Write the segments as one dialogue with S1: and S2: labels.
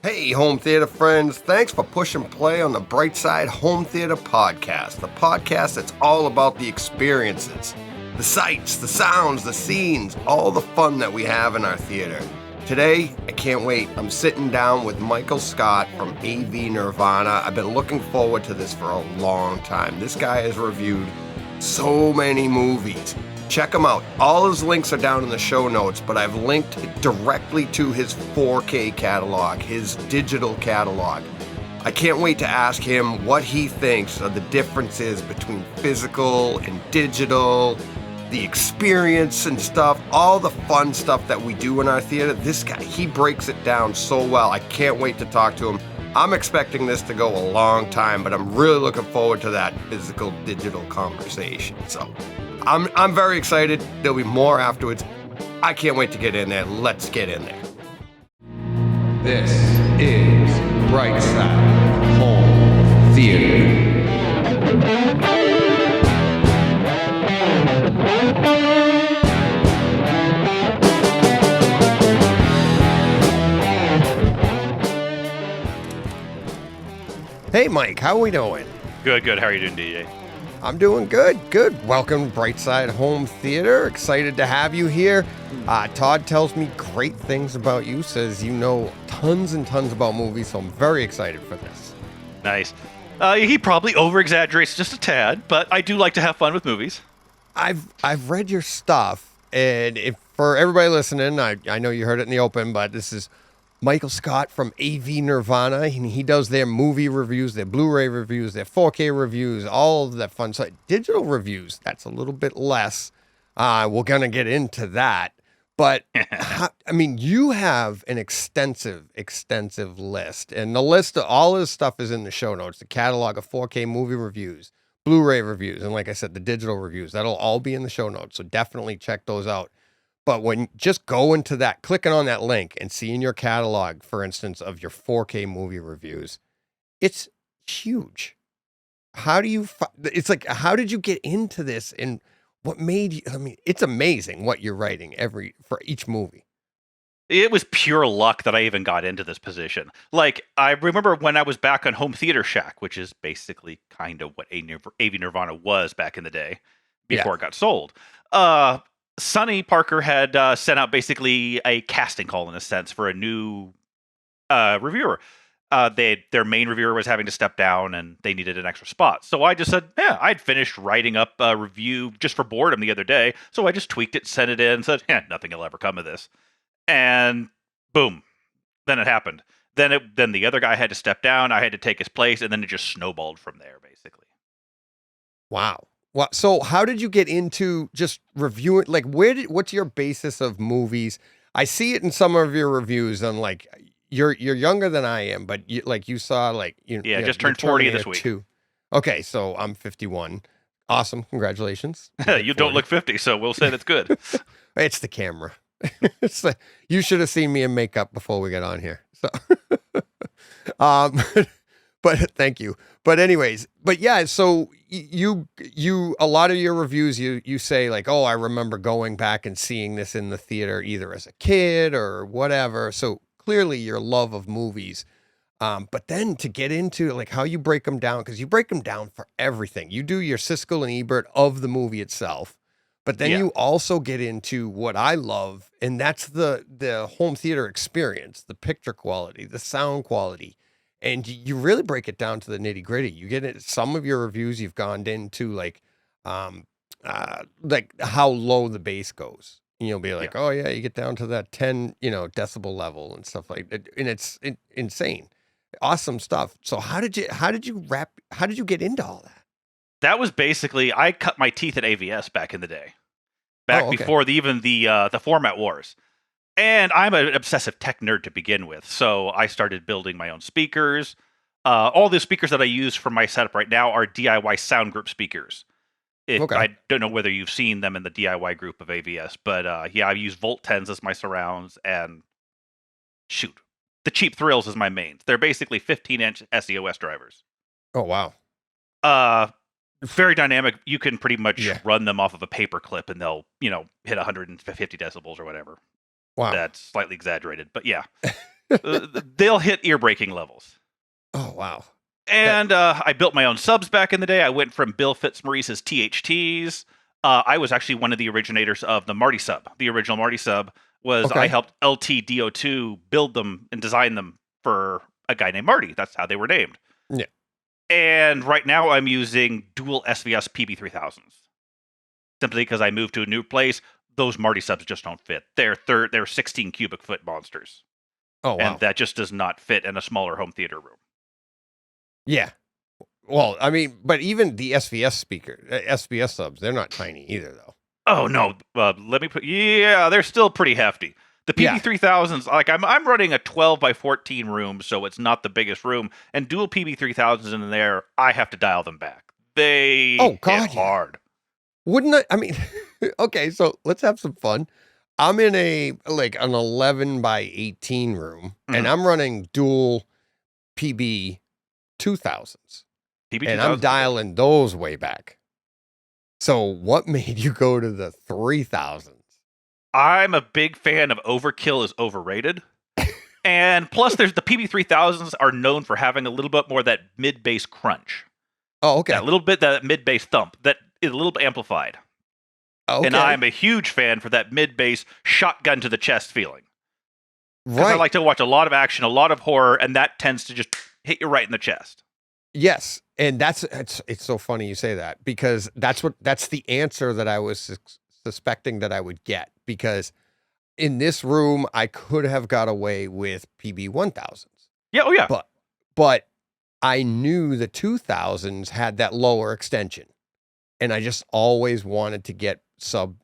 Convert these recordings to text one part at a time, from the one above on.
S1: Hey, home theater friends, thanks for pushing play on the Brightside Home Theater Podcast, the podcast that's all about the experiences, the sights, the sounds, the scenes, all the fun that we have in our theater. Today, I can't wait. I'm sitting down with Michael Scott from AV Nirvana. I've been looking forward to this for a long time. This guy has reviewed so many movies. Check him out. All his links are down in the show notes, but I've linked directly to his 4K catalog, his digital catalog. I can't wait to ask him what he thinks of the differences between physical and digital, the experience and stuff, all the fun stuff that we do in our theater. This guy, he breaks it down so well. I can't wait to talk to him. I'm expecting this to go a long time, but I'm really looking forward to that physical-digital conversation. So I'm very excited. There'll be more afterwards. I can't wait to get in there. Let's get in there.
S2: This is Brightside Home Theater.
S1: Hey, Mike, how are we doing?
S3: Good. How are you doing, DJ?
S1: I'm doing good. Welcome to Brightside Home Theater. Excited to have you here. Todd tells me great things about you, says you know tons and tons about movies, so I'm very excited for this.
S3: Nice. He probably over-exaggerates just a tad, but I do like to have fun with movies.
S1: I've read your stuff, and if for everybody listening, I know you heard it in the open, but this is Michael Scott from AV Nirvana, and he does their movie reviews, their Blu-ray reviews, their 4K reviews, all of that fun stuff. Digital reviews, that's a little bit less. We're going to get into that. But, you have an extensive list. And the list of all his stuff is in the show notes, the catalog of 4K movie reviews, Blu-ray reviews, and like I said, the digital reviews. That'll all be in the show notes, so definitely check those out. But when just go into that, clicking on that link and seeing your catalog, for instance, of your 4K movie reviews, it's huge. How did you get into this and what made you, it's amazing what you're writing for each movie.
S3: It was pure luck that I even got into this position. Like, I remember when I was back on Home Theater Shack, which is basically kind of what AV Nirvana was back in the day before it got sold. Sonny Parker had sent out basically a casting call in a sense for a new reviewer. Their main reviewer was having to step down and they needed an extra spot. So I just said, I'd finished writing up a review just for boredom the other day. So I just tweaked it, sent it in, and said, nothing will ever come of this. And boom, then it happened. Then the other guy had to step down. I had to take his place, and then it just snowballed from there, basically.
S1: Wow. Well, so how did you get into just reviewing? Like, what's your basis of movies? I see it in some of your reviews on like, you're younger than I am, but you saw like,
S3: just turned 40 this week.
S1: Okay. So I'm 51. Awesome. Congratulations.
S3: You don't look 50, so we'll say that's good.
S1: It's the camera. It's like, you should have seen me in makeup before we got on here. So, but thank you. But anyways, so you a lot of your reviews, you say like, oh, I remember going back and seeing this in the theater either as a kid or whatever. So clearly your love of movies. But then to get into like how you break them down, because you break them down for everything. You do your Siskel and Ebert of the movie itself, but then you also get into what I love, and that's the home theater experience, the picture quality, the sound quality. And you really break it down to the nitty gritty. You get it. Some of your reviews, you've gone into like how low the bass goes. And you'll be like, oh yeah, you get down to that 10, decibel level and stuff like that. And it's insane. Awesome stuff. So how did you get into all that?
S3: That was basically, I cut my teeth at AVS back in the day, before the format wars. And I'm an obsessive tech nerd to begin with, so I started building my own speakers. All the speakers that I use for my setup right now are DIY sound group speakers. I don't know whether you've seen them in the DIY group of AVS, but I use Volt 10s as my surrounds, and the Cheap Thrills is my main. They're basically 15-inch SEOS drivers.
S1: Oh, wow.
S3: Very dynamic. You can pretty much run them off of a paper clip, and they'll, hit 150 decibels or whatever.
S1: Wow.
S3: That's slightly exaggerated, but yeah. They'll hit ear-breaking levels.
S1: Oh, wow.
S3: And I built my own subs back in the day. I went from Bill Fitzmaurice's THTs. I was actually one of the originators of the Marty sub. The original Marty sub was I helped LTDO2 build them and design them for a guy named Marty. That's how they were named.
S1: Yeah.
S3: And right now I'm using dual SVS PB3000s. Simply because I moved to a new place. Those Marty subs just don't fit. They're 16 cubic foot monsters.
S1: Oh, wow.
S3: And that just does not fit in a smaller home theater room.
S1: Yeah. Well, I mean, but even the SVS subs, they're not tiny either, though.
S3: Oh, no. They're still pretty hefty. The PB3000s, like I'm running a 12 by 14 room, so it's not the biggest room. And dual PB3000s in there, I have to dial them back. They hit hard.
S1: Wouldn't I mean, okay, so let's have some fun. I'm in an 11 by 18 room, and I'm running dual PB 2000s. And I'm dialing those way back. So what made you go to the 3000s?
S3: I'm a big fan of overkill is overrated. And plus there's the PB3000s are known for having a little bit more of that mid-bass crunch.
S1: Oh, okay.
S3: That mid-bass thump that is a little bit amplified.
S1: Okay.
S3: And I'm a huge fan for that mid-bass shotgun to the chest feeling.
S1: Right.
S3: I like to watch a lot of action, a lot of horror, and that tends to just hit you right in the chest.
S1: Yes, and it's so funny you say that, because that's the answer that I was suspecting that I would get, because in this room I could have got away with PB 1000s.
S3: Yeah, oh yeah.
S1: But I knew the 2000s had that lower extension, and I just always wanted to get sub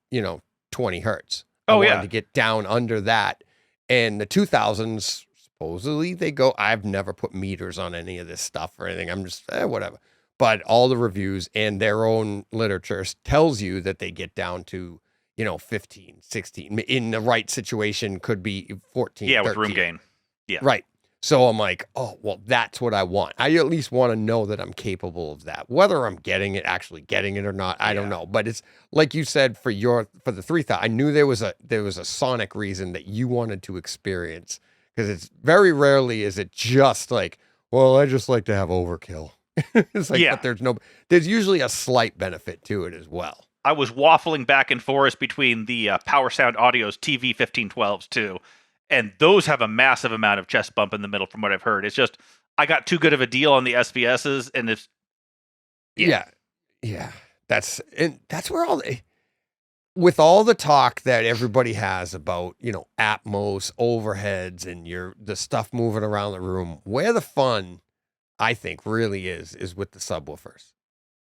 S1: 20 hertz. I wanted to get down under that, and the 2000s. Supposedly they go, I've never put meters on any of this stuff or anything. I'm just, whatever. But all the reviews and their own literature tells you that they get down to, 15, 16. In the right situation, could be 14,
S3: Yeah,
S1: 13.
S3: with room gain. Yeah.
S1: Right. So I'm like, oh, well, that's what I want. I at least want to know that I'm capable of that. Whether I'm actually getting it or not, I don't know. But it's like you said, for the 3000, I knew there was a sonic reason that you wanted to experience. Because it's very rarely is it just like, well, I just like to have overkill. It's like, but there's usually a slight benefit to it as well.
S3: I was waffling back and forth between the Power Sound Audio's TV 1512s too, and those have a massive amount of chest bump in the middle from what I've heard. It's just, I got too good of a deal on the SVSs, and it's...
S1: Yeah. That's where with all the talk that everybody has about, Atmos, overheads, and the stuff moving around the room, where the fun, I think, really is with the subwoofers.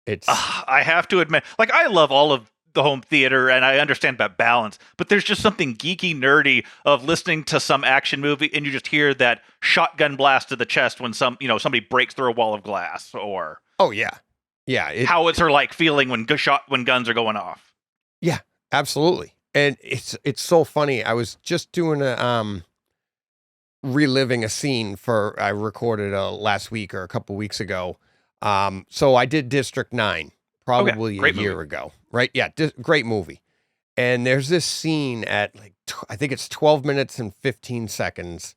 S1: It's
S3: I have to admit, like, I love all of the home theater, and I understand about balance, but there's just something geeky, nerdy of listening to some action movie, and you just hear that shotgun blast to the chest when somebody breaks through a wall of glass, or how it's like feeling when guns are going off.
S1: Yeah. Absolutely. And it's so funny. I was just doing reliving a scene I recorded last week or a couple weeks ago. So I did District 9 probably a year ago, right? Yeah. Great movie. And there's this scene at I think it's 12 minutes and 15 seconds.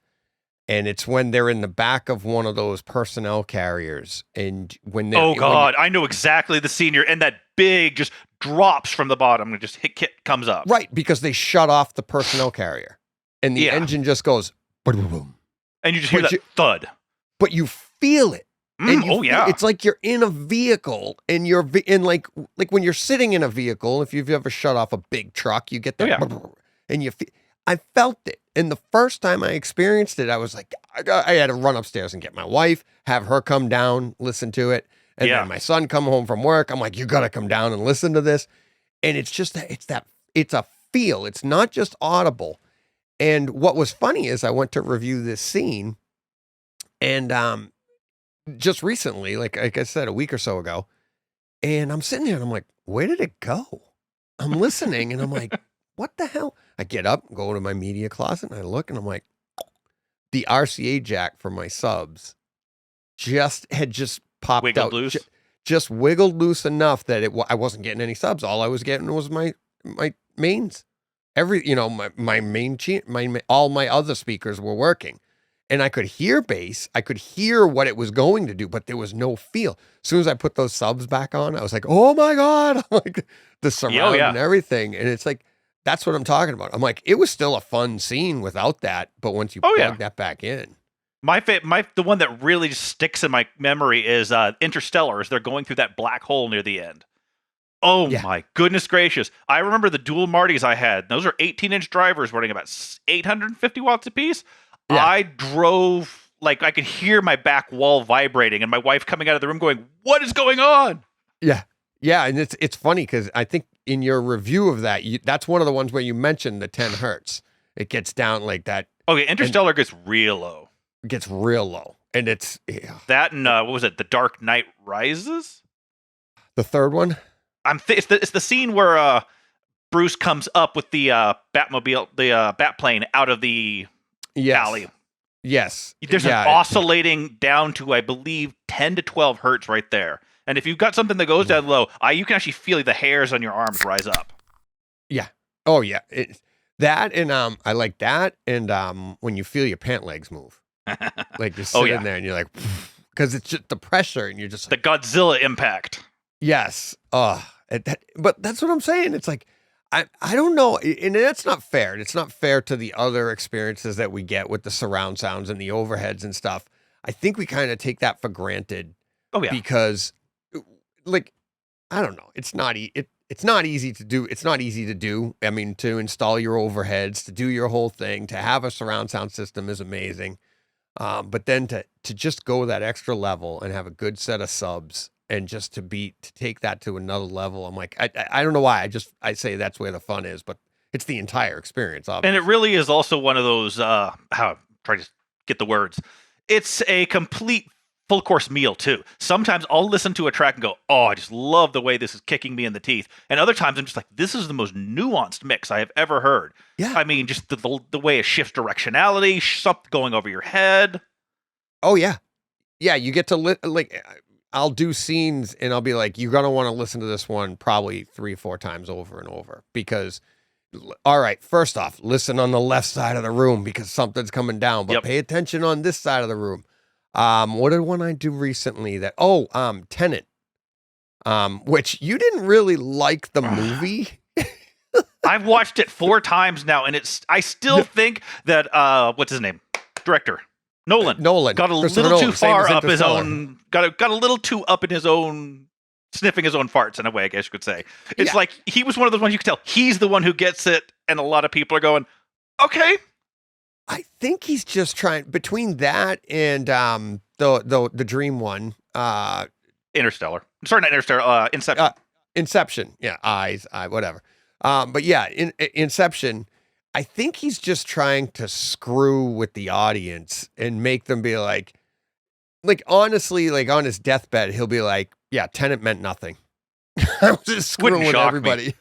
S1: And it's when they're in the back of one of those personnel carriers. And when they're... Oh,
S3: God. I know exactly the scene and that big just drops from the bottom and just comes up.
S1: Right, because they shut off the personnel carrier. And the engine just goes... Boom, boom.
S3: And you just hear that thud.
S1: But you feel it.
S3: Yeah.
S1: It's like you're in a vehicle, and you're in like when you're sitting in a vehicle, if you've ever shut off a big truck, you get that... And you feel... I felt it. And the first time I experienced it, I was like, I had to run upstairs and get my wife, have her come down, listen to it. And then my son come home from work. I'm like, you got to come down and listen to this. And it's just it's a feel. It's not just audible. And what was funny is I went to review this scene, and just recently, like I said, a week or so ago, and I'm sitting here and I'm like, where did it go? I'm listening and I'm like, what the hell? I get up, go to my media closet, and I look, and I'm like, the RCA jack for my subs had just popped
S3: wiggled
S1: out.
S3: Loose?
S1: Just wiggled loose enough that I wasn't getting any subs. All I was getting was my mains. My main all my other speakers were working. and I could hear bass. I could hear what it was going to do, but there was no feel. As soon as I put those subs back on, I was like, oh my God, like the surround and everything. And it's like, that's what I'm talking about. I'm like, it was still a fun scene without that, but once you plug that back in.
S3: The one that really just sticks in my memory is Interstellar, as they're going through that black hole near the end. Oh my goodness gracious. I remember the dual Martys I had. Those are 18-inch drivers running about 850 watts apiece. Yeah. I drove, like I could hear my back wall vibrating and my wife coming out of the room going, what is going on?
S1: Yeah. Yeah. And it's funny because I think in your review of that, that's one of the ones where you mentioned the 10 hertz. It gets down like that.
S3: Okay. Interstellar gets real low.
S1: It gets real low. And it's
S3: that and what was it? The Dark Knight Rises?
S1: The third one?
S3: It's the scene where Bruce comes up with the Batmobile, the Batplane out of the alley.
S1: Yes.
S3: There's an oscillating down to, I believe, 10 to 12 hertz right there. And if you've got something that goes down low, you can actually feel the hairs on your arms rise up.
S1: Yeah. Oh, yeah. That and I like that. And when you feel your pant legs move, like you're sitting there and you're like, because it's just the pressure and you're just
S3: the Godzilla impact.
S1: Yes. But that's what I'm saying. It's like, I don't know. And that's not fair. It's not fair to the other experiences that we get with the surround sounds and the overheads and stuff. I think we kind of take that for granted.
S3: Oh, yeah.
S1: Because, like, I don't know. It's not easy to do. It's not easy to do. I mean, to install your overheads, to do your whole thing, to have a surround sound system is amazing. But then to just go that extra level and have a good set of subs and just to take that to another level, I'm like, I don't know why. I say that's where the fun is, but it's the entire experience, obviously.
S3: And it really is also one of those, try to get the words. It's a complete full course meal too. Sometimes I'll listen to a track and go, oh, I just love the way this is kicking me in the teeth. And other times I'm just like, this is the most nuanced mix I have ever heard.
S1: Yeah.
S3: I mean, just the way it shifts directionality, something going over your head.
S1: Oh yeah. Yeah. You get to I'll do scenes and I'll be like, you're going to want to listen to this one probably 3-4 times over and over because, all right, first off, listen on the left side of the room because something's coming down, but pay attention on this side of the room. What did one I do recently Tenet, which you didn't really like the movie.
S3: I've watched it 4 times now and I still think that, what's his name? Director. Nolan got a little too far up his own, got a little too up in his own, sniffing his own farts in a way, I guess you could say. It's like he was one of those ones you could tell he's the one who gets it, and a lot of people are going, okay.
S1: I think he's just trying between that and the dream one,
S3: Interstellar. Sorry, not Interstellar. Inception.
S1: Inception. Yeah, whatever. But yeah, Inception. I think he's just trying to screw with the audience and make them be like honestly, like on his deathbed, he'll be like, yeah, Tenet meant nothing. I was just screwing with everybody.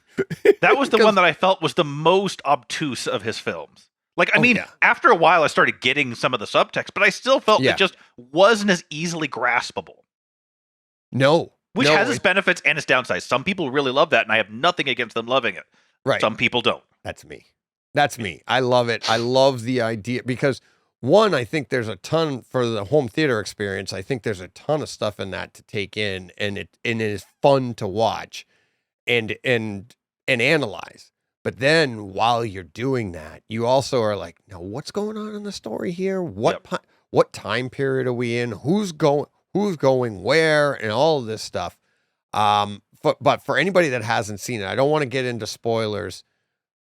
S3: That was the one that I felt was the most obtuse of his films. Like, I mean, after a while I started getting some of the subtext, but I still felt it just wasn't as easily graspable.
S1: No.
S3: Which has its benefits and its downsides. Some people really love that, and I have nothing against them loving it.
S1: Right.
S3: Some people don't.
S1: That's me. I love it. I love the idea because one, I think there's a ton for the home theater experience. I think there's a ton of stuff in that to take in, and it is fun to watch and analyze. But then while you're doing that, you also are like, now what's going on in the story here? What time period are we in? Who's going where, and all of this stuff. But for anybody that hasn't seen it, I don't want to get into spoilers.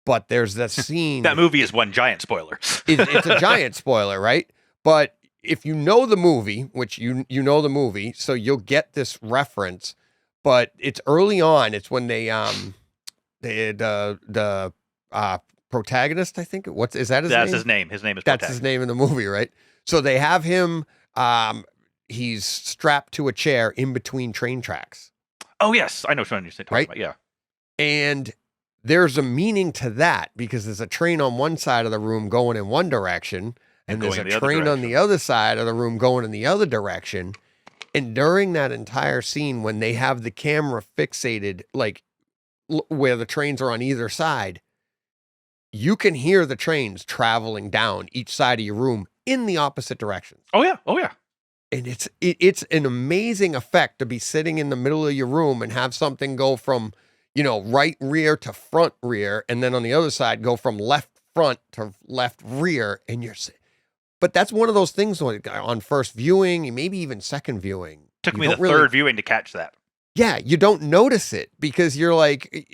S1: But there's that scene.
S3: That movie is one giant spoiler.
S1: It's a giant spoiler, right? But if you know the movie, which you know the movie, so you'll get this reference. But it's early on. It's when the protagonist, I think. Is that his name?
S3: That's his name. His name is.
S1: That's his name in the movie, right? So they have him. He's strapped to a chair in between train tracks.
S3: Oh yes, I know what you're talking about. Yeah,
S1: and there's a meaning to that because there's a train on one side of the room going in one direction, and there's a train on the other side of the room going in the other direction. And during that entire scene, when they have the camera fixated, like where the trains are on either side, you can hear the trains traveling down each side of your room in the opposite directions.
S3: Oh yeah.
S1: And it's an amazing effect to be sitting in the middle of your room and have something go from, right rear to front rear, and then on the other side go from left front to left rear, but that's one of those things on first viewing, maybe even second viewing.
S3: Took me the third viewing to catch that.
S1: Yeah, you don't notice it because you're like,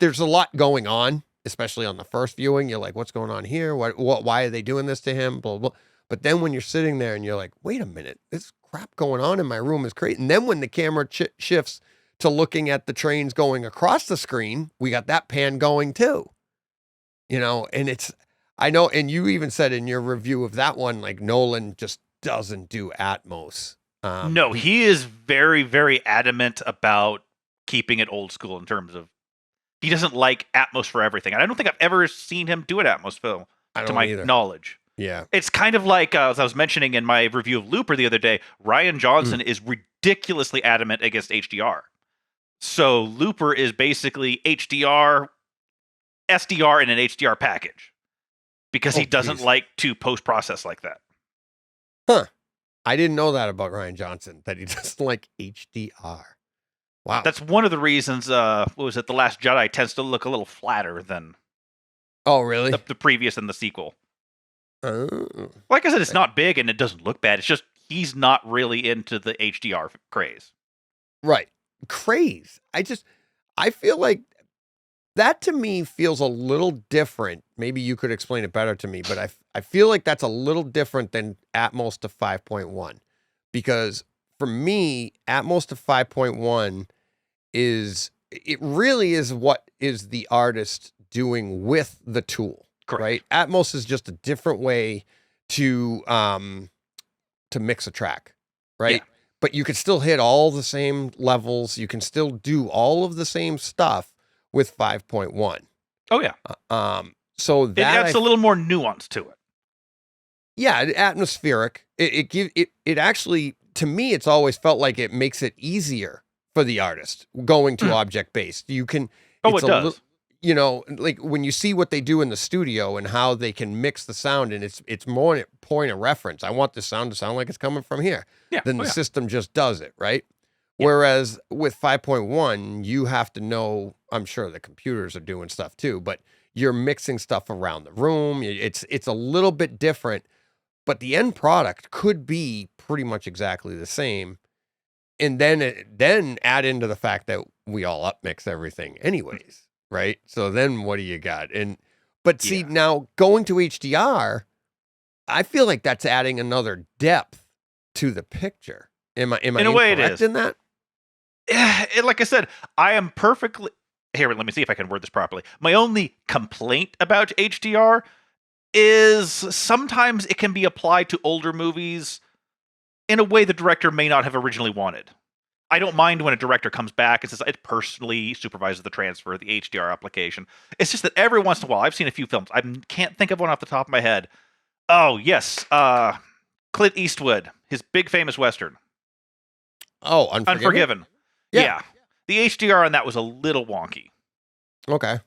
S1: there's a lot going on, especially on the first viewing. You're like, what's going on here? Why are they doing this to him? Blah, blah. But then when you're sitting there and you're like, wait a minute, this crap going on in my room is crazy. And then when the camera shifts to looking at the trains going across the screen, we got that pan going too. And I know, and you even said in your review of that one, like Nolan just doesn't do Atmos.
S3: No, he is very, very adamant about keeping it old school in terms of he doesn't like Atmos for everything. And I don't think I've ever seen him do an Atmos film, to my knowledge.
S1: Yeah.
S3: It's kind of like, as I was mentioning in my review of Looper the other day, Rian Johnson is ridiculously adamant against HDR. So Looper is basically HDR, SDR, in an HDR package. Because he doesn't like to post-process like that.
S1: Huh. I didn't know that about Rian Johnson, that he doesn't like HDR. Wow.
S3: That's one of the reasons, The Last Jedi tends to look a little flatter than
S1: Oh, really?
S3: the previous and the sequel.
S1: Oh.
S3: Like I said, it's not big and it doesn't look bad. It's just he's not really into the HDR craze.
S1: Right. Craze. I feel like that to me feels a little different. Maybe you could explain it better to me, but I feel like that's a little different than Atmos to 5.1. Because for me, Atmos to 5.1 it really is what is the artist doing with the tool.
S3: Correct.
S1: Right? Atmos is just a different way to mix a track, right?
S3: Yeah.
S1: But you can still hit all the same levels. You can still do all of the same stuff with 5.1.
S3: Oh yeah.
S1: So
S3: It
S1: that
S3: adds a little more nuance to it.
S1: Yeah, atmospheric. It actually, to me, it's always felt like it makes it easier for the artist going to object based. You can.
S3: It does.
S1: Like when you see what they do in the studio and how they can mix the sound, and it's more point of reference. I want this sound to sound like it's coming from here.
S3: Yeah.
S1: Then the system just does it, right?
S3: Yeah.
S1: Whereas with 5.1, you have to know, I'm sure the computers are doing stuff too, but you're mixing stuff around the room. It's a little bit different, but the end product could be pretty much exactly the same. And then add into the fact that we all upmix everything anyways. Right. So then what do you got? But see, now going to HDR, I feel like that's adding another depth to the picture. Am I
S3: in a way it is
S1: in that?
S3: Yeah, like I said, I am perfectly here. Let me see if I can word this properly. My only complaint about HDR is sometimes it can be applied to older movies in a way the director may not have originally wanted. I don't mind when a director comes back and says it personally supervises the transfer of the HDR application. It's just that every once in a while, I've seen a few films. I can't think of one off the top of my head. Oh, yes. Clint Eastwood, his big famous Western.
S1: Oh, Unforgiven?
S3: Yeah. The HDR on that was a little wonky.
S1: Okay.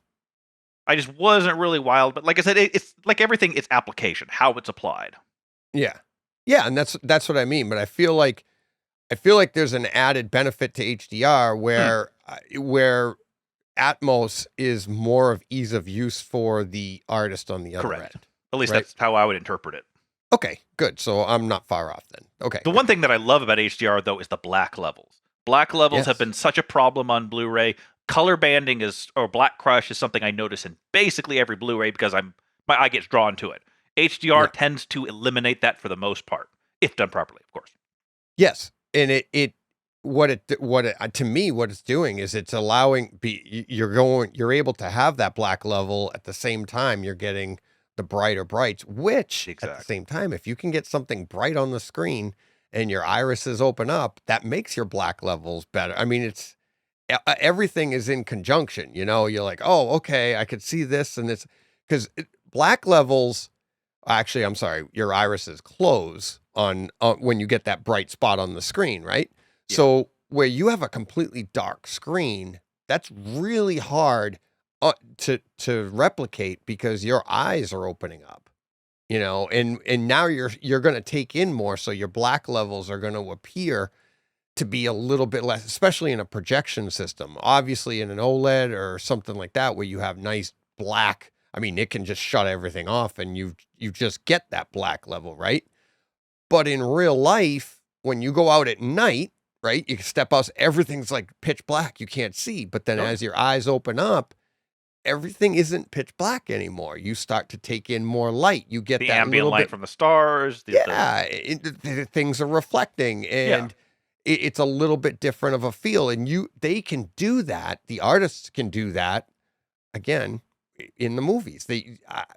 S3: I just wasn't really wild. But like I said, it's like everything, it's application, how it's applied.
S1: Yeah. Yeah, and that's what I mean. But I feel like there's an added benefit to HDR where Atmos is more of ease of use for the artist on the other end.
S3: At least
S1: right?
S3: That's how I would interpret it.
S1: Okay, good. So I'm not far off then. Okay.
S3: The one thing that I love about HDR, though, is the black levels. Black levels have been such a problem on Blu-ray. Color banding or black crush is something I notice in basically every Blu-ray because my eye gets drawn to it. HDR tends to eliminate that for the most part, if done properly, of course.
S1: Yes. And what to me, what it's doing is it's allowing you're able to have that black level at the same time you're getting the brighter brights, which at the same time, if you can get something bright on the screen and your irises open up, that makes your black levels better. I mean, everything is in conjunction, you're like, oh, okay, I could see this and this because black levels, actually, I'm sorry, your irises close on when you get that bright spot on the screen, right? Yeah. So where you have a completely dark screen, that's really hard to replicate because your eyes are opening up, and now you're going to take in more, so your black levels are going to appear to be a little bit less, especially in a projection system. Obviously, in an OLED or something like that, where you have nice black, I mean, it can just shut everything off, and you just get that black level, right? But in real life, when you go out at night, right, you can step out, everything's like pitch black, you can't see. But then as your eyes open up, everything isn't pitch black anymore. You start to take in more light. You get
S3: the
S1: that
S3: ambient
S1: little
S3: light
S1: bit
S3: from the stars.
S1: things are reflecting, and it's a little bit different of a feel. And they can do that. The artists can do that again in the movies.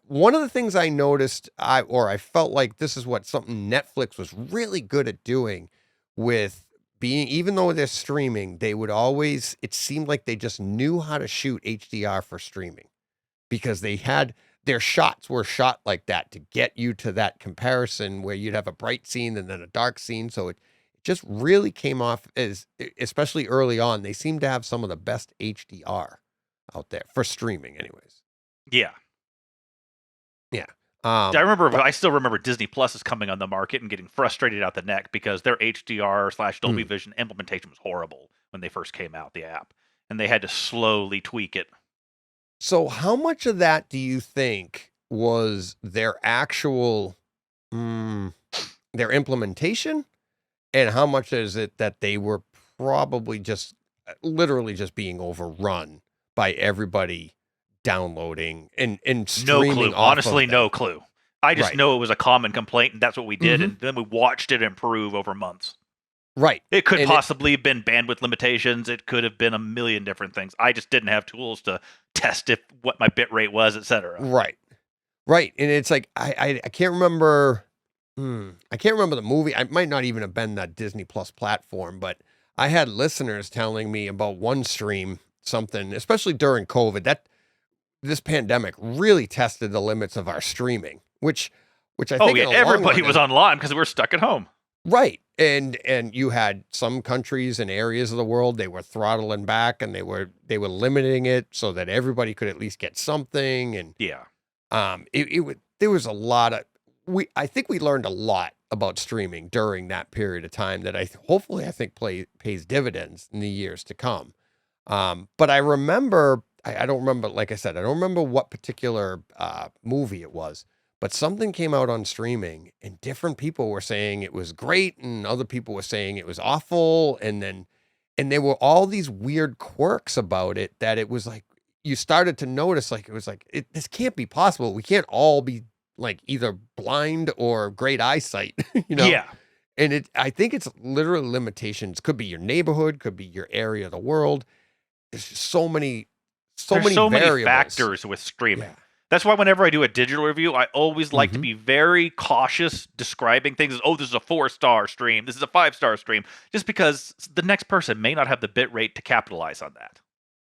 S1: One of the things I noticed, I felt like this is what something Netflix was really good at doing with being, even though they're streaming, they would always, it seemed like they just knew how to shoot HDR for streaming, because they had, their shots were shot like that to get you to that comparison where you'd have a bright scene and then a dark scene. So it just really came off as, especially early on, they seemed to have some of the best HDR out there for streaming anyways.
S3: Yeah.
S1: Yeah.
S3: I still remember Disney Plus is coming on the market and getting frustrated out the neck because their HDR/Dolby Vision implementation was horrible when they first came out, the app, and they had to slowly tweak it.
S1: So how much of that do you think was their actual, their implementation, and how much is it that they were probably literally just being overrun by everybody downloading and streaming?
S3: No clue. Honestly, no clue. I just know it was a common complaint, and that's what we did, and then we watched it improve over months.
S1: Right.
S3: It could possibly have been bandwidth limitations. It could have been a million different things. I just didn't have tools to test what my bit rate was, etc.
S1: Right. And it's like I can't remember. I can't remember the movie. It might not even have been that Disney Plus platform, but I had listeners telling me about one stream, something, especially during COVID, that this pandemic really tested the limits of our streaming, which I think
S3: everybody was online because we were stuck at home.
S1: Right. And you had some countries and areas of the world, they were throttling back, and they were limiting it so that everybody could at least get something. And there was a lot of, I think we learned a lot about streaming during that period of time that hopefully pays dividends in the years to come. But I remember, I don't remember, like I said, I don't remember what particular movie it was, but something came out on streaming, and different people were saying it was great, and other people were saying it was awful. And there were all these weird quirks about it that it was like, you started to notice, like, it was like, this can't be possible. We can't all be like either blind or great eyesight,
S3: Yeah.
S1: And I think it's literally limitations. Could be your neighborhood, could be your area of the world. There's just so many
S3: factors with streaming.
S1: Yeah.
S3: That's why whenever I do a digital review, I always like to be very cautious describing things as, oh, this is a 4-star stream, this is a 5-star stream, just because the next person may not have the bit rate to capitalize on that.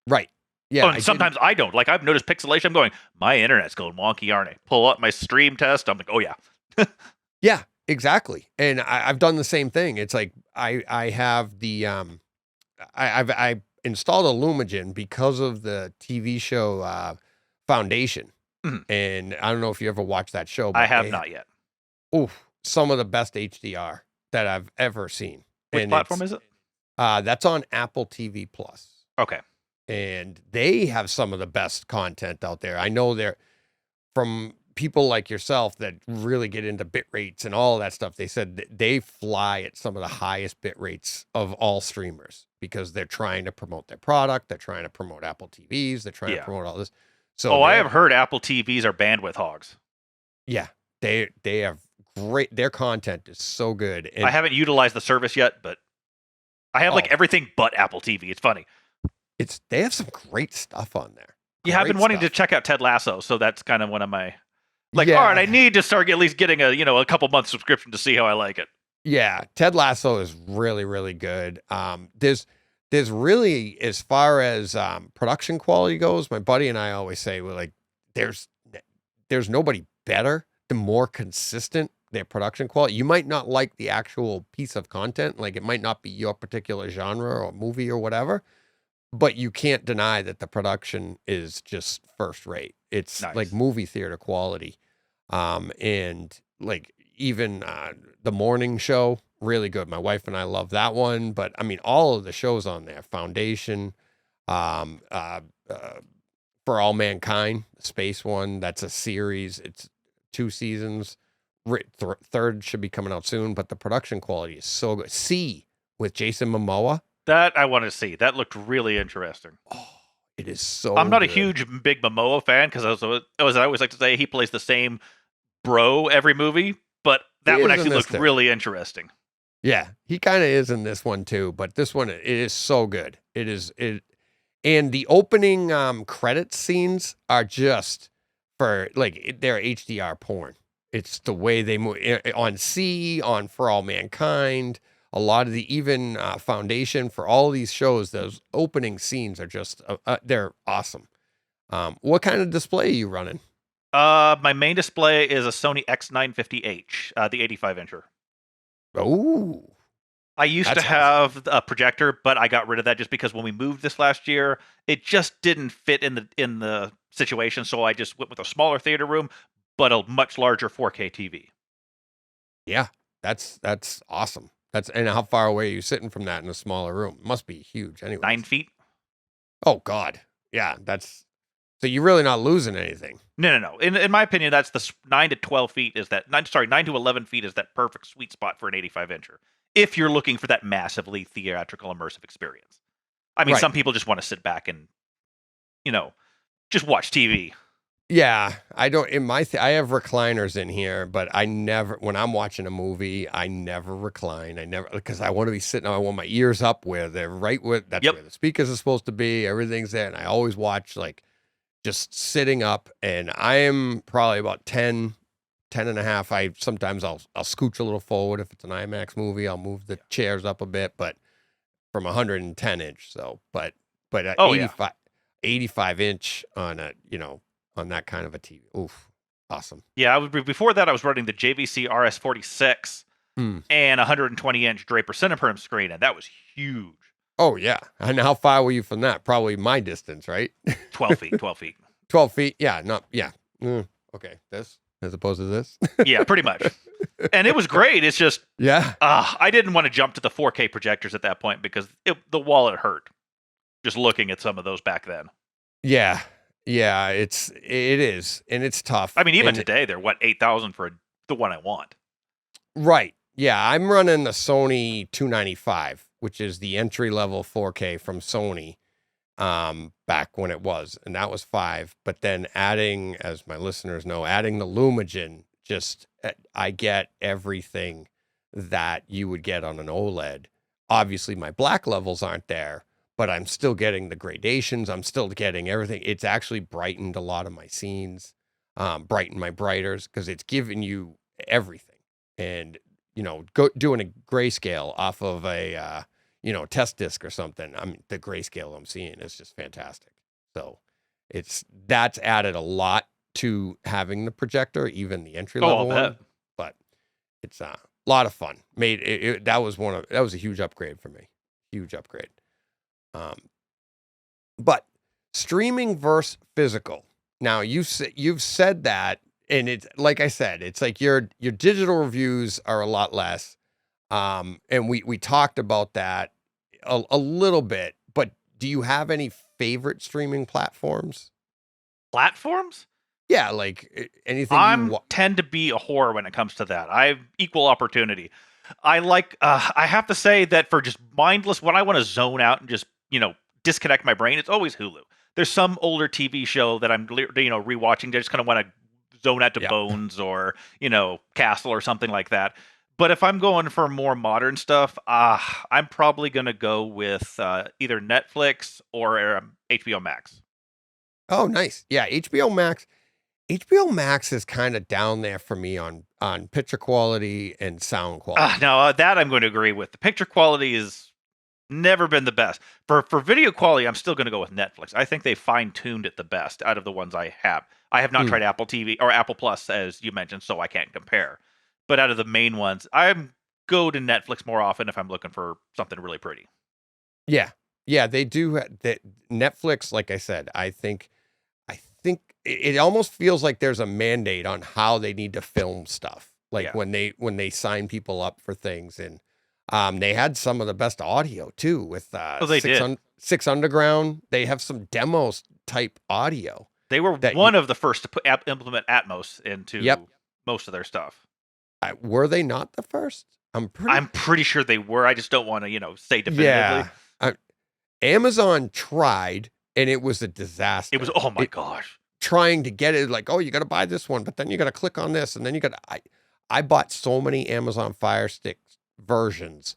S1: Right. Yeah.
S3: And sometimes I don't. Like, I've noticed pixelation. I'm going, my internet's going wonky, aren't it? Pull up my stream test. I'm like, oh, yeah.
S1: Yeah, exactly. And I've done the same thing. It's like I have the I installed a Lumagen because of the TV show Foundation. And I don't know if you ever watched that show. But
S3: I have not yet.
S1: Oof, some of the best HDR that I've ever seen.
S3: Which platform is it?
S1: That's on Apple TV Plus.
S3: Okay.
S1: And they have some of the best content out there. I know they're from people like yourself that really get into bit rates and all of that stuff. They said that they fly at some of the highest bit rates of all streamers because they're trying to promote their product. They're trying to promote Apple TVs. They're trying to promote all this. So
S3: I have heard Apple TVs are bandwidth hogs.
S1: Yeah, they have great. Their content is so good. And
S3: I haven't utilized the service yet, but I have like everything but Apple TV. It's funny.
S1: They have some great stuff on there.
S3: Yeah, I've been wanting to check out Ted Lasso, so that's kind of one of my all right, I need to start at least getting a couple months subscription to see how I like it.
S1: Yeah, Ted Lasso is really, really good. There's really, as far as production quality goes, my buddy and I always say, we're like, there's nobody better, the more consistent their production quality. You might not like the actual piece of content, like it might not be your particular genre or movie or whatever, but you can't deny that the production is just first rate. It's like movie theater quality. And like even the morning show, really good. My wife and I love that one. But I mean, all of the shows on there, Foundation, um, uh, uh, For All Mankind, space one, that's a series. It's 2 seasons. Third should be coming out soon, but the production quality is so good. C with Jason Momoa.
S3: That I want to see. That looked really interesting.
S1: Oh, it is so
S3: I'm not a
S1: good.
S3: huge big Momoa fan because I always like to say he plays the same bro every movie, but that
S1: He
S3: one
S1: is in
S3: actually
S1: this
S3: looked
S1: too.
S3: really interesting.
S1: Yeah, he kind of is in this one too, but this one it is so good. And the opening credit scenes are just for like they're HDR porn. It's the way they move on C, on For All Mankind, a lot of the even Foundation for all these shows. Those opening scenes are just they're awesome. What kind of display are you running?
S3: My main display is a Sony X950H, the 85-incher.
S1: Oh,
S3: I used to
S1: that's
S3: have a projector, but I got rid of that just because when we moved this last year, it just didn't fit in the situation. So I just went with a smaller theater room, but a much larger 4K TV.
S1: yeah, that's awesome. And how far away are you sitting from that in a smaller room? Must be huge anyway.
S3: 9 feet.
S1: Oh God, yeah, so you're really not losing anything.
S3: No. In my opinion, that's the 9 to 12 feet is that 9 to 11 feet is that perfect sweet spot for an 85-incher. If you're looking for that massively theatrical immersive experience. I mean,
S1: Right.
S3: some people just want to sit back and, just watch TV.
S1: Yeah, I don't. I have recliners in here, but I never. When I'm watching a movie, I never recline. I never because I want to be sitting. I want my ears up where they're right with. That's
S3: Yep.
S1: where the speakers are supposed to be. Everything's there, and I always watch like just sitting up. And I am probably about 10 and a half. Sometimes I'll scooch a little forward if it's an IMAX movie. I'll move the chairs up a bit, but from 110 inch. So, but at
S3: Oh, yeah.
S1: 85 inch on on that kind of a TV. Oof, awesome.
S3: Yeah, before that, I was running the JVC RS46 and 120-inch Draper Cineperm screen, and that was huge.
S1: Oh, yeah. And how far were you from that? Probably my distance, right?
S3: 12 feet, 12 feet.
S1: 12 feet? Yeah, okay, this as opposed to this?
S3: Yeah, pretty much. And it was great. It's just,
S1: Yeah.
S3: I didn't want to jump to the 4K projectors at that point because the wallet hurt just looking at some of those back then.
S1: Yeah. Yeah, it is. And it's tough.
S3: I mean, even today, they're, $8,000 for the one I want.
S1: Right. Yeah, I'm running the Sony 295, which is the entry-level 4K from Sony back when it was, and that was 5. But then adding, as my listeners know, adding the Lumagen, I get everything that you would get on an OLED. Obviously, my black levels aren't there, but I'm still getting the gradations. I'm still getting everything. It's actually brightened a lot of my scenes, brightened my brighters because it's giving you everything. And, doing a grayscale off of a, test disc or something. I mean, the grayscale I'm seeing is just fantastic. So that's added a lot to having the projector, even the entry level one. But it's a lot of fun. That was a huge upgrade for me. Huge upgrade. But streaming versus physical. Now you've said that, and it's like I said, it's like your digital reviews are a lot less. And we talked about that a little bit, but do you have any favorite streaming platforms?
S3: Platforms?
S1: Yeah, like anything.
S3: I tend to be a whore when it comes to that. I have equal opportunity. I have to say that for just mindless, when I want to zone out and just, disconnect my brain, it's always Hulu. There's some older TV show that I'm, rewatching. I just kind of want to zone out to Bones or, Castle or something like that. But if I'm going for more modern stuff, I'm probably going to go with either Netflix or HBO Max.
S1: Oh, nice. Yeah, HBO Max. HBO Max is kind of down there for me on picture quality and sound quality.
S3: No, that I'm going to agree with. The picture quality has never been the best. For video quality, I'm still going to go with Netflix. I think they fine-tuned it the best out of the ones I have. I have not tried Apple TV or Apple Plus, as you mentioned, so I can't compare. But out of the main ones, I go to Netflix more often if I'm looking for something really pretty.
S1: Yeah, they do. Netflix, like I said, I think think it almost feels like there's a mandate on how they need to film stuff. Like when they sign people up for things, and they had some of the best audio too with Six Underground. They have some demos type audio.
S3: They were one of the first to implement Atmos into most of their stuff.
S1: Were they not the first? I'm
S3: pretty sure they were. I just don't want to, say definitively.
S1: Yeah. Amazon tried, and it was a disaster.
S3: It was, oh my gosh.
S1: Trying to get it, like, oh, you got to buy this one, but then you got to click on this, and then you got to... I bought so many Amazon Fire Stick versions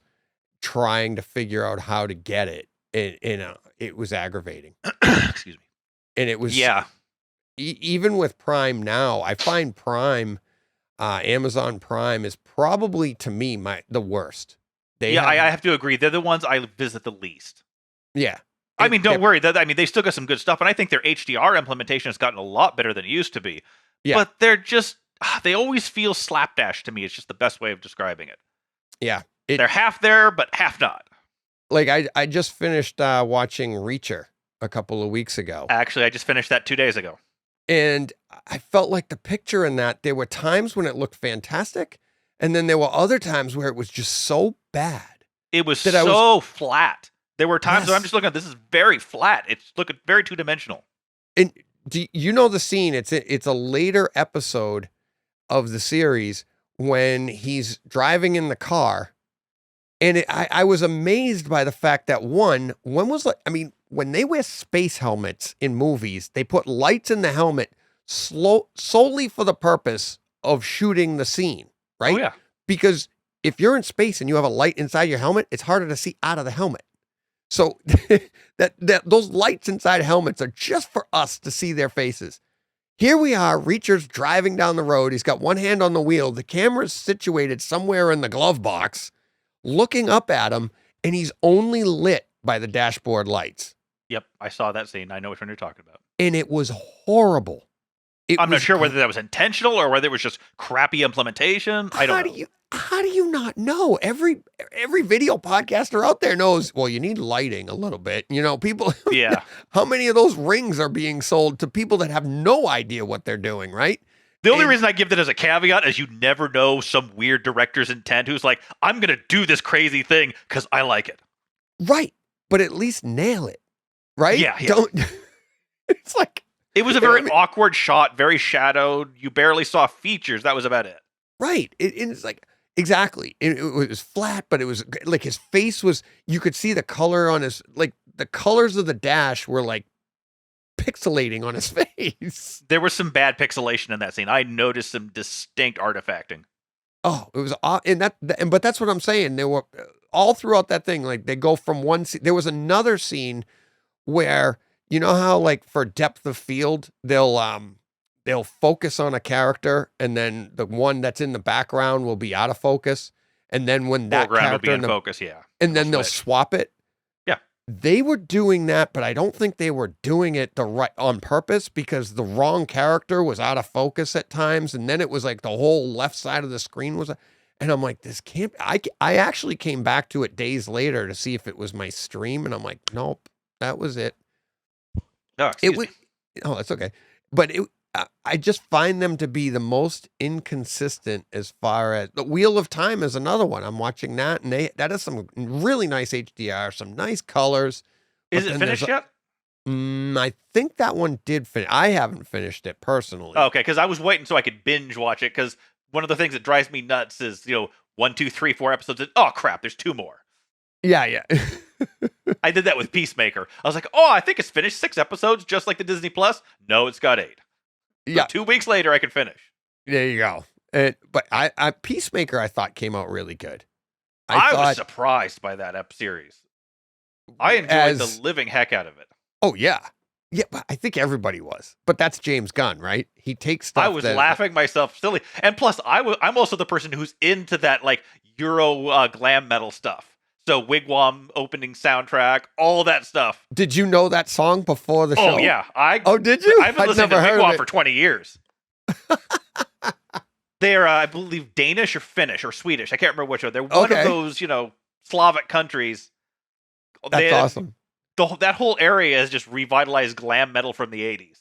S1: trying to figure out how to get it, and it was aggravating.
S3: Excuse me.
S1: And it was...
S3: Yeah.
S1: Even with Prime now, I find Prime... Amazon Prime is probably, to me, the worst. I
S3: have to agree. They're the ones I visit the least.
S1: Yeah.
S3: I mean, don't worry. They still got some good stuff, and I think their HDR implementation has gotten a lot better than it used to be. Yeah. But they're just, they always feel slapdash to me. It's just the best way of describing it.
S1: Yeah.
S3: They're half there, but half not.
S1: Like, I just finished watching Reacher a couple of weeks ago.
S3: Actually, I just finished that 2 days ago.
S1: And I felt like the picture in that, there were times when it looked fantastic, and then there were other times where it was just so bad.
S3: It was so flat. There were times where I'm just looking at this is very flat. It's looking very two-dimensional.
S1: And do you know the scene? It's a later episode of the series when he's driving in the car, and I was amazed by the fact that when they wear space helmets in movies, they put lights in the helmet solely for the purpose of shooting the scene, right?
S3: Oh, yeah.
S1: Because if you're in space and you have a light inside your helmet, it's harder to see out of the helmet. So that those lights inside helmets are just for us to see their faces. Here we are, Reacher's driving down the road. He's got one hand on the wheel. The camera's situated somewhere in the glove box, looking up at him, and he's only lit by the dashboard lights.
S3: Yep, I saw that scene. I know which one you're talking about.
S1: And it was horrible.
S3: I'm not sure whether that was intentional or whether it was just crappy implementation. I don't know.
S1: How do you not know? Every video podcaster out there knows, well, you need lighting a little bit. People,
S3: yeah.
S1: How many of those rings are being sold to people that have no idea what they're doing, right?
S3: The only reason I give that as a caveat is you never know some weird director's intent who's like, I'm going to do this crazy thing because I like it.
S1: Right. But at least nail it. Right?
S3: Yeah.
S1: Don't. It's like.
S3: It was a very awkward shot, very shadowed. You barely saw features. That was about it.
S1: Right. It's like, exactly. It was flat, but it was like his face was, you could see the color on his, like the colors of the dash were like pixelating on his face.
S3: There was some bad pixelation in that scene. I noticed some distinct artifacting.
S1: Oh, it was, but that's what I'm saying. There were all throughout that thing, like they go from one scene. There was another scene where, you know how like for depth of field, they'll focus on a character and then the one that's in the background will be out of focus. And then when that character
S3: will be in focus, yeah.
S1: And then they'll swap it.
S3: Yeah.
S1: They were doing that, but I don't think they were doing it on purpose because the wrong character was out of focus at times. And then it was like the whole left side of the screen was, and I'm like, this can't, I actually came back to it days later to see if it was my stream. And I'm like, nope, that was it.
S3: No, excuse me.
S1: Oh, that's okay. But I just find them to be the most inconsistent as far as the Wheel of Time is another one. I'm watching that, and that has some really nice HDR, some nice colors.
S3: Is it finished yet?
S1: I think that one did finish. I haven't finished it personally.
S3: Oh, okay, because I was waiting so I could binge watch it. Because one of the things that drives me nuts is 1, 2, 3, 4 episodes. Oh crap! There's 2 more.
S1: Yeah.
S3: I did that with Peacemaker. I was like, oh, I think it's finished 6 episodes, just like the Disney Plus. No, it's got 8. So 2 weeks later, I could finish.
S1: There you go. But I Peacemaker, I thought came out really good.
S3: I was surprised by that series. I enjoyed the living heck out of it.
S1: Oh yeah, but I think everybody was. But that's James Gunn, right? He takes stuff.
S3: I was laughing myself silly, and plus, I'm also the person who's into that like Euro glam metal stuff. So Wigwam opening soundtrack, all that stuff.
S1: Did you know that song before the show?
S3: Oh yeah,
S1: did you?
S3: I've been listening to Wigwam for 20 years. They're, I believe, Danish or Finnish or Swedish. I can't remember which one. They're one of those, Slavic countries.
S1: That's awesome.
S3: That whole area has just revitalized glam metal from the 80s.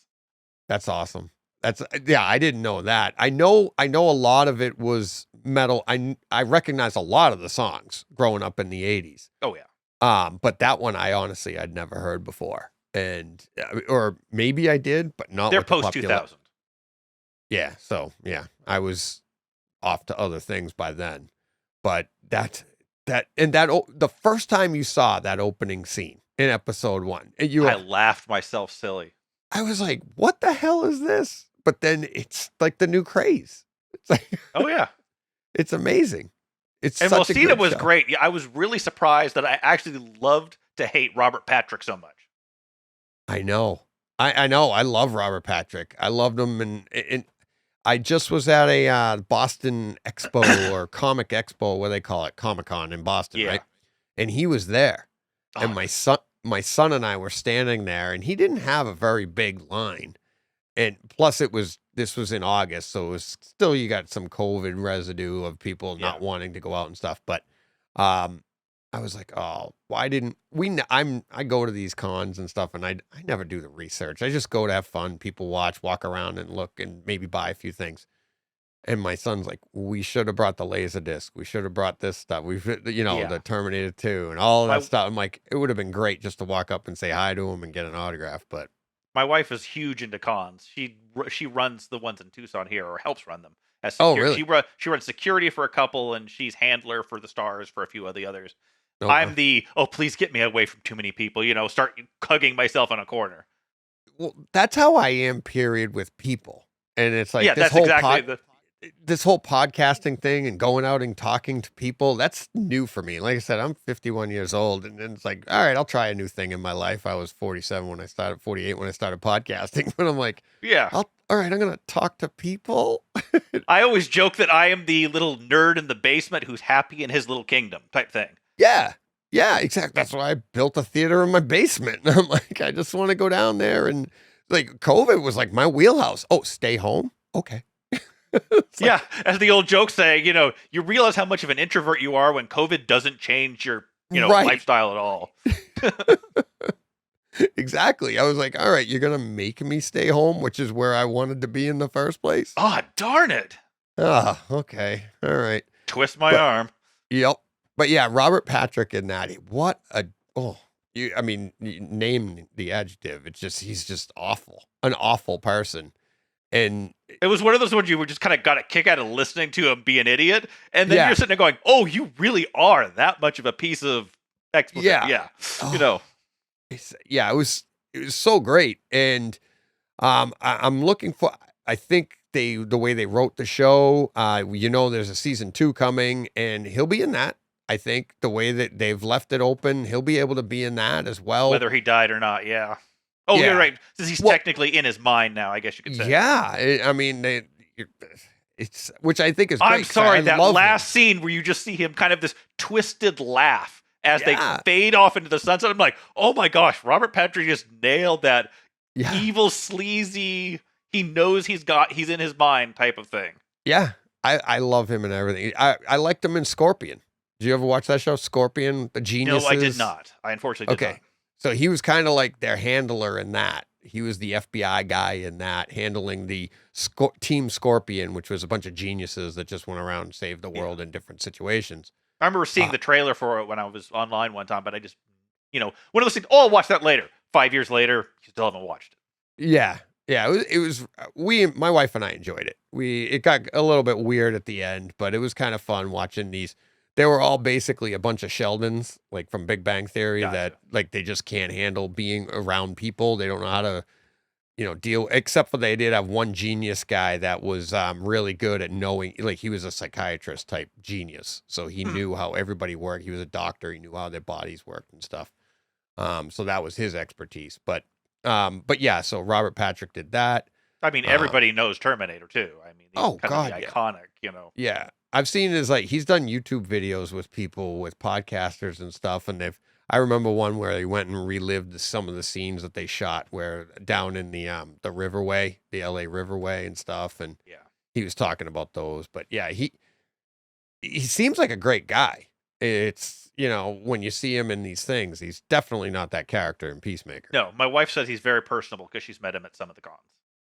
S1: That's awesome. I didn't know that. I know a lot of it was metal. I recognize a lot of the songs growing up in the 80s.
S3: Oh yeah.
S1: But that one I'd never heard before. And or maybe I did, but not
S3: They're
S1: with the
S3: post 2000.
S1: Yeah, so yeah, I was off to other things by then. But the first time you saw that opening scene in episode 1,
S3: I laughed myself silly.
S1: I was like, what the hell is this? But then it's like the new craze. It's like,
S3: oh yeah,
S1: it's amazing. It's
S3: and
S1: such a
S3: Mosina
S1: good
S3: was
S1: show.
S3: great. Yeah, I was really surprised that I actually loved to hate Robert Patrick so much.
S1: I know. I know. I love Robert Patrick. I loved him. And I just was at a Boston Expo or Comic Expo, what they call it, Comic-Con in Boston, right? And he was there. And my son and I were standing there, and he didn't have a very big line. And plus this was in August, so it was still, you got some COVID residue of people not wanting to go out and stuff. But I was like, oh, why didn't we? I go to these cons and stuff, and I never do the research. I just go to have fun. People watch, walk around, and look, and maybe buy a few things. And my son's like, we should have brought the Laserdisc. We should have brought this stuff. The Terminator 2 and all of that stuff. I'm like, it would have been great just to walk up and say hi to him and get an autograph. But
S3: my wife is huge into cons. She runs the ones in Tucson here, or helps run them.
S1: Oh, really?
S3: She runs security for a couple, and she's handler for the Stars for a few of the others.
S1: Okay.
S3: I'm please get me away from too many people. Start hugging myself in a corner.
S1: Well, that's how I am, period, with people. And it's like, this whole podcasting thing and going out and talking to people, that's new for me. Like I said, I'm 51 years old, and it's like, all right, I'll try a new thing in my life. I was 48 when I started podcasting, but I'm like, all right, I'm going to talk to people.
S3: I always joke that I am the little nerd in the basement who's happy in his little kingdom type thing.
S1: Yeah, exactly. That's why I built a theater in my basement. And I'm like, I just want to go down there, and like COVID was like my wheelhouse. Oh, stay home? Okay.
S3: Yeah, as the old joke say, you realize how much of an introvert you are when COVID doesn't change your, lifestyle at all.
S1: Exactly. I was like, all right, you're going to make me stay home, which is where I wanted to be in the first place.
S3: Oh, darn it.
S1: Okay. All right.
S3: Twist my arm.
S1: Yep. But yeah, Robert Patrick in that, you name the adjective. It's just, he's just awful, an awful person. And
S3: it was one of those ones you were just kind of got a kick out of listening to him be an idiot. And then you're sitting there going, oh, you really are that much of a piece of expletive. Yeah.
S1: It was so great. And I'm looking for, I think the way they wrote the show, there's a season 2 coming, and he'll be in that. I think the way that they've left it open, he'll be able to be in that as well.
S3: Whether he died or not. Yeah. Oh, you're right. Since he's technically in his mind now, I guess you could say.
S1: Yeah, it's which I think is great.
S3: I'm sorry, that last scene where you just see him kind of this twisted laugh as they fade off into the sunset. I'm like, oh my gosh, Robert Patrick just nailed that evil, sleazy, he knows he's in his mind type of thing.
S1: Yeah, I love him and everything. I liked him in Scorpion. Did you ever watch that show, Scorpion, the Geniuses?
S3: No, I did not. I unfortunately did not.
S1: So he was kind of like their handler in that. He was the FBI guy in that, handling the Team Scorpion, which was a bunch of geniuses that just went around and saved the world in different situations.
S3: I remember seeing the trailer for it when I was online one time, but I just, one of those things, I'll watch that later. 5 years later, you still haven't watched it.
S1: Yeah. It was my wife and I enjoyed it. It got a little bit weird at the end, but it was kind of fun watching these. They were all basically a bunch of Sheldons, like from Big Bang Theory, that like they just can't handle being around people. They don't know how to, deal. Except for they did have one genius guy that was really good at knowing. Like he was a psychiatrist type genius, so he knew how everybody worked. He was a doctor. He knew how their bodies worked and stuff. So that was his expertise. But yeah. So Robert Patrick did that.
S3: I mean, everybody knows Terminator too. I mean, iconic.
S1: Yeah. I've seen his he's done YouTube videos with people, with podcasters and stuff. And I remember one where he went and relived some of the scenes that they shot where down in the Riverway, the LA Riverway and stuff. And he was talking about those, but yeah, he seems like a great guy. It's, when you see him in these things, he's definitely not that character in Peacemaker.
S3: No, my wife says he's very personable because she's met him at some of the cons.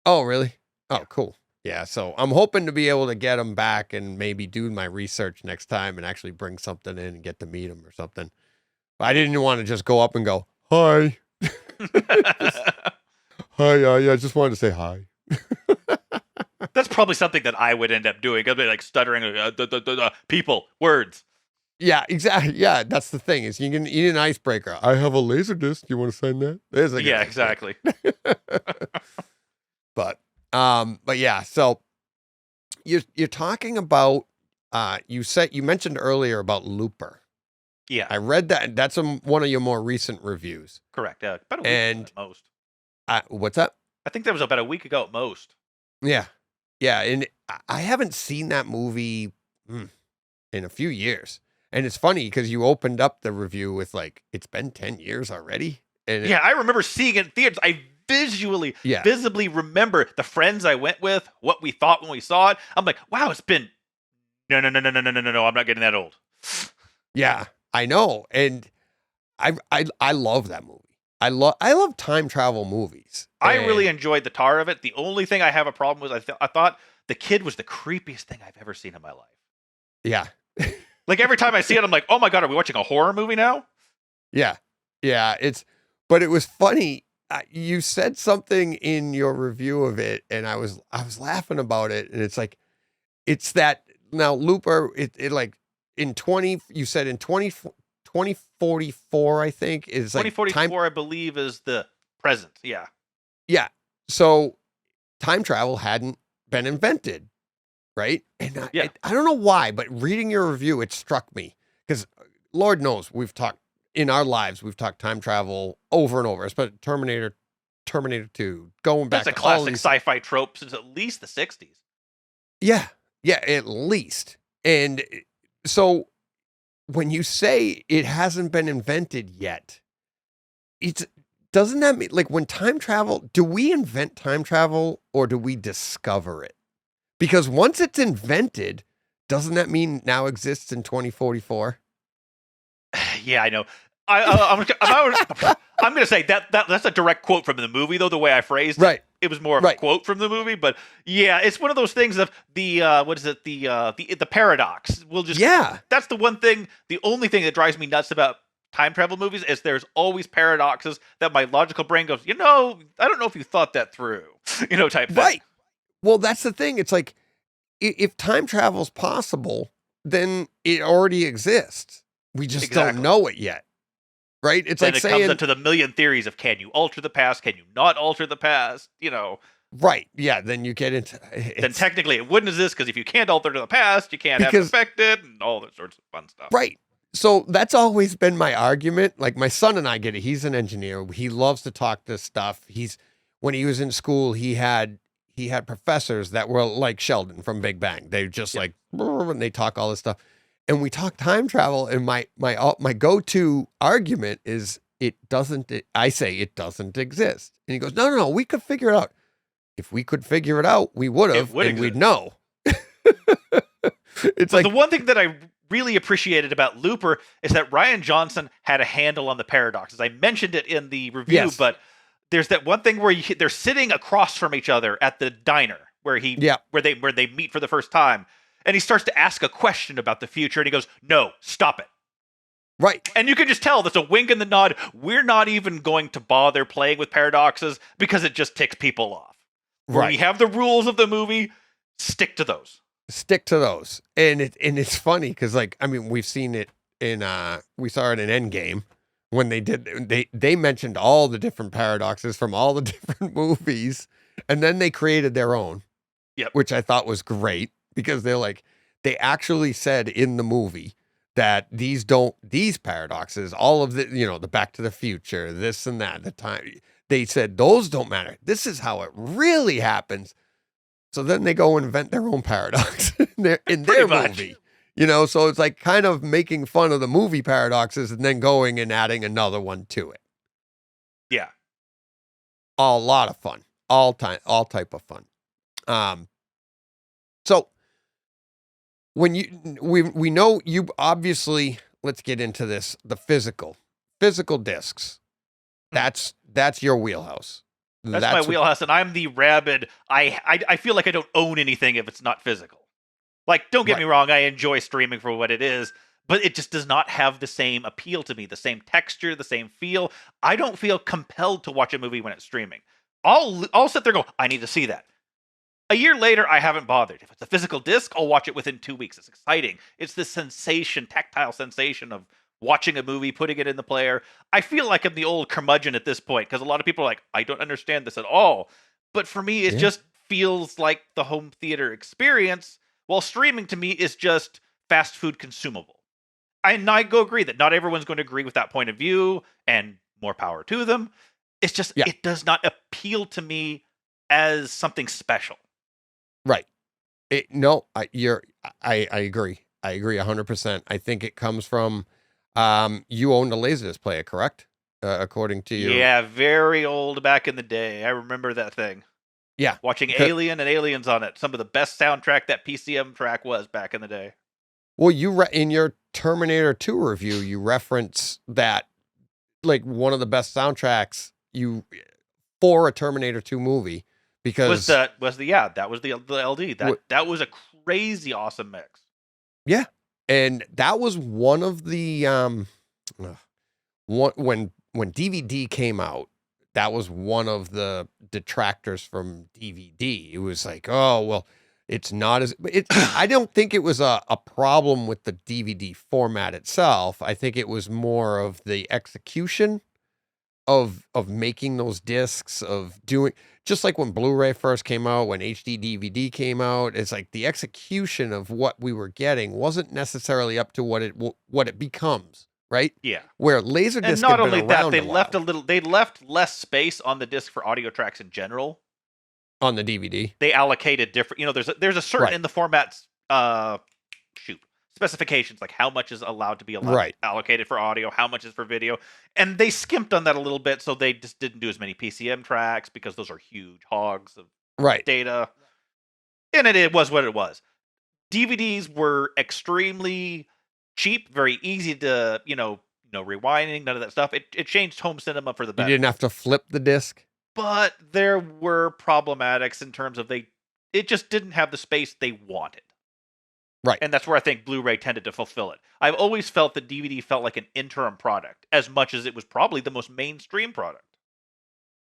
S1: Oh, really? Oh, cool. Yeah, so I'm hoping to be able to get them back and maybe do my research next time and actually bring something in and get to meet them or something. But I didn't want to just go up and go, hi. Hi, yeah, I just wanted to say hi.
S3: That's probably something that I would end up doing. I'd be like stuttering, people, words.
S1: Yeah, exactly. Yeah, that's the thing is you can eat an icebreaker. I have a laser disc. Do you want to sign that? There's a good
S3: exactly.
S1: But yeah. So you're talking about you mentioned earlier about Looper.
S3: Yeah,
S1: I read that. That's one of your more recent reviews.
S3: correct. About a week ago at most.
S1: What's that?
S3: I think that was about a week ago at most.
S1: Yeah, and I haven't seen that movie in a few years. And it's funny because you opened up the review with like, it's been 10 years already. And
S3: I remember seeing it in theaters. I visibly remember the friends I went with, what we thought when we saw it. I'm like, wow, it's been no. I'm not getting that old.
S1: Yeah, I know. And I love that movie. I love time travel movies.
S3: I really enjoyed the tar of it. The only thing I have a problem with, I thought the kid was the creepiest thing I've ever seen in my life.
S1: Yeah.
S3: Like every time I see it, I'm like, oh my God, are we watching a horror movie now?
S1: Yeah. But it was funny. You said something in your review of it and I was laughing about it. And it's like, it's that now Looper, it like in 2044, I think is like
S3: 2044, I believe is the present. Yeah.
S1: Yeah. So time travel hadn't been invented. Right. And I don't know why, but reading your review, it struck me because Lord knows we've talked time travel over and over, especially Terminator 2, going back.
S3: That's a classic sci-fi trope since at least the 60s.
S1: Yeah. Yeah. At least. And so when you say it hasn't been invented yet, doesn't that mean like when time travel, do we invent time travel or do we discover it? Because once it's invented, doesn't that mean it now exists in 2044?
S3: Yeah, I know. I'm going to say that's a direct quote from the movie, though, the way I phrased it. It was more of a quote from the movie. But yeah, it's one of those things of the paradox. That's the one thing, the only thing that drives me nuts about time travel movies is there's always paradoxes that my logical brain goes, I don't know if you thought that through, type thing.
S1: Right. Well, that's the thing. It's like, if time travel is possible, then it already exists. We just don't know it yet. Right? It's
S3: then
S1: like
S3: it comes into the million theories of can you alter the past? Can you not alter the past?
S1: Right. Yeah. Then you get into
S3: then technically it wouldn't exist because if you can't alter the past, you can't have it affected and all that sorts of fun stuff.
S1: Right. So that's always been my argument. Like my son and I get it. He's an engineer. He loves to talk this stuff. When he was in school, he had professors that were like Sheldon from Big Bang. They just like, and they talk all this stuff. And we talk time travel. And my go-to argument is I say it doesn't exist. And he goes, no, we could figure it out. If we could figure it out, we would have, and we'd know. It's like
S3: the one thing that I really appreciated about Looper is that Rian Johnson had a handle on the paradoxes. I mentioned it in the review, but there's that one thing where they're sitting across from each other at the diner where they meet for the first time, and he starts to ask a question about the future, and he goes, "No, stop it."
S1: Right.
S3: And you can just tell there's a wink and the nod. We're not even going to bother playing with paradoxes because it just ticks people off. Right. We have the rules of the movie. Stick to those. And it's funny because we've seen it we saw it in Endgame when they mentioned all the different paradoxes from all the different movies, and then they created their own. Yep.
S1: Which I thought was great because they actually said in the movie that these paradoxes, all of the Back to the Future, this and that, the time, they said those don't matter. This is how it really happens. So then they go and invent their own paradox in their movie, so it's like kind of making fun of the movie paradoxes and then going and adding another one to it.
S3: Yeah.
S1: A lot of fun, all type of fun. So when we know you obviously, let's get into this, the physical discs. That's your wheelhouse.
S3: That's my wheelhouse, and I'm the rabid. I feel like I don't own anything if it's not physical. Like, don't get me wrong, I enjoy streaming for what it is, but it just does not have the same appeal to me, the same texture, the same feel. I don't feel compelled to watch a movie when it's streaming. I'll sit there and go, I need to see that. A year later, I haven't bothered. If it's a physical disc, I'll watch it within 2 weeks. It's exciting. It's the sensation, tactile sensation of watching a movie, putting it in the player. I feel like I'm the old curmudgeon at this point because a lot of people are like, I don't understand this at all. But for me, it just feels like the home theater experience, while streaming to me is just fast food consumable. And I go agree that not everyone's going to agree with that point of view, and more power to them. It's just, it does not appeal to me as something special.
S1: Right. I agree. I agree 100%. I think it comes from, you owned a Laserdisc player, correct? According to you.
S3: Yeah, very old back in the day. I remember that thing.
S1: Yeah.
S3: Watching Alien and Aliens on it. Some of the best soundtrack that PCM track was back in the day.
S1: Well, in your Terminator 2 review, you reference that, like, one of the best soundtracks for a Terminator 2 movie, because
S3: that was the LD. That was a crazy awesome mix.
S1: Yeah. And that was one of the when DVD came out, that was one of the detractors from DVD. It was like, oh, well, it's not as I don't think it was a problem with the DVD format itself. I think it was more of the execution of making those discs, of doing, just like when Blu-ray first came out, when HD DVD came out. It's like the execution of what we were getting wasn't necessarily up to what it becomes, right?
S3: Yeah.
S1: Where Laserdisc,
S3: and not only that, they left less space on the disc for audio tracks in general.
S1: On the DVD,
S3: they allocated different. There's a certain in the format's specifications, like how much is allowed to be allocated for audio, how much is for video, and they skimped on that a little bit, so they just didn't do as many PCM tracks because those are huge hogs of data. And it was what it was. DVDs were extremely cheap, very easy to rewinding, none of that stuff. It changed home cinema for the better.
S1: You didn't have to flip the disc.
S3: But there were problematics in terms of it just didn't have the space they wanted.
S1: Right.
S3: And that's where I think Blu-ray tended to fulfill it. I've always felt that DVD felt like an interim product, as much as it was probably the most mainstream product.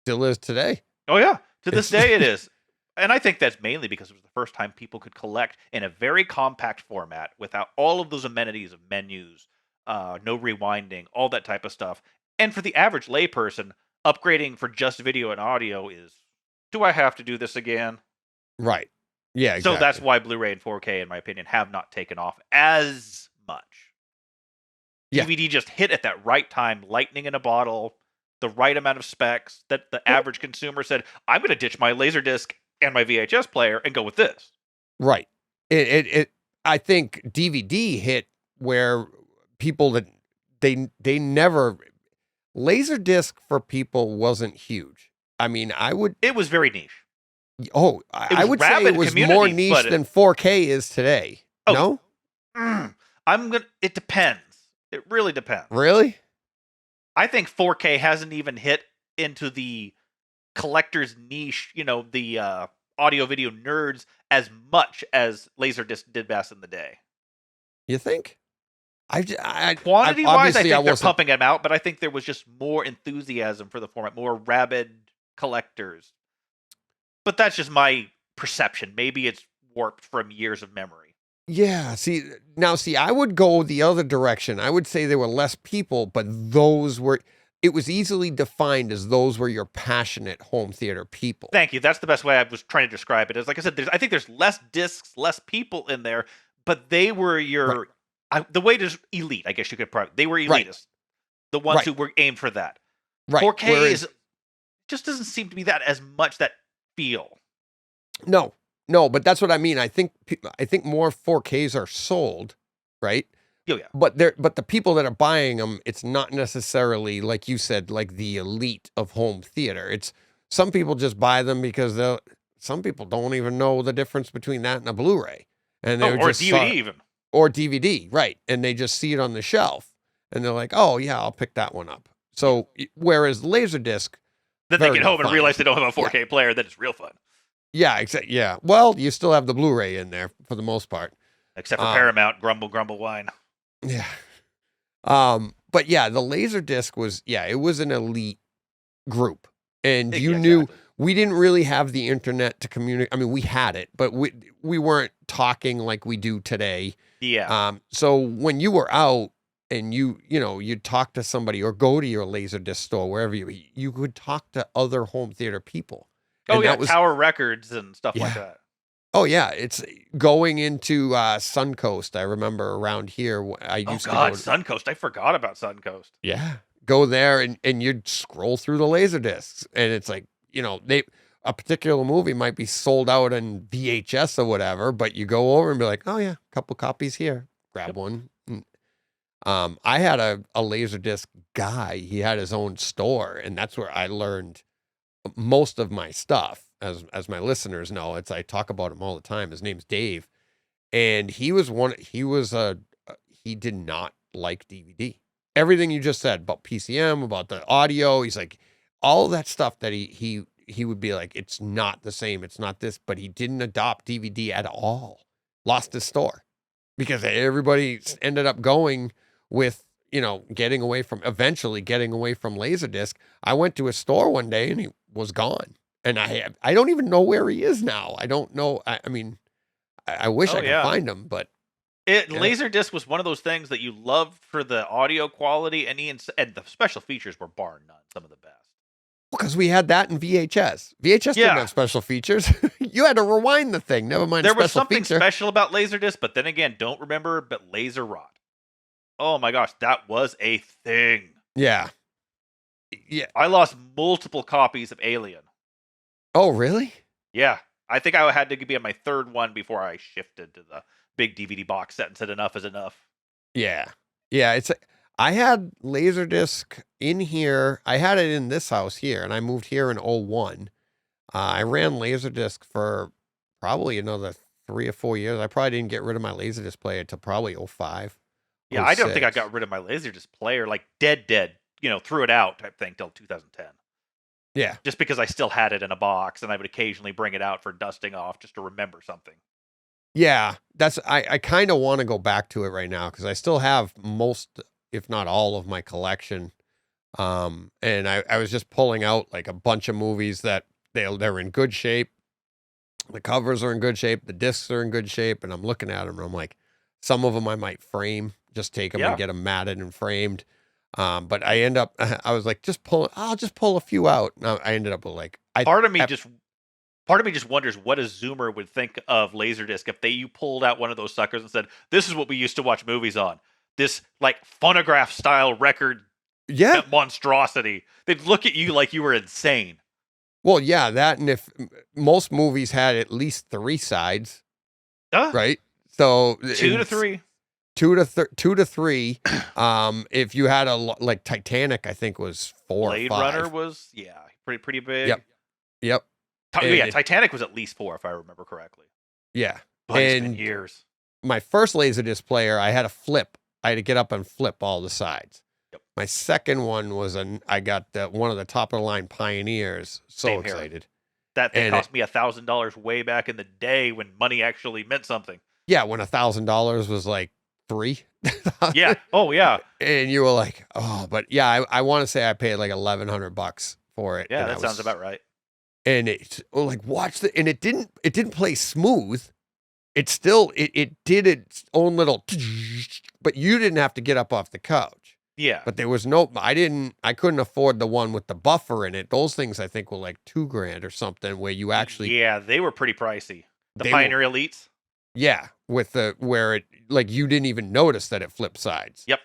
S1: Still is today.
S3: Oh, yeah. To this day, it is. And I think that's mainly because it was the first time people could collect in a very compact format without all of those amenities of menus, no rewinding, all that type of stuff. And for the average layperson, upgrading for just video and audio is, do I have to do this again?
S1: Right. Yeah, exactly.
S3: So that's why Blu-ray and 4K, in my opinion, have not taken off as much. Yeah. DVD just hit at that right time, lightning in a bottle, the right amount of specs that the average consumer said, I'm going to ditch my Laserdisc and my VHS player and go with this.
S1: Right. I think DVD hit where people that they never... Laserdisc for people wasn't huge. I mean, it was
S3: very niche.
S1: Oh, I would say it was more niche than 4K is today. No?
S3: It depends. It really depends.
S1: Really?
S3: I think 4K hasn't even hit into the collector's niche, the audio video nerds, as much as Laserdisc did back in the day.
S1: You think?
S3: Quantity-wise, I think they're pumping them out, but I think there was just more enthusiasm for the format, more rabid collectors. But that's just my perception. Maybe it's warped from years of memory.
S1: Yeah, I would go the other direction. I would say there were less people, but it was easily defined as those were your passionate home theater people.
S3: Thank you. That's the best way I was trying to describe it. It's like I said, I think there's less discs, less people in there, but they were your... the way is elite, I guess you could probably... They were elitists. Right. The ones who were aimed for that.
S1: Right.
S3: 4K just doesn't seem to be that as much that feel.
S1: No, but that's what I mean. I think more 4Ks are sold, right?
S3: Oh, yeah.
S1: But the people that are buying them, it's not necessarily, like you said, like the elite of home theater. It's some people just buy them because some people don't even know the difference between that and a Blu-ray. And
S3: or DVD even.
S1: Or DVD, right. And they just see it on the shelf. And they're like, oh, yeah, I'll pick that one up. So, whereas Laserdisc,
S3: Then they get home and realize they don't have a 4K player. Then it's real fun.
S1: Yeah, exactly. Yeah. Well, you still have the Blu-ray in there for the most part.
S3: Except for Paramount, grumble, whine.
S1: Yeah. But yeah, the Laserdisc was, it was an elite group. And you knew we didn't really have the internet to communicate. I mean, we had it, but we weren't talking like we do today.
S3: Yeah.
S1: So when you were out and you'd talk to somebody or go to your Laserdisc store, wherever you could talk to other home theater people.
S3: Oh, yeah, Tower Records and stuff like that.
S1: Oh, yeah, it's going into Suncoast. I remember around here, I used to go to
S3: Suncoast. I forgot about Suncoast.
S1: Yeah, go there and you'd scroll through the Laserdiscs, and it's like, a particular movie might be sold out on VHS or whatever, but you go over and be like, oh, yeah, a couple copies here. Grab one. I had a Laserdisc guy. He had his own store, and that's where I learned most of my stuff. As my listeners know, I talk about him all the time. His name's Dave, and he did not like DVD. Everything you just said about PCM, about the audio, he's like, all that stuff that he would be like, it's not the same, it's not this, but he didn't adopt DVD at all. Lost his store because everybody ended up going with, eventually getting away from Laserdisc. I went to his store one day and he was gone. And I don't even know where he is now. I don't know. I mean, I wish I could find him, but
S3: Laserdisc was one of those things that you loved for the audio quality, and the special features were bar none, some of the best.
S1: Because we had that in VHS. VHS didn't have special features. You had to rewind the thing. Never mind.
S3: There was something special about Laserdisc, but then again, don't remember, but laser rot. Oh my gosh, that was a thing.
S1: Yeah.
S3: I lost multiple copies of Alien.
S1: Oh, really?
S3: Yeah. I think I had to be on my third one before I shifted to the big DVD box set and said enough is enough.
S1: Yeah. Yeah. I had Laserdisc in here. I had it in this house here, and I moved here in 01. I ran Laserdisc for probably another 3 or 4 years. I probably didn't get rid of my Laserdisc player until probably 05.
S3: Yeah, 06. I don't think I got rid of my Laserdisc player, like dead, threw it out type thing till 2010.
S1: Yeah.
S3: Just because I still had it in a box, and I would occasionally bring it out for dusting off just to remember something.
S1: Yeah, I kind of want to go back to it right now because I still have most, if not all, of my collection. And I was just pulling out like a bunch of movies that they're in good shape. The covers are in good shape. The discs are in good shape. And I'm looking at them and I'm like, some of them I might frame, just take them and get them matted and framed. But I was like, I'll just pull a few out. Now I ended up with like, part of me just wonders what a Zoomer would think of Laserdisc if you pulled out one of those suckers and said, this is what we used to watch movies on. This like phonograph style record monstrosity. They'd look at you like you were insane. Well, yeah, that, and if most movies had at least 3 sides, right? So
S3: 2 to 3.
S1: 2 to 3. If you had like Titanic, I think was 4
S3: Blade
S1: or 5.
S3: Runner was pretty big.
S1: Yep.
S3: Titanic was at least 4 if I remember correctly.
S1: Yeah,
S3: but it's been years.
S1: My first Laserdisc player, I had a flip. I had to get up and flip all the sides.
S3: Yep.
S1: My second one was I got one of the top of the line Pioneers. So
S3: Same
S1: excited.
S3: Here. That thing cost me $1,000 way back in the day when money actually meant something.
S1: Yeah, when $1,000 was like 3.
S3: Yeah. Oh yeah.
S1: And you were like, oh, but yeah, I want to say I paid like $1,100 for it.
S3: Yeah, that sounds about right.
S1: And it's like and it didn't play smooth. It still it did its own little, but you didn't have to get up off the couch.
S3: Yeah.
S1: But there was I couldn't afford the one with the buffer in it. Those things I think were like $2,000 or something where you actually.
S3: Yeah, they were pretty pricey. The Pioneer Elites.
S1: Yeah, with where it like you didn't even notice that it flipped sides.
S3: Yep.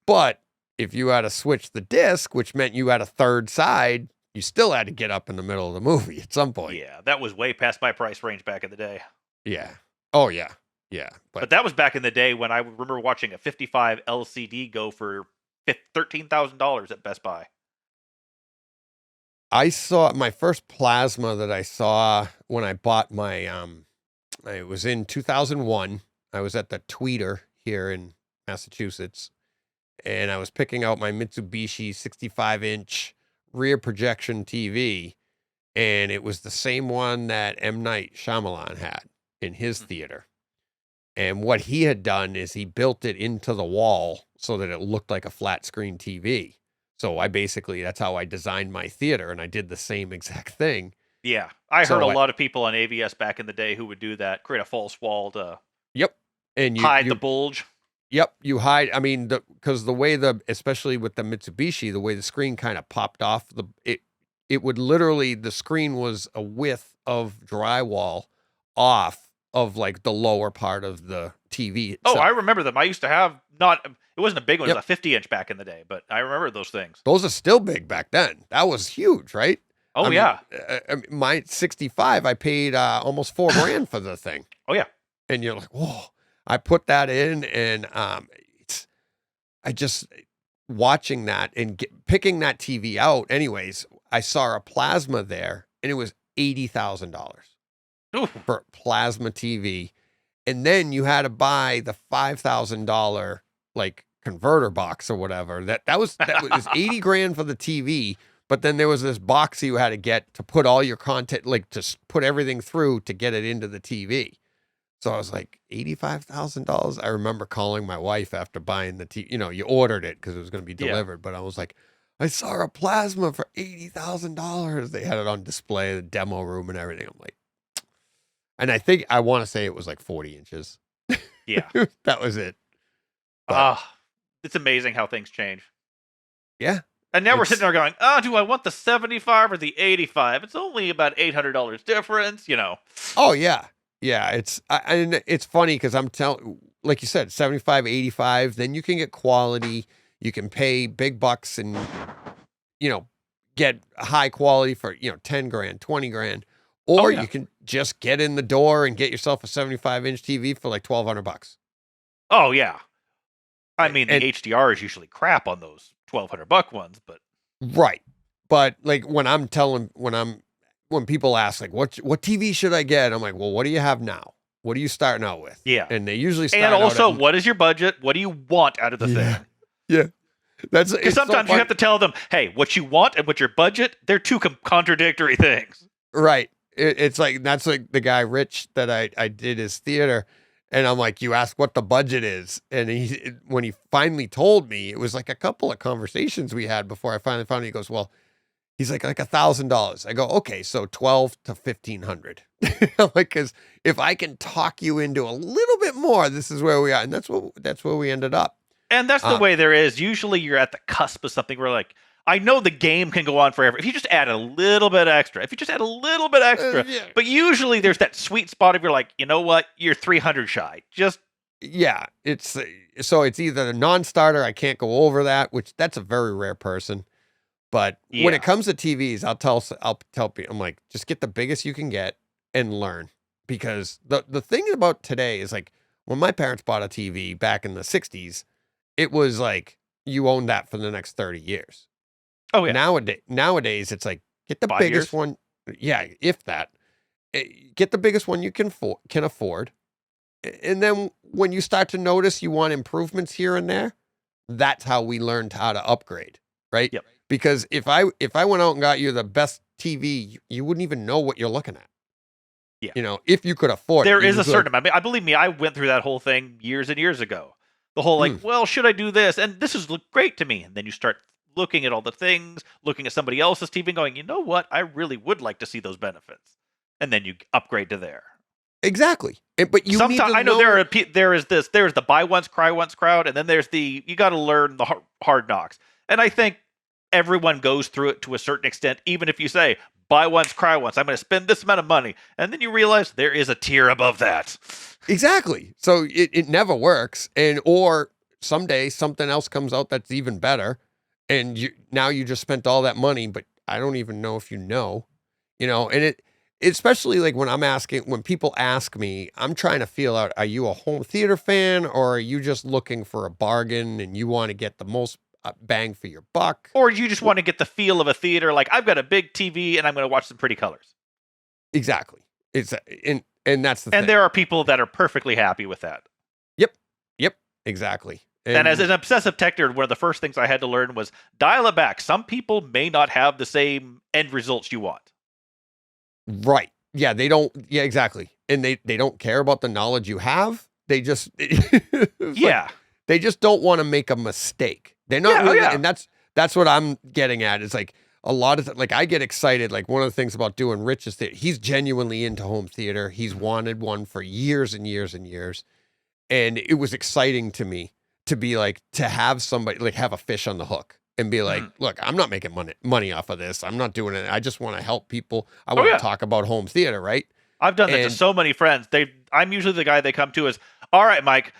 S1: But if you had to switch the disc, which meant you had a third side, you still had to get up in the middle of the movie at some point.
S3: Yeah, that was way past my price range back in the day.
S1: Yeah. Oh, yeah. Yeah.
S3: But that was back in the day when I remember watching a 55 LCD go for $13,000 at Best Buy.
S1: I saw my first plasma that I saw when I bought my, it was in 2001. I was at the Tweeter here in Massachusetts, and I was picking out my Mitsubishi 65-inch rear projection TV, and it was the same one that M. Night Shyamalan had in his theater. And what he had done is he built it into the wall so that it looked like a flat screen TV. So that's how I designed my theater, and I did the same exact thing.
S3: Yeah. I heard a lot of people on AVS back in the day who would do that, create a false wall to
S1: and
S3: hide the bulge.
S1: Yep, you hide. I mean, because the way especially with the Mitsubishi, the way the screen kind of popped off, it would literally, the screen was a width of drywall off of like the lower part of the TV itself.
S3: Oh, I remember them. I used to have it wasn't a big one, it was a 50-inch back in the day, but I remember those things.
S1: Those are still big back then. That was huge, right?
S3: Oh, yeah.
S1: My 65, I paid almost $4,000 for the thing.
S3: Oh, yeah.
S1: And you're like, whoa. I put that in, and I just watching that and picking that TV out. Anyways, I saw a plasma there, and it was $80,000 for a plasma TV. And then you had to buy the $5,000 like converter box or whatever. That was $80,000 for the TV. But then there was this box you had to get to put all your content, like to put everything through to get it into the TV. So I was like, $85,000. I remember calling my wife after buying the TV. You ordered it because it was going to be delivered. But I was like, I saw a plasma for $80,000. They had it on display, the demo room and everything. I'm like, and I want to say it was like 40 inches.
S3: Yeah.
S1: That was it.
S3: It's amazing how things change.
S1: Yeah.
S3: And now we're sitting there going, do I want the 75 or the 85? It's only about $800 difference,
S1: Oh, yeah. Yeah, and it's funny because I'm like you said, 75, 85, then you can get quality, you can pay big bucks and, get high quality for, $10,000, $20,000, or you can just get in the door and get yourself a 75-inch TV for like $1,200.
S3: Oh, yeah. I mean, the HDR is usually crap on those $1,200 ones, but.
S1: Right. But like when people ask, like, what TV should I get? I'm like, well, what do you have now? What are you starting out with?
S3: Yeah.
S1: And they usually start
S3: and also,
S1: out
S3: what is your budget? What do you want out of the thing?
S1: Yeah. Because
S3: sometimes you have to tell them, hey, what you want and what your budget, they're two contradictory things.
S1: Right. It's like, that's like the guy, Rich, that I did his theater. And I'm like, you ask what the budget is. And when he finally told me, it was like a couple of conversations we had before I finally found it. He goes, well, he's like $1,000. I go, okay, so 12 to 1,500. I'm like, because if I can talk you into a little bit more, this is where we are, and that's where we ended up.
S3: And that's the way there is. Usually, you're at the cusp of something where, like, I know the game can go on forever. If you just add a little bit extra, but usually there's that sweet spot of you're like, you know what, you're 300 shy.
S1: It's either a non-starter. I can't go over that, which that's a very rare person. But when it comes to TVs, I'll tell people, I'm like, just get the biggest you can get and learn. Because the thing about today is, like, when my parents bought a TV back in the 60s, it was like you owned that for the next 30 years.
S3: Oh, yeah.
S1: Nowadays, it's like, get the
S3: 5
S1: biggest
S3: years?
S1: one. Yeah, if that. Get the biggest one you can afford. And then when you start to notice you want improvements here and there, that's how we learned how to upgrade, right?
S3: Yep.
S1: Because if I went out and got you the best TV, you wouldn't even know what you're looking at.
S3: Yeah.
S1: If you could afford it.
S3: There is a certain amount. I believe me, I went through that whole thing years and years ago. The whole, like, well, should I do this? And this has looked great to me. And then you start looking at all the things, looking at somebody else's TV and going, you know what? I really would like to see those benefits. And then you upgrade to there.
S1: Exactly. But you need to
S3: I know there's the buy once, cry once crowd. And then there's you got to learn the hard knocks. And I think everyone goes through it to a certain extent, even if you say, buy once, cry once, I'm going to spend this amount of money. And then you realize there is a tier above that.
S1: Exactly. So it never works. Or someday something else comes out that's even better. And you just spent all that money, but I don't even know if and it, especially like when people ask me, I'm trying to feel out, are you a home theater fan or are you just looking for a bargain and you want to get the most bang for your buck?
S3: Or you just want to get the feel of a theater, like I've got a big TV and I'm going to watch some pretty colors.
S1: Exactly. And that's the thing.
S3: And there are people that are perfectly happy with that.
S1: Yep. Exactly.
S3: And as an obsessive techner, one of the first things I had to learn was dial it back. Some people may not have the same end results you want.
S1: Right. Yeah, they don't. Yeah, exactly. And they don't care about the knowledge you have. They just
S3: Yeah.
S1: they just don't want to make a mistake. They're not really,
S3: yeah.
S1: and that's what I'm getting at. Is like a lot of like I get excited. Like one of the things about doing Rich is that he's genuinely into home theater. He's wanted one for years and years and years, and it was exciting to me to be like to have somebody like have a fish on the hook and be like, look, I'm not making money off of this. I'm not doing it. I just want to help people. I want to talk about home theater, right?
S3: I've done that to so many friends. I'm usually the guy they come to is, all right, Mike,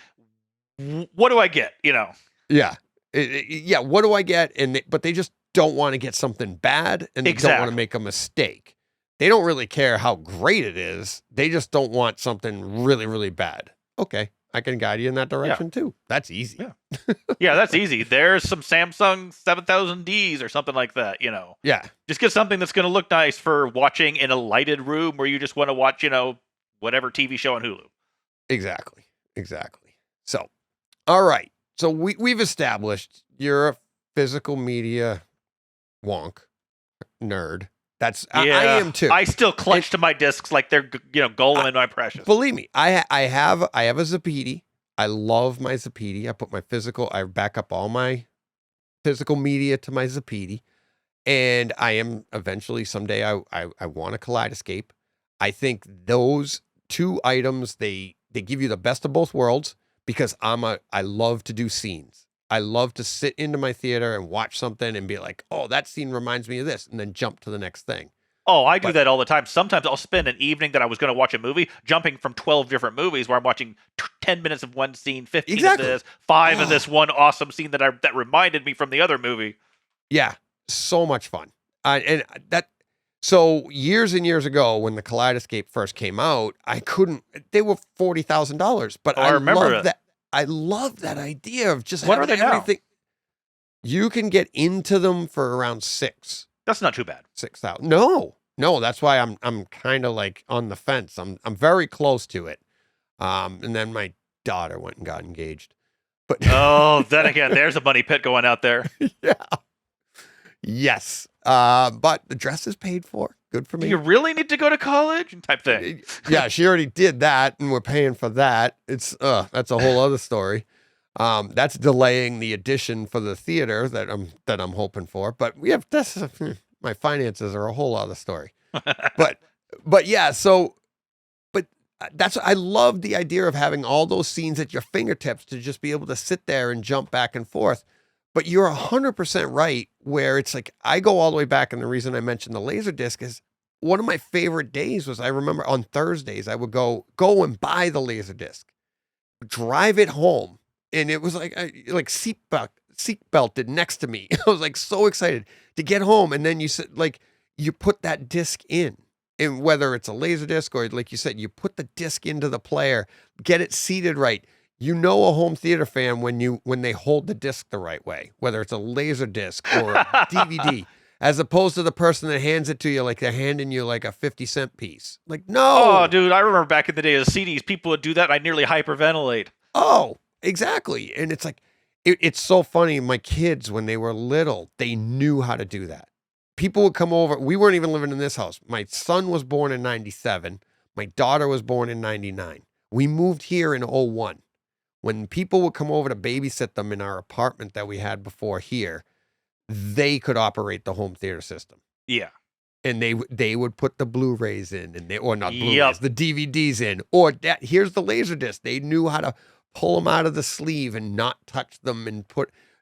S3: what do I get? You know?
S1: Yeah. Yeah. What do I get? But they just don't want to get something bad and they don't want to make a mistake. They don't really care how great it is. They just don't want something really, really bad. Okay. I can guide you in that direction too. That's easy.
S3: Yeah. Yeah, that's easy. There's some Samsung 7000Ds or something like that, you know.
S1: Yeah.
S3: Just get something that's going to look nice for watching in a lighted room where you just want to watch, you know, whatever TV show on Hulu.
S1: Exactly. So, all right. So we've established you're a physical media wonk nerd. That's I am too.
S3: I still clutch to my discs like they're Golem and my precious.
S1: Believe me, I have a Zapiti. I love my Zapiti. I back up all my physical media to my Zapiti, and I am eventually someday I want a Kaleidoscape. I think those two items they give you the best of both worlds because I love to do scenes. I love to sit into my theater and watch something and be like, oh, that scene reminds me of this, and then jump to the next thing.
S3: Oh, I do that all the time. Sometimes I'll spend an evening that I was going to watch a movie, jumping from 12 different movies where I'm watching 10 minutes of one scene, 15 of this, 5 of this one awesome scene that reminded me from the other movie.
S1: Yeah, so much fun. So years and years ago when the Kaleidoscape first came out, they were $40,000, but I remember that. I love that idea of just
S3: what are they
S1: everything. Now? You can get into them for around $6,000.
S3: That's not too bad.
S1: $6,000. No, that's why I'm kind of like on the fence. I'm very close to it. And then my daughter went and got engaged. But
S3: then again, there's a money pit going out there.
S1: Yeah. Yes. But the dress is paid for. Good for me.
S3: Do you really need to go to college? Type thing.
S1: Yeah, she already did that, and we're paying for that. It's that's a whole other story. That's delaying the addition for the theater that I'm hoping for. But we have this. My finances are a whole other story. But yeah. So, but I love the idea of having all those scenes at your fingertips to just be able to sit there and jump back and forth. But you're 100% right where it's like, I go all the way back. And the reason I mentioned the Laserdisc is one of my favorite days was I remember on Thursdays, I would go and buy the Laserdisc, drive it home. And it was like seatbelted next to me. I was like so excited to get home. And then you said, like, you put that disc in, and whether it's a Laserdisc or like you said, you put the disc into the player, get it seated right. You know a home theater fan when they hold the disc the right way, whether it's a Laserdisc or a DVD, as opposed to the person that hands it to you like they're handing you like a 50-cent piece. Like, no.
S3: Oh, dude, I remember back in the day of the CDs, people would do that. And I nearly hyperventilate.
S1: Oh, exactly. And it's like, it's so funny. My kids, when they were little, they knew how to do that. People would come over. We weren't even living in this house. My son was born in 97. My daughter was born in 99. We moved here in 01. When people would come over to babysit them in our apartment that we had before here, they could operate the home theater system.
S3: Yeah.
S1: And they would put the Blu-rays in, or not Blu-rays, the DVDs in, or here's the Laserdisc. They knew how to pull them out of the sleeve and not touch them, and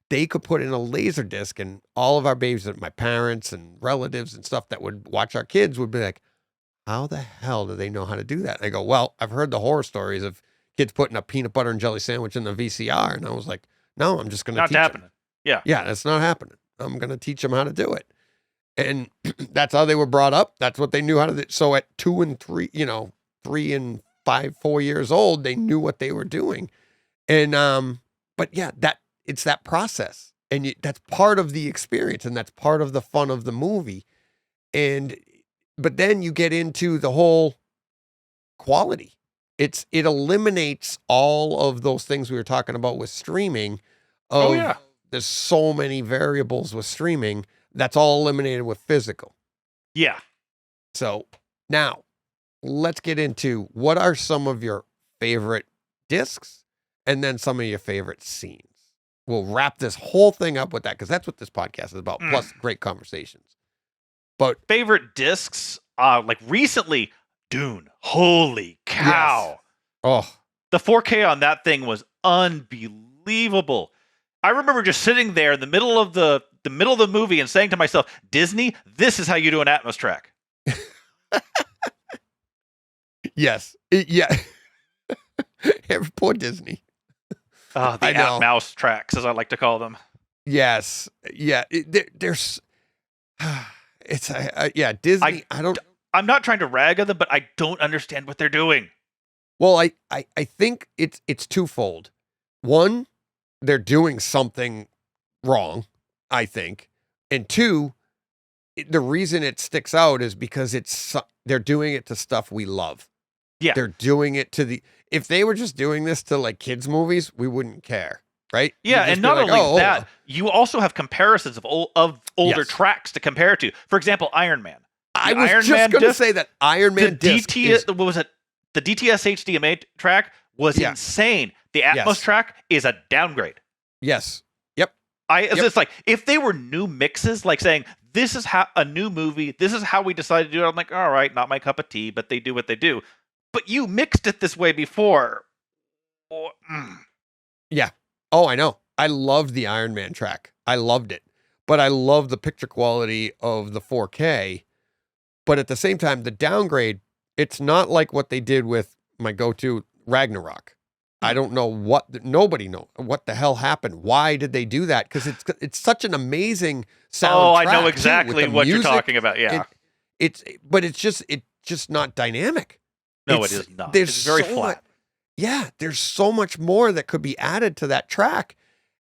S1: they could put in a Laserdisc, and all of our babies, my parents and relatives and stuff that would watch our kids would be like, how the hell do they know how to do that? And I go, well, I've heard the horror stories of kids putting a peanut butter and jelly sandwich in the VCR. And I was like, no, I'm just going to teach them. Not happening.
S3: Yeah.
S1: Yeah, that's not happening. I'm going to teach them how to do it. And that's how they were brought up. That's what they knew how to do. So at 2 and 3, 3 and 5, 4 years old, they knew what they were doing. And, but yeah, it's that process. And that's part of the experience, and that's part of the fun of the movie. But then you get into the whole quality. It eliminates all of those things we were talking about with streaming of
S3: yeah.
S1: there's so many variables with streaming that's all eliminated with physical.
S3: Yeah.
S1: So now let's get into what are some of your favorite discs and then some of your favorite scenes. We'll wrap this whole thing up with that because that's what this podcast is about, plus great conversations. But
S3: favorite discs, like recently, Dune. Holy cow.
S1: Yes. Oh,
S3: The 4K on that thing was unbelievable. I remember just sitting there in the middle of the movie and saying to myself, Disney, this is how you do an Atmos track.
S1: yes. Yeah. Poor Disney.
S3: The Atmos tracks, as I like to call them.
S1: Yes. Yeah. There's it's yeah, Disney.
S3: I'm not trying to rag on them, but I don't understand what they're doing.
S1: Well, I think it's twofold. One, they're doing something wrong, I think. And two, the reason it sticks out is because they're doing it to stuff we love.
S3: Yeah.
S1: They're doing it to if they were just doing this to like kids movies, we wouldn't care, right?
S3: Yeah, and not only that, you also have comparisons of older tracks to compare to. For example, Iron Man.
S1: I was just going to say that Iron Man disc
S3: what was it? The DTS HDMA track was insane. The Atmos track is a downgrade.
S1: Yes. Yep.
S3: It's like if they were new mixes, like saying this is how a new movie, this is how we decided to do it. I'm like, all right, not my cup of tea, but they do what they do. But you mixed it this way before.
S1: Yeah. Oh, I know. I loved the Iron Man track. I loved it. But I love the picture quality of the 4K. But at the same time, the downgrade, it's not like what they did with my go-to Ragnarok. I don't know nobody knows what the hell happened. Why did they do that? Because it's such an amazing soundtrack.
S3: Oh, I know exactly what you're talking about. Yeah.
S1: It's just not dynamic.
S3: No, it is not.
S1: It's
S3: very flat.
S1: There's so much more that could be added to that track.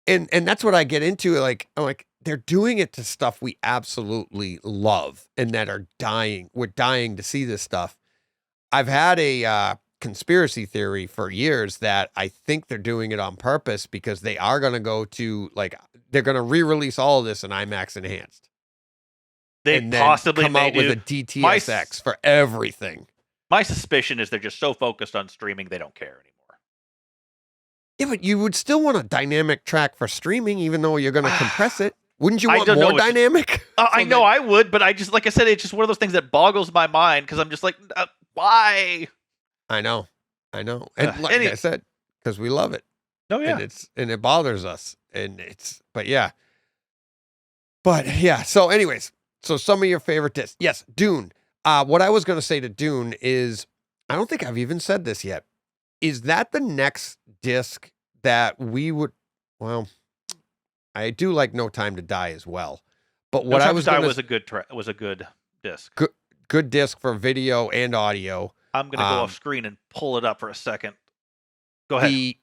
S1: And that's what I get into. Like, I'm like, they're doing it to stuff we absolutely love and that are dying. We're dying to see this stuff. I've had a conspiracy theory for years that I think they're doing it on purpose because they are going to go to they're going to re-release all of this in IMAX enhanced.
S3: They
S1: and then
S3: possibly
S1: come out with a DTSX for everything.
S3: My suspicion is they're just so focused on streaming they don't care anymore.
S1: Yeah, but you would still want a dynamic track for streaming, even though you're going to compress it. Wouldn't you want more dynamic?
S3: I know I would, but I just, like I said, it's just one of those things that boggles my mind because I'm just like, why?
S1: I know. And like I said, because we love it.
S3: Oh yeah.
S1: And it bothers us. But yeah. So anyways, so some of your favorite discs. Yes, Dune. What I was going to say to Dune is, I don't think I've even said this yet. Is that the next disc that we would, well, I do like No Time to Die as well. But what I was going to
S3: was a good disc.
S1: Good disc for video and audio.
S3: I'm going to go off screen and pull it up for a second. Go ahead.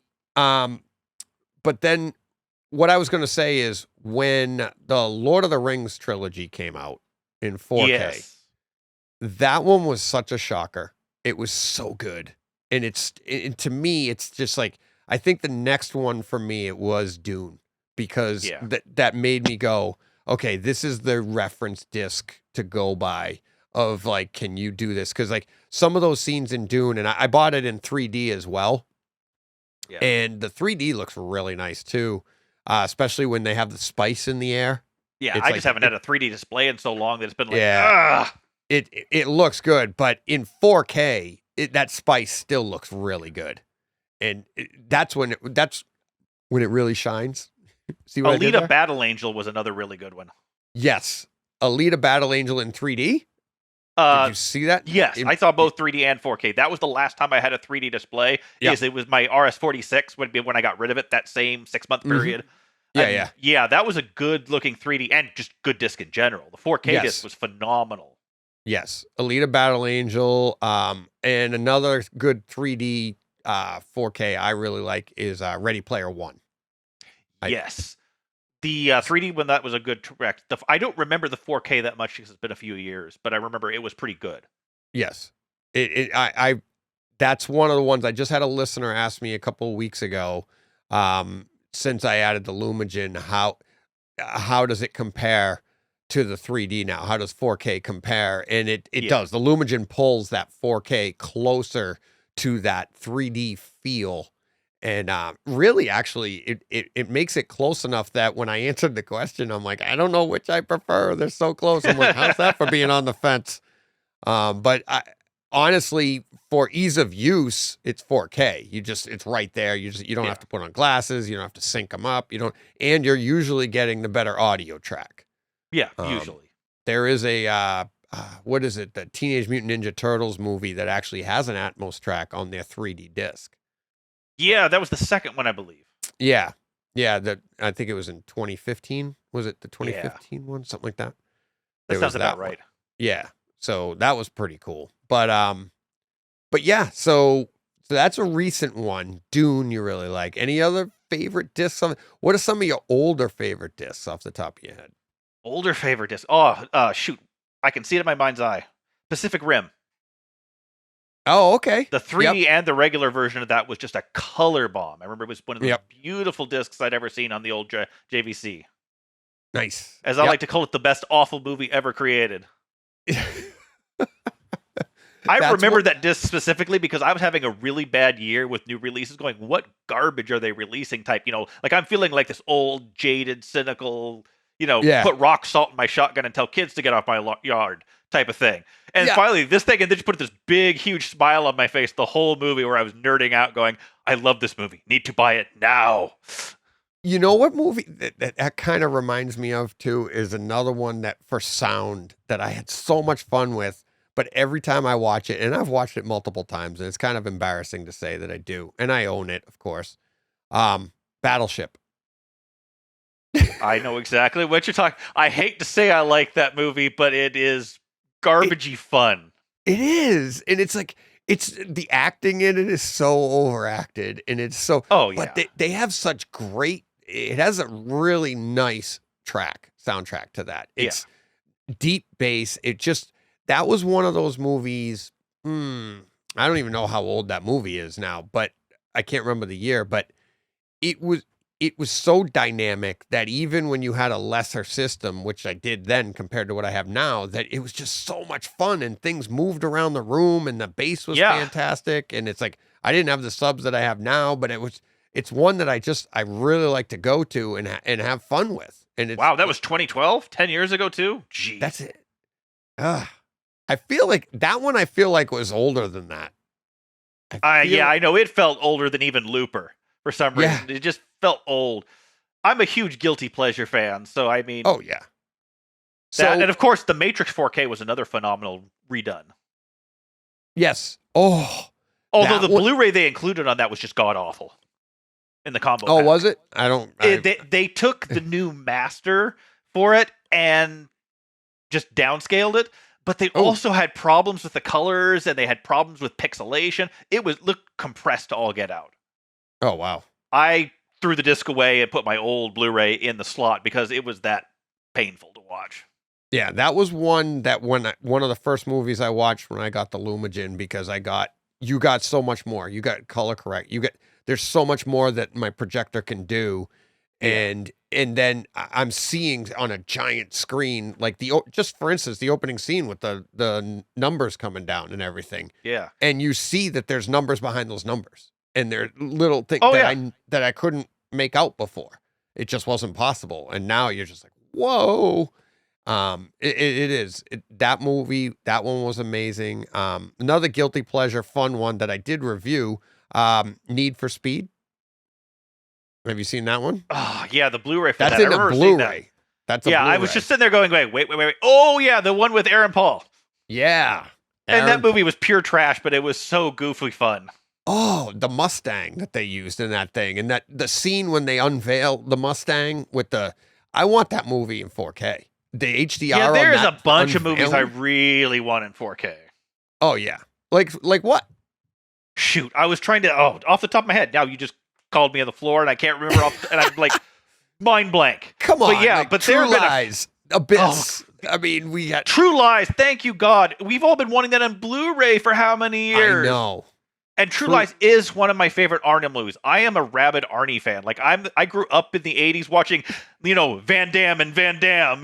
S1: But then what I was going to say is when the Lord of the Rings trilogy came out in 4K, that one was such a shocker. It was so good. And to me, it's just like, I think the next one for me, it was Dune because that made me go, okay, this is the reference disc to go by of like, can you do this? Because like some of those scenes in Dune, and I bought it in 3D as well. Yeah. And the 3D looks really nice too, especially when they have the spice in the air.
S3: Yeah, I just haven't had a 3D display in so long that it's been like,
S1: It looks good, but in 4K, that spice still looks really good, and that's when it really shines. See what
S3: Alita Battle Angel was another really good one.
S1: Yes, Alita Battle Angel in 3D. Did you see that?
S3: Yes, I saw both 3D and 4K. That was the last time I had a 3D display. Yes, it was my RS-46 would be when I got rid of it. That same 6-month period. Yeah, that was a good looking 3D and just good disc in general. The 4K disc was phenomenal.
S1: Yes, Alita Battle Angel, and another good 3D 4K I really like is Ready Player One.
S3: Yes. The 3D one, that was a good track. I don't remember the 4K that much because it's been a few years, but I remember it was pretty good.
S1: Yes. That's one of the ones I just had a listener ask me a couple of weeks ago. since I added the Lumagen, how does it compare to the 3D now? How does 4K compare? And it does. The Lumagen pulls that 4K closer to that 3D feel. And really, actually, it makes it close enough that when I answered the question, I'm like, I don't know which I prefer. They're so close. I'm like, how's that for being on the fence? But honestly, for ease of use, it's 4K. It's right there. You don't have to put on glasses. You don't have to sync them up. And you're usually getting the better audio track.
S3: Yeah, usually.
S1: There is a, what is it? The Teenage Mutant Ninja Turtles movie that actually has an Atmos track on their 3D disc.
S3: Yeah, that was the second one, I believe.
S1: Yeah. Yeah. I think it was in 2015. Was it the 2015 one? Something like that.
S3: That sounds about right.
S1: Yeah. So that was pretty cool. But yeah, so that's a recent one. Dune, you really like. Any other favorite discs? What are some of your older favorite discs off the top of your head?
S3: Older favorite disc. Oh, shoot. I can see it in my mind's eye. Pacific Rim.
S1: Oh, okay.
S3: The 3D and the regular version of that was just a color bomb. I remember it was one of the beautiful discs I'd ever seen on the old JVC.
S1: Nice.
S3: As I like to call it, the best awful movie ever created. I remember that disc specifically because I was having a really bad year with new releases going, what garbage are they releasing type? Like I'm feeling like this old, jaded, cynical, put rock salt in my shotgun and tell kids to get off my yard type of thing. And finally, this thing, and they just put this big, huge smile on my face the whole movie where I was nerding out going, I love this movie. Need to buy it now.
S1: You know what movie that kind of reminds me of, too, is another one that for sound that I had so much fun with, but every time I watch it, and I've watched it multiple times, and it's kind of embarrassing to say that I do, and I own it, of course, Battleship.
S3: I know exactly what you're talking. I hate to say I like that movie, but it is garbagey fun.
S1: It is, and it's like, the acting in it is so overacted, and it's so. Oh yeah. But they have such great. It has a really nice soundtrack to that. It's deep bass. That was one of those movies. I don't even know how old that movie is now, but I can't remember the year. But it was so dynamic that even when you had a lesser system, which I did then compared to what I have now, that it was just so much fun and things moved around the room and the bass was fantastic. And it's like, I didn't have the subs that I have now, but it's one that I really like to go to and have fun with. And
S3: wow, that was 2012, 10 years ago too. Jeez.
S1: That's it. I feel like that one, was older than that.
S3: I know it felt older than even Looper. For some reason, it just felt old. I'm a huge Guilty Pleasure fan, so I mean...
S1: Oh, yeah.
S3: And of course, the Matrix 4K was another phenomenal redone.
S1: Yes. Oh.
S3: Although the Blu-ray they included on that was just god-awful in the combo pack.
S1: Was it?
S3: They took the new master for it and just downscaled it, but they also had problems with the colors, and they had problems with pixelation. It looked compressed to all get out.
S1: Oh, wow.
S3: I threw the disc away and put my old Blu-ray in the slot because it was that painful to watch.
S1: Yeah, that was one that one of the first movies I watched when I got the Lumagen, because you got so much more. You got color correct. There's so much more that my projector can do. And then I'm seeing on a giant screen, like just for instance, the opening scene with the numbers coming down and everything.
S3: Yeah.
S1: And you see that there's numbers behind those numbers. And they're little things that I couldn't make out before. It just wasn't possible. And now you're just like, whoa. It is. That movie, that one was amazing. Another guilty pleasure, fun one that I did review, Need for Speed. Have you seen that one?
S3: Oh, yeah, the Blu-ray for
S1: That's
S3: that.
S1: in a Blu-ray. That's a Blu-ray.
S3: I was just sitting there going, wait. Oh, yeah, the one with Aaron Paul.
S1: Yeah.
S3: And that movie was pure trash, but it was so goofy fun.
S1: Oh, the Mustang that they used in that thing. And the scene when they unveil the Mustang with I want that movie in 4K. The HDR.
S3: Yeah, there's a bunch of movies I really want in 4K.
S1: Oh, yeah. Like what?
S3: Shoot, I was trying to, off the top of my head. Now you just called me on the floor and I can't remember and I'm like mind blank.
S1: Come on.
S3: But yeah, but
S1: True Lies, Abyss. I mean, we had
S3: True Lies. Thank you, God. We've all been wanting that on Blu-ray for how many years?
S1: I know.
S3: And True Lies is one of my favorite Arnie movies. I am a rabid Arnie fan. Like I grew up in the 80s watching, Van Damme and Van Damme,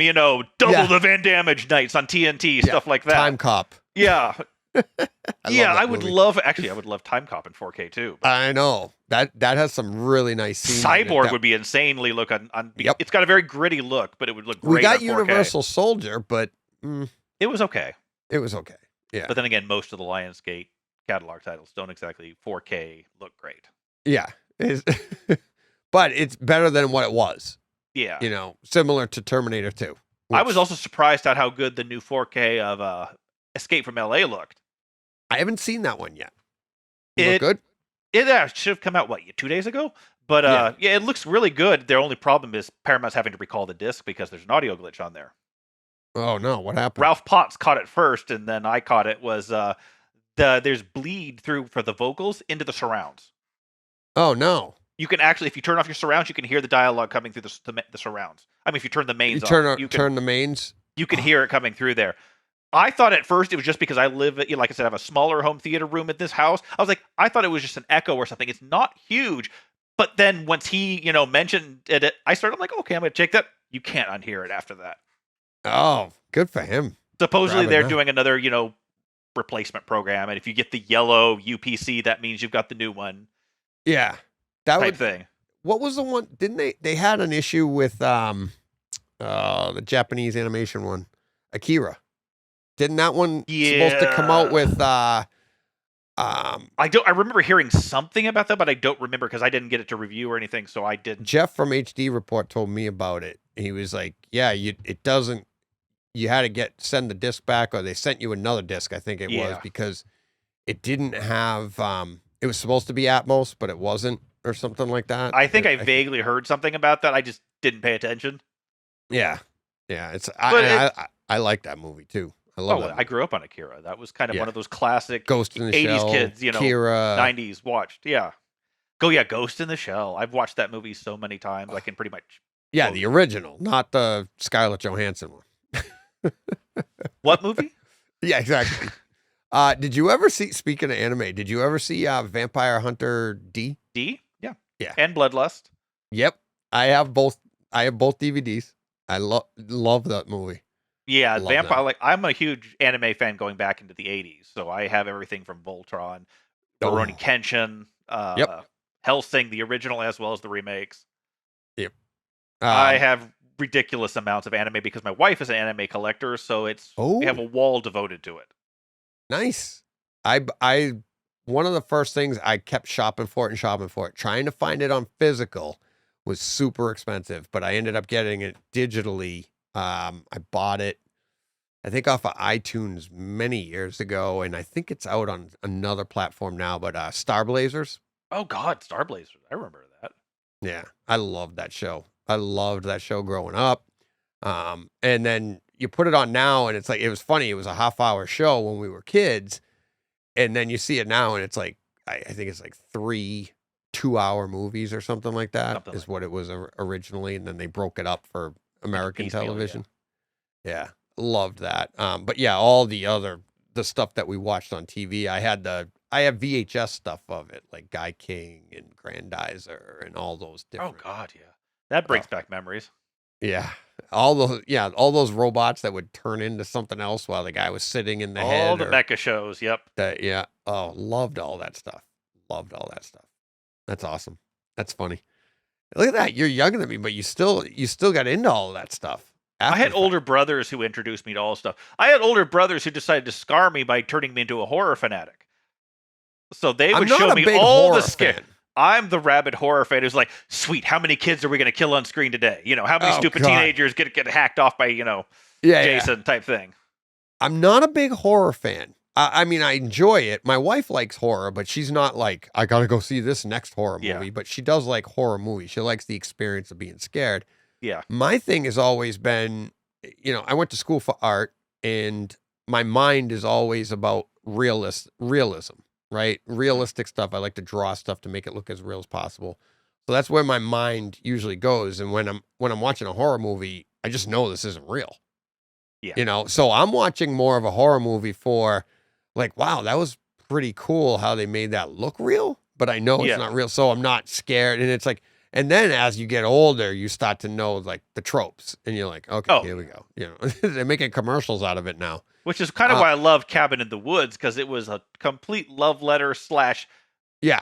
S3: double the Van Damage nights on TNT, stuff like that.
S4: Time Cop.
S3: Yeah. I would
S4: movie.
S3: love Time Cop in 4K too.
S4: I know. That has some really nice scenes.
S3: Cyborg would be insanely look on
S4: Yep.
S3: It's got a very gritty look, but it would look great.
S4: We got
S3: on 4K.
S4: Universal Soldier, but
S3: It was okay.
S4: it was okay. Yeah.
S3: But then again, most of the Lionsgate catalog titles don't exactly 4K look great.
S4: Yeah. But it's better than what it was.
S3: Yeah.
S4: Similar to Terminator 2.
S3: I was also surprised at how good the new 4K of Escape from LA looked.
S4: I haven't seen that one yet. Look good?
S3: It should have come out, 2 days ago? But it looks really good. Their only problem is Paramount's having to recall the disc because there's an audio glitch on there.
S4: Oh, no. What happened?
S3: Ralph Potts caught it first, and then I caught it. There's bleed through for the vocals into the surrounds.
S4: Oh, no.
S3: You can actually, if you turn off your surrounds, you can hear the dialogue coming through the surrounds. I mean, if you turn the mains
S4: off.
S3: Turn
S4: the mains?
S3: You can hear it coming through there. I thought at first it was just because I live, like I said, I have a smaller home theater room at this house. I thought it was just an echo or something. It's not huge. But then once he, mentioned it, I started, I'm like, okay, I'm going to check that. You can't unhear it after that.
S4: Oh, good for him.
S3: Supposedly they're doing another, replacement program. And if you get the yellow UPC, that means you've got the new one.
S4: Yeah.
S3: Type thing.
S4: What was the one? Didn't they had an issue with the Japanese animation one, Akira? Didn't that one supposed to come out with
S3: I remember hearing something about that, but I don't remember because I didn't get it to review or anything, so I didn't.
S4: Jeff from HD Report told me about it. He was like, "Yeah, it doesn't. You had to send the disc back, or they sent you another disc. I think it was because it didn't have. It was supposed to be Atmos, but it wasn't, or something like that.
S3: I think I vaguely heard something about that. I just didn't pay attention.
S4: Yeah. I like that movie too. I love it.
S3: I grew up on Akira. That was kind of one of those classic
S4: Ghost in the
S3: 80s
S4: Shell,
S3: kids,
S4: Akira.
S3: 90s watched. Yeah. Ghost in the Shell. I've watched that movie so many times. I can pretty much.
S4: Yeah, the original, not the Scarlett Johansson one.
S3: What movie?
S4: Yeah, exactly. Did you ever see, speaking of anime, did you ever see Vampire Hunter D?
S3: D? Yeah.
S4: Yeah.
S3: And Bloodlust.
S4: Yep. I have both DVDs. I love that movie.
S3: Yeah, Vampire. I'm a huge anime fan going back into the 80s, so I have everything from Voltron, Rurouni Kenshin, Hellsing, the original as well as the remakes.
S4: Yep.
S3: I have ridiculous amounts of anime because my wife is an anime collector, so we have a wall devoted to it.
S4: Nice. I one of the first things I kept shopping for it. Trying to find it on physical was super expensive, but I ended up getting it digitally. I bought it, I think, off of iTunes many years ago, and I think it's out on another platform now, but Star Blazers.
S3: Oh, God, Star Blazers. I remember that.
S4: Yeah, I loved that show. I loved that show growing up. And then you put it on now, and it's like, it was funny. It was a half-hour show when we were kids, and then you see it now, and it's like, I think it's like 3 2-hour movies or something like that is what it was originally, and then they broke it up for American television. Yeah, loved that. But yeah, all the stuff that we watched on TV, I have VHS stuff of it, like Guy King and Grandizer and all those different.
S3: Oh God, yeah, that brings back memories.
S4: Yeah, all those robots that would turn into something else while the guy was sitting in the head.
S3: All the mecha shows. Yep.
S4: Oh, loved all that stuff. That's awesome. That's funny. Look at that. You're younger than me, but you still got into all of that stuff.
S3: I had older brothers who introduced me to all stuff. I had older brothers who decided to scar me by turning me into a horror fanatic. So they would show me all the scare. I'm the rabid horror fan who's like, sweet, how many kids are we going to kill on screen today? How many stupid teenagers get hacked off by, Jason type thing.
S4: I'm not a big horror fan. I mean, I enjoy it. My wife likes horror, but she's not like, I got to go see this next horror movie. But she does like horror movies. She likes the experience of being scared.
S3: Yeah.
S4: My thing has always been, I went to school for art, and my mind is always about realism, right? Realistic stuff. I like to draw stuff to make it look as real as possible. So that's where my mind usually goes. And when I'm watching a horror movie, I just know this isn't real.
S3: Yeah.
S4: So I'm watching more of a horror movie for, like, wow, that was pretty cool how they made that look real, but I know
S3: Yeah.
S4: it's not real, so I'm not scared. And it's like, and then as you get older, you start to know like the tropes, and you're like, okay,
S3: Oh,
S4: here we go. You know, they're making commercials out of it now.
S3: Which is kind of why I love Cabin in the Woods, because it was a complete love letter /
S4: Yeah,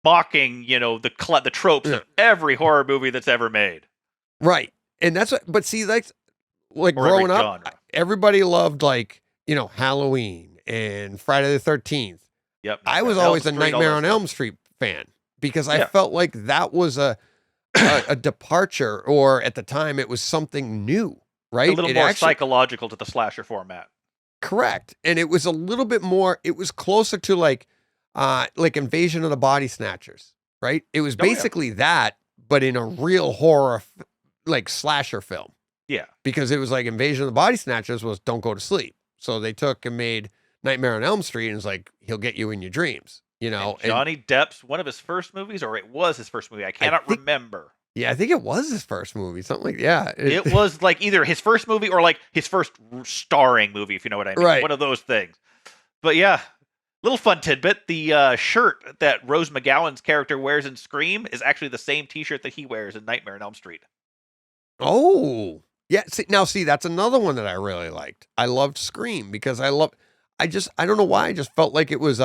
S3: mocking, the tropes of every horror movie that's ever made.
S4: right. And that's what. But see, like
S3: Or
S4: growing
S3: every
S4: up,
S3: genre.
S4: everybody loved like Halloween and Friday the 13th.
S3: Yep.
S4: I was
S3: Elm
S4: always a
S3: Street, all
S4: Nightmare
S3: that
S4: on
S3: stuff.
S4: Elm Street fan because I
S3: Yeah.
S4: felt like that was a departure, or at the time it was something new, right?
S3: A little
S4: It
S3: more
S4: actually-
S3: psychological to the slasher format.
S4: Correct. And it was a little bit more, it was closer to like Invasion of the Body Snatchers, right? It was
S3: Oh, yeah.
S4: basically that, but in a real horror, like slasher film.
S3: Yeah.
S4: Because it was like Invasion of the Body Snatchers was Don't Go to Sleep. So they took and made Nightmare on Elm Street, and it's like, he'll get you in your dreams,
S3: And
S4: and-
S3: Johnny Depp's one of his first movies, or it was his first movie. I cannot
S4: think-
S3: remember.
S4: yeah, I think it was his first movie. Something like, yeah.
S3: It was like either his first movie or like his first starring movie, if you know what I mean.
S4: Right.
S3: One of those things. But yeah, little fun tidbit. The shirt that Rose McGowan's character wears in Scream is actually the same t-shirt that he wears in Nightmare on Elm Street.
S4: Oh, yeah. See, that's another one that I really liked. I loved Scream because I don't know why. I just felt like it was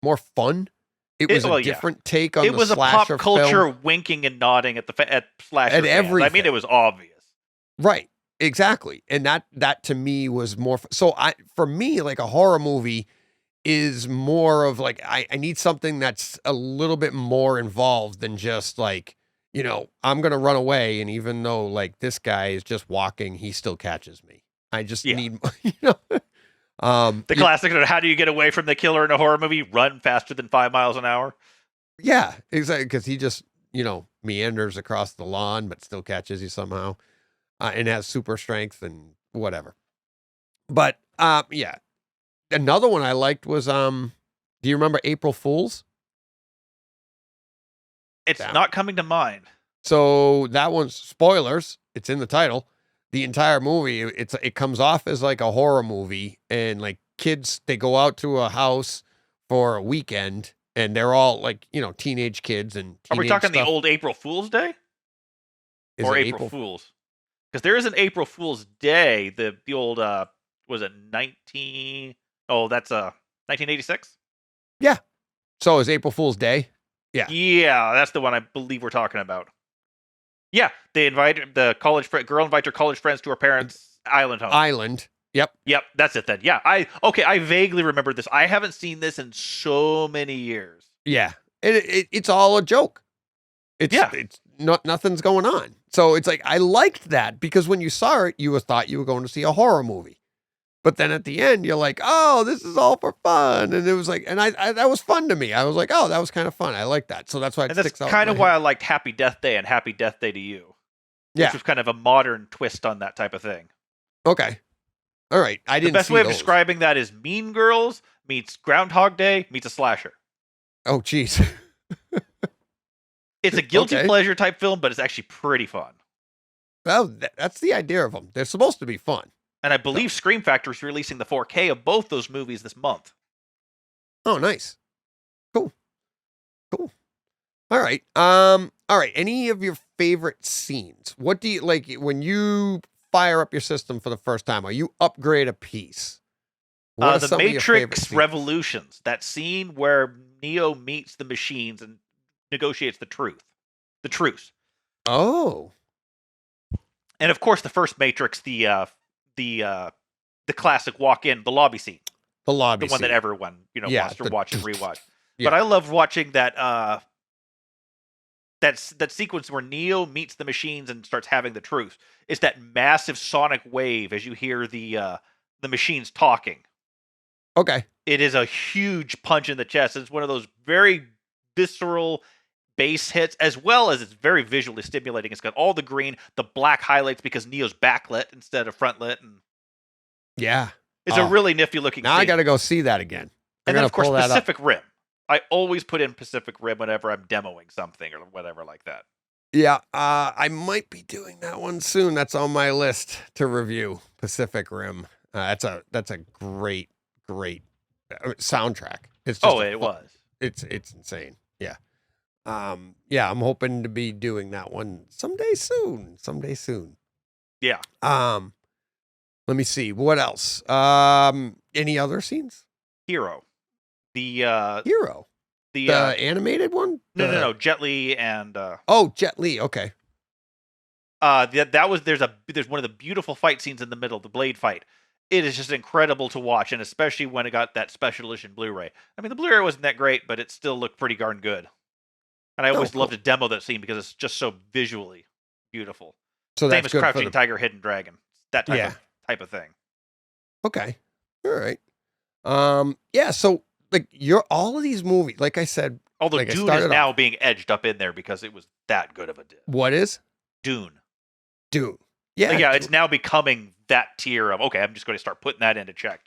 S4: more fun. It was a different take on
S3: It
S4: the
S3: was a
S4: slasher
S3: pop culture
S4: film.
S3: winking and nodding at slasher
S4: At
S3: fans. I
S4: everything.
S3: mean, it was obvious.
S4: Right. Exactly. And that to me was more so for me, like a horror movie is more of like I need something that's a little bit more involved than just like, I'm gonna run away, and even though like this guy is just walking, he still catches me. I just need
S3: The classic, how do you get away from the killer in a horror movie? Run faster than 5 miles an hour.
S4: Yeah, exactly. Because he just, meanders across the lawn, but still catches you somehow, and has super strength and whatever. But yeah, another one I liked was do you remember April Fools?
S3: It's
S4: Damn.
S3: not coming to mind.
S4: So that one's spoilers. It's in the title. The entire movie, it comes off as like a horror movie, and like kids, they go out to a house for a weekend, and they're all like, teenage kids and
S3: Are we
S4: teenage
S3: talking the
S4: stuff.
S3: old April Fool's Day?
S4: Is
S3: Or
S4: it
S3: April Fool's? Because there is an April Fool's Day. The old, was it 19... Oh, that's 1986?
S4: So is April Fool's Day? Yeah.
S3: Yeah, that's the one I believe we're talking about. Yeah, they invite girl invites her college friends to her parents' island home.
S4: Island. Yep.
S3: Yep, that's it then. Yeah, I vaguely remember this. I haven't seen this in so many years.
S4: Yeah. It's all a joke. It's not, nothing's going on. So it's like, I liked that because when you saw it, you thought you were going to see a horror movie. But then at the end, you're like, oh, this is all for fun. And it was like, and I that was fun to me. I was like, oh, that was kind of fun. I like that. So that's why it
S3: And that's
S4: sticks out.
S3: kind
S4: in
S3: of
S4: my
S3: why
S4: head.
S3: I liked Happy Death Day and Happy Death Day to You.
S4: Yeah.
S3: Which was kind of a modern twist on that type of thing.
S4: Okay. All right. I
S3: The
S4: didn't
S3: best
S4: see
S3: way of
S4: those.
S3: describing that is Mean Girls meets Groundhog Day meets a slasher.
S4: Oh, geez.
S3: It's a guilty
S4: Okay.
S3: pleasure type film, but it's actually pretty fun.
S4: Well, that's the idea of them. They're supposed to be fun.
S3: And I believe Scream Factory is releasing the 4K of both those movies this month.
S4: Oh, nice. Cool. All right. All right. Any of your favorite scenes? What do you like when you fire up your system for the first time, or you upgrade a piece? What are
S3: The
S4: some of your favorite
S3: Matrix
S4: scenes?
S3: Revolutions, that scene where Neo meets the machines and negotiates the truce.
S4: Oh,
S3: And of course, the first Matrix, the classic walk-in, the lobby scene,
S4: the lobby
S3: the one that
S4: scene.
S3: everyone
S4: Yeah,
S3: wants to
S4: the-
S3: watch and rewatch.
S4: Yeah.
S3: But I love watching that that sequence where Neo meets the machines and starts having the truce. It's that massive sonic wave as you hear the machines talking.
S4: Okay.
S3: It is a huge punch in the chest. It's one of those very visceral bass hits, as well as it's very visually stimulating. It's got all the green, the black highlights because Neo's backlit instead of frontlit, and
S4: Yeah.
S3: it's
S4: Oh.
S3: a really nifty looking
S4: Now
S3: scene.
S4: I got to go see that again. I
S3: And then,
S4: gotta
S3: of course,
S4: pull that up.
S3: Pacific Rim. I always put in Pacific Rim whenever I'm demoing something or whatever like that.
S4: Yeah, I might be doing that one soon. That's on my list to review. Pacific Rim. That's a great soundtrack. It's just
S3: It was.
S4: It's insane. Yeah. Yeah, I'm hoping to be doing that one someday soon.
S3: Yeah.
S4: Let me see. What else? Any other scenes?
S3: Hero. The
S4: Hero.
S3: the
S4: The animated one?
S3: no, Jet Li and
S4: Oh, Jet Li. Okay.
S3: that was there's one of the beautiful fight scenes in the middle, the blade fight. It is just incredible to watch, and especially when it got that special edition Blu-ray. I mean, the Blu-ray wasn't that great, but it still looked pretty darn good. And I always loved to demo that scene because it's just so visually beautiful.
S4: So
S3: Same
S4: that's
S3: as
S4: good
S3: Crouching Tiger, Hidden Dragon. That type of thing.
S4: Okay. All right. Yeah, so like all of these movies, like I said,
S3: Although
S4: like
S3: Dune is now being edged up in there because it was that good of a disc.
S4: What is?
S3: Dune.
S4: Yeah.
S3: Yeah, it's now becoming that tier of, okay, I'm just going to start putting that into check,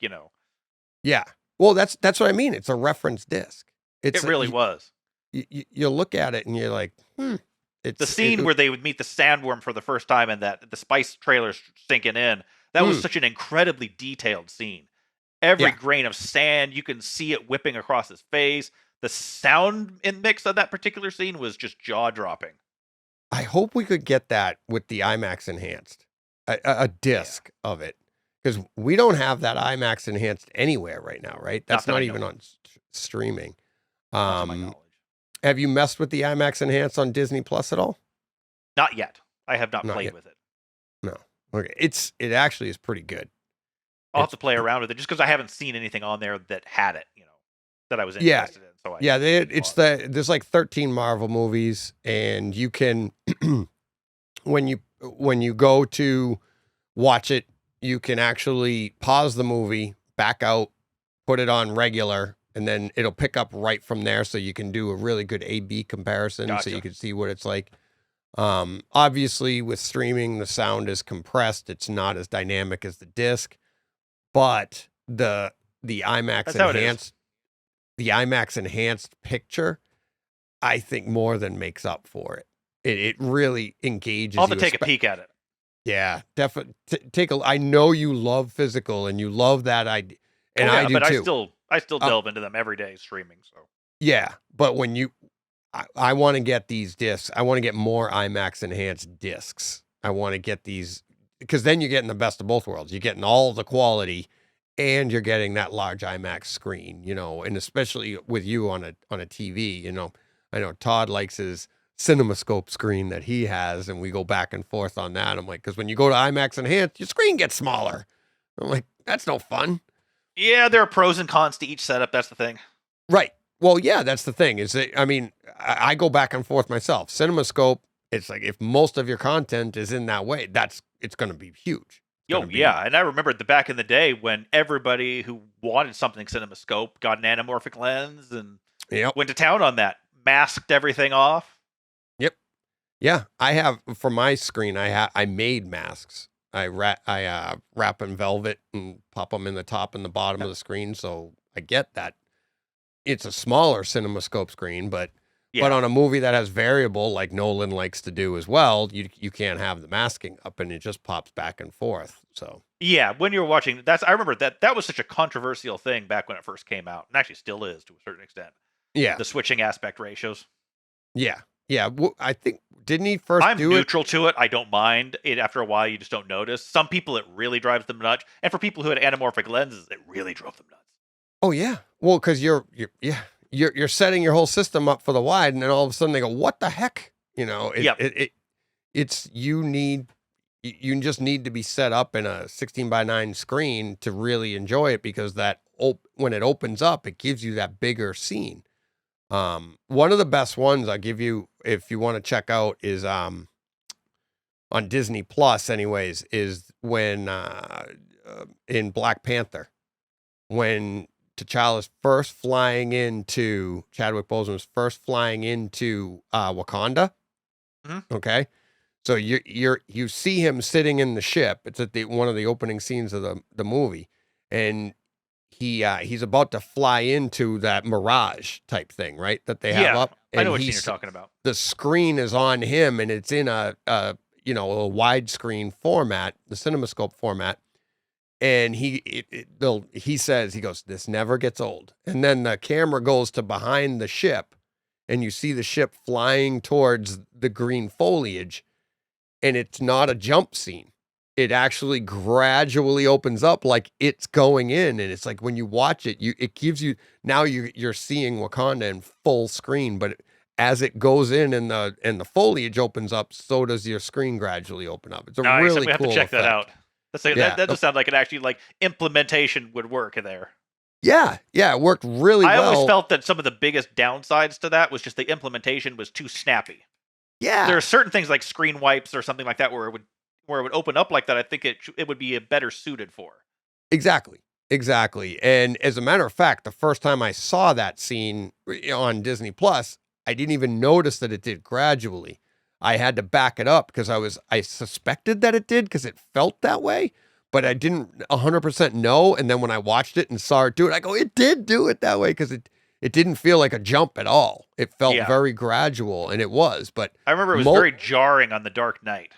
S4: Yeah. Well, that's what I mean. It's a reference disc.
S3: It really was.
S4: You look at it and you're like, It's
S3: the scene where they would meet the sandworm for the first time and that the spice trailer's sinking in. That was such an incredibly detailed scene. Every grain of sand, you can see it whipping across his face. The sound mix of that particular scene was just jaw-dropping.
S4: I hope we could get that with the IMAX enhanced, a disc of it, because we don't have that IMAX enhanced anywhere right now, right? That's not even on streaming.
S3: Not to my knowledge.
S4: Have you messed with the IMAX enhanced on Disney Plus at all?
S3: Not yet. I have not played with it.
S4: No. Okay. It actually is pretty good.
S3: I'll have to play around with it just because I haven't seen anything on there that had it, that I was interested in. So
S4: there's like 13 Marvel movies, and you can when you go to watch it, you can actually pause the movie, back out, put it on regular, and then it'll pick up right from there, so you can do a really good A/B comparison.
S3: Gotcha.
S4: So you can see what it's like. Obviously with streaming, the sound is compressed. It's not as dynamic as the disc, but the IMAX enhanced picture, I think, more than makes up for it. It really engages.
S3: I'll have to take a peek at it.
S4: Yeah, definitely. I know you love physical and you love that idea, and I do
S3: but
S4: too.
S3: I still delve into them every day streaming. So
S4: yeah, but when I want to get these discs. I want to get more IMAX enhanced discs. I want to get these because then you're getting the best of both worlds. You're getting all the quality, and you're getting that large IMAX screen. And especially with you on a TV. I know Todd likes his CinemaScope screen that he has, and we go back and forth on that. I'm like, because when you go to IMAX enhanced, your screen gets smaller. I'm like, that's no fun.
S3: Yeah, there are pros and cons to each setup. That's the thing.
S4: Right. Well, yeah, that's the thing. I go back and forth myself. CinemaScope, it's like if most of your content is in that way, it's going to be huge.
S3: Yeah, and I remember back in the day when everybody who wanted something CinemaScope got an anamorphic lens and went to town on that, masked everything off.
S4: Yep. Yeah, I have for my screen. I made masks. I wrap in velvet and pop them in the top and the bottom of the screen, so I get that. It's a smaller CinemaScope screen, but on a movie that has variable, like Nolan likes to do as well, you can't have the masking up, and it just pops back and forth. So
S3: yeah, when you're watching, I remember that was such a controversial thing back when it first came out, and actually still is to a certain extent.
S4: Yeah,
S3: the switching aspect ratios.
S4: Yeah. Well, I think didn't he first?
S3: I'm neutral to it. I don't mind it. After a while, you just don't notice. Some people, it really drives them nuts, and for people who had anamorphic lenses, it really drove them nuts. Oh
S4: yeah. Well, because you're setting your whole system up for the wide, and then all of a sudden they go, "What the heck?" You just need to be set up in a 16:9 screen to really enjoy it, because when it opens up, it gives you that bigger scene. One of the best ones I'll give you if you want to check out is on Disney Plus, anyways, is when in Black Panther, when T'Challa's first flying into Chadwick Boseman's first flying into Wakanda.
S3: Mm-hmm.
S4: Okay, so you see him sitting in the ship. It's at one of the opening scenes of the movie, and he's about to fly into that Mirage type thing, right? That they have up.
S3: And I know what scene you're talking about.
S4: The screen is on him, and it's in a widescreen format, the CinemaScope format. And he says, he goes, this never gets old. And then the camera goes to behind the ship and you see the ship flying towards the green foliage, and it's not a jump scene. It actually gradually opens up like it's going in. And it's like, when you watch it, it gives you, now you're seeing Wakanda in full screen, but as it goes in and the foliage opens up, so does your screen gradually open up. It's a
S3: Nice.
S4: really
S3: We have
S4: cool
S3: to check that
S4: effect.
S3: out.
S4: Yeah.
S3: That does sound like it actually, like, implementation would work in there.
S4: Yeah, it worked really well.
S3: I always felt that some of the biggest downsides to that was just the implementation was too snappy.
S4: Yeah.
S3: There are certain things like screen wipes or something like that where it would open up like that. I think it would be better suited for.
S4: Exactly. And as a matter of fact, the first time I saw that scene on Disney Plus, I didn't even notice that it did gradually. I had to back it up because I suspected that it did because it felt that way, but I didn't 100% know. And then when I watched it and saw it do it, I go, it did do it that way, because it didn't feel like a jump at all. It felt very gradual, and it was. But
S3: I remember it was very jarring on The Dark Knight.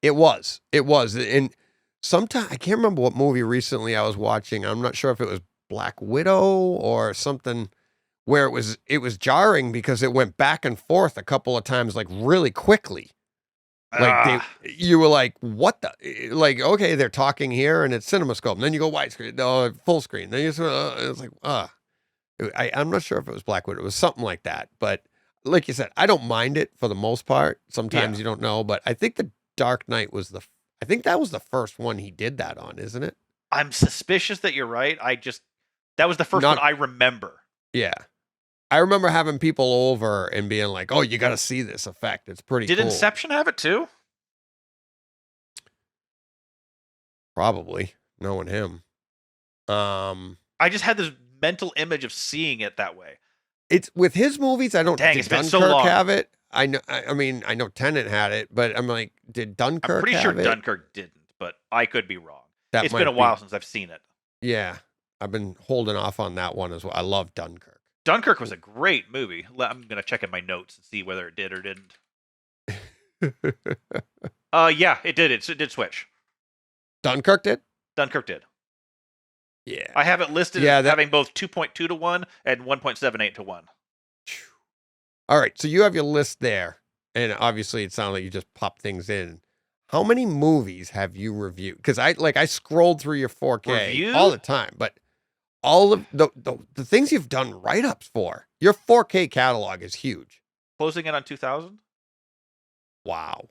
S4: It was. And sometime, I can't remember what movie recently I was watching. I'm not sure if it was Black Widow or something, where it was jarring because it went back and forth a couple of times, like really quickly. Like you were like, what the, like, okay, they're talking here and it's CinemaScope, and then you go widescreen, no, full screen. Then it's like, I'm not sure if it was Black Widow. It was something like that. But like you said, I don't mind it for the most part. Sometimes you don't know, but I think The Dark Knight was I think that was the first one he did that on, isn't it?
S3: I'm suspicious that you're right. That was the first one I remember.
S4: Yeah. I remember having people over and being like, "Oh, you got to see this effect. It's pretty cool."
S3: Did Inception have it too?
S4: Probably, knowing him.
S3: I just had this mental image of seeing it that way.
S4: It's with his movies. I don't.
S3: Dang,
S4: did
S3: it's been
S4: Dunkirk
S3: so long.
S4: have it? I know. I mean, I know Tenet had it, but I'm like, did Dunkirk?
S3: I'm pretty sure
S4: have it?
S3: Dunkirk didn't, but I could be wrong. It's
S4: might
S3: been a
S4: be-
S3: while since I've seen it.
S4: Yeah, I've been holding off on that one as well. I love Dunkirk.
S3: Dunkirk was a great movie. I'm gonna check in my notes and see whether it did or didn't. Yeah, it did. It did switch.
S4: Dunkirk did.
S3: Dunkirk did.
S4: Yeah.
S3: I have it listed as having both 2.2 to 1 and 1.78 to 1.
S4: All right, so you have your list there, and obviously it sounds like you just pop things in. How many movies have you reviewed? Because I scrolled through your 4K all the time, but all of the things you've done write-ups for, your 4K catalog is huge.
S3: Closing in on 2,000.
S4: Wow.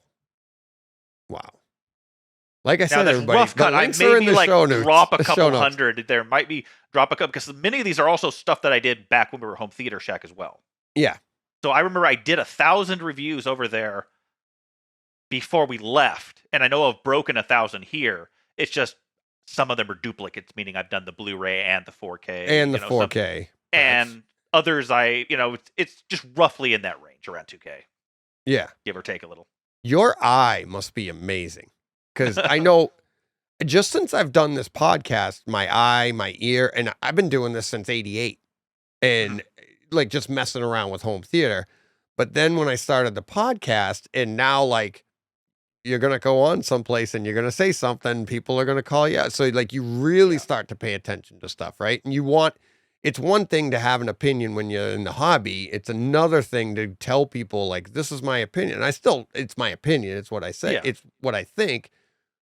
S4: Like I said,
S3: that's
S4: everybody,
S3: rough cut.
S4: the links
S3: I
S4: are in
S3: maybe
S4: the
S3: like
S4: show notes.
S3: drop a
S4: the show
S3: couple
S4: notes.
S3: hundred. There might be drop a couple, because many of these are also stuff that I did back when we were Home Theater Shack as well.
S4: Yeah.
S3: So I remember I did 1,000 reviews over there before we left, and I know I've broken 1,000 here. It's just some of them are duplicates, meaning I've done the Blu-ray and the 4K
S4: And the 4K.
S3: and others it's just roughly in that range, around 2K.
S4: Yeah.
S3: Give or take a little.
S4: Your eye must be amazing, because I know just since I've done this podcast, my eye, my ear, and I've been doing this since 88 and like just messing around with home theater. But then when I started the podcast, and now like you're going to go on someplace and you're going to say something, people are going to call you out. So like you really start to pay attention to stuff, right? And it's one thing to have an opinion when you're in the hobby. It's another thing to tell people like, this is my opinion. It's my opinion. It's what I say.
S3: Yeah.
S4: It's what I think.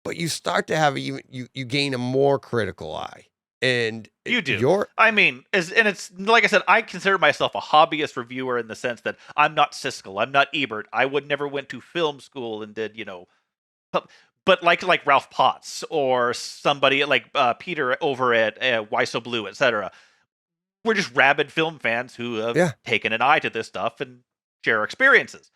S4: But you start to have you gain a more critical eye. And
S3: you do. It's like I said, I consider myself a hobbyist reviewer in the sense that I'm not Siskel, I'm not Ebert. I would never went to film school and did, but like Ralph Potts or somebody like Peter over at Why So Blue, etc. We're just rabid film fans who have taken an eye to this stuff and share our experiences.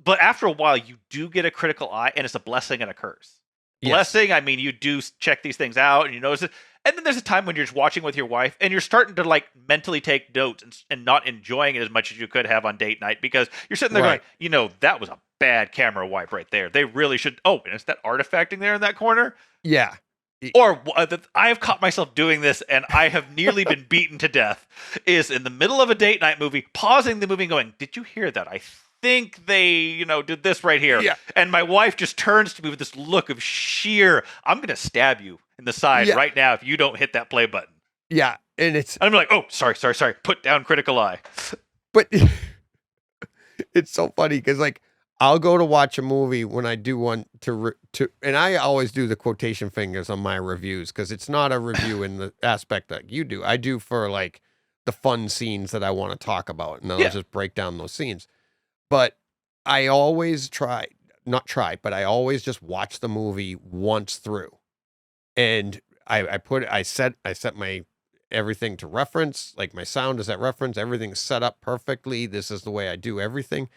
S3: But after a while, you do get a critical eye, and it's a blessing and a curse. Blessing, I mean, you do check these things out and you notice it. And then there's a time when you're just watching with your wife and you're starting to like mentally take notes and not enjoying it as much as you could have on date night, because you're sitting there going, that was a bad camera wipe right there. They really should. Oh, and it's that artifacting there in that corner.
S4: Yeah.
S3: Or I have caught myself doing this, and I have nearly been beaten to death, is in the middle of a date night movie, pausing the movie and going, did you hear that? I think they, did this right here.
S4: Yeah.
S3: And my wife just turns to me with this look of sheer, I'm going to stab you in the side
S4: Yeah.
S3: right now if you don't hit that play button.
S4: Yeah, and it's
S3: I'm like, oh, sorry. Put down critical eye.
S4: but it's so funny because like I'll go to watch a movie when I do one and I always do the quotation fingers on my reviews because it's not a review in the aspect that you do. I do for like the fun scenes that I want to talk about, and then I'll just break down those scenes. But I always but I always just watch the movie once through, and I set my everything to reference, like my sound is at reference, everything's set up perfectly. This is the way I do everything.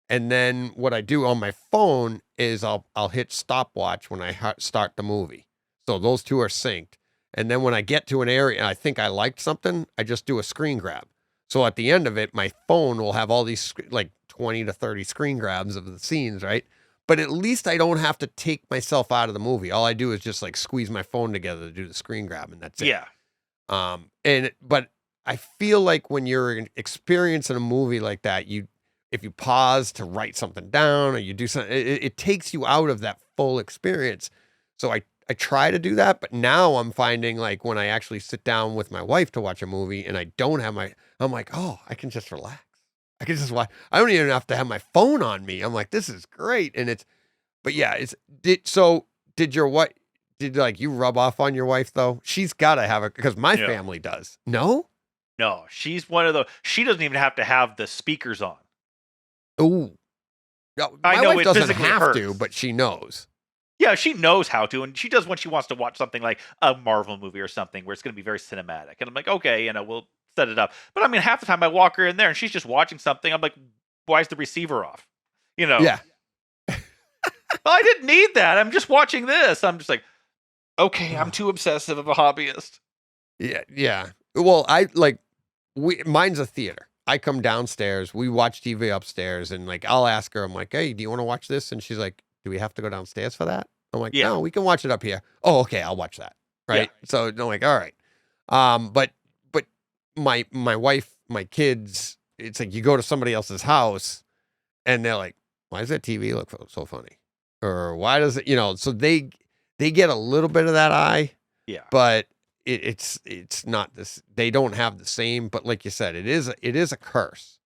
S4: And then what I do on my phone is I'll hit stopwatch when I start the movie. So those two are synced. And then when I get to an area and I think I liked something, I just do a screen grab. So at the end of it, my phone will have all these like 20 to 30 screen grabs of the scenes, right? But at least I don't have to take myself out of the movie. All I do is just like squeeze my phone together to do the screen grab, and that's it.
S3: Yeah.
S4: But I feel like when you're experiencing a movie like that, if you pause to write something down or you do something, it takes you out of that full experience. So I try to do that, but now I'm finding like when I actually sit down with my wife to watch a movie and I don't have I'm like, oh, I can just relax. I can just watch. I don't even have to have my phone on me. I'm like, this is great. And did like you rub off on your wife though? She's got to have it because my family does. No?
S3: No, she's one of she doesn't even have to have the speakers on.
S4: Ooh. No, my
S3: I know
S4: wife
S3: it
S4: doesn't
S3: physically
S4: have
S3: hurts.
S4: to, but she knows.
S3: Yeah, she knows how to, and she does when she wants to watch something like a Marvel movie or something where it's going to be very cinematic. And I'm like, okay, we'll set it up. But I mean, half the time I walk her in there and she's just watching something. I'm like, why is the receiver off?
S4: Yeah.
S3: Well, I didn't need that. I'm just watching this. I'm just like, okay, I'm too obsessive of a hobbyist.
S4: Yeah. Well, mine's a theater. I come downstairs, we watch TV upstairs, and like I'll ask her, I'm like, hey, do you want to watch this? And she's like, do we have to go downstairs for that? I'm like, no, we can watch it up here. Oh, okay, I'll watch that. Right. Yeah. So I'm like, all right. But my wife, my kids, it's like you go to somebody else's house and they're like, why does that TV look so funny? Or why does it, so they get a little bit of that eye.
S3: Yeah.
S4: But it's not this, they don't have the same, but like you said, it is a curse.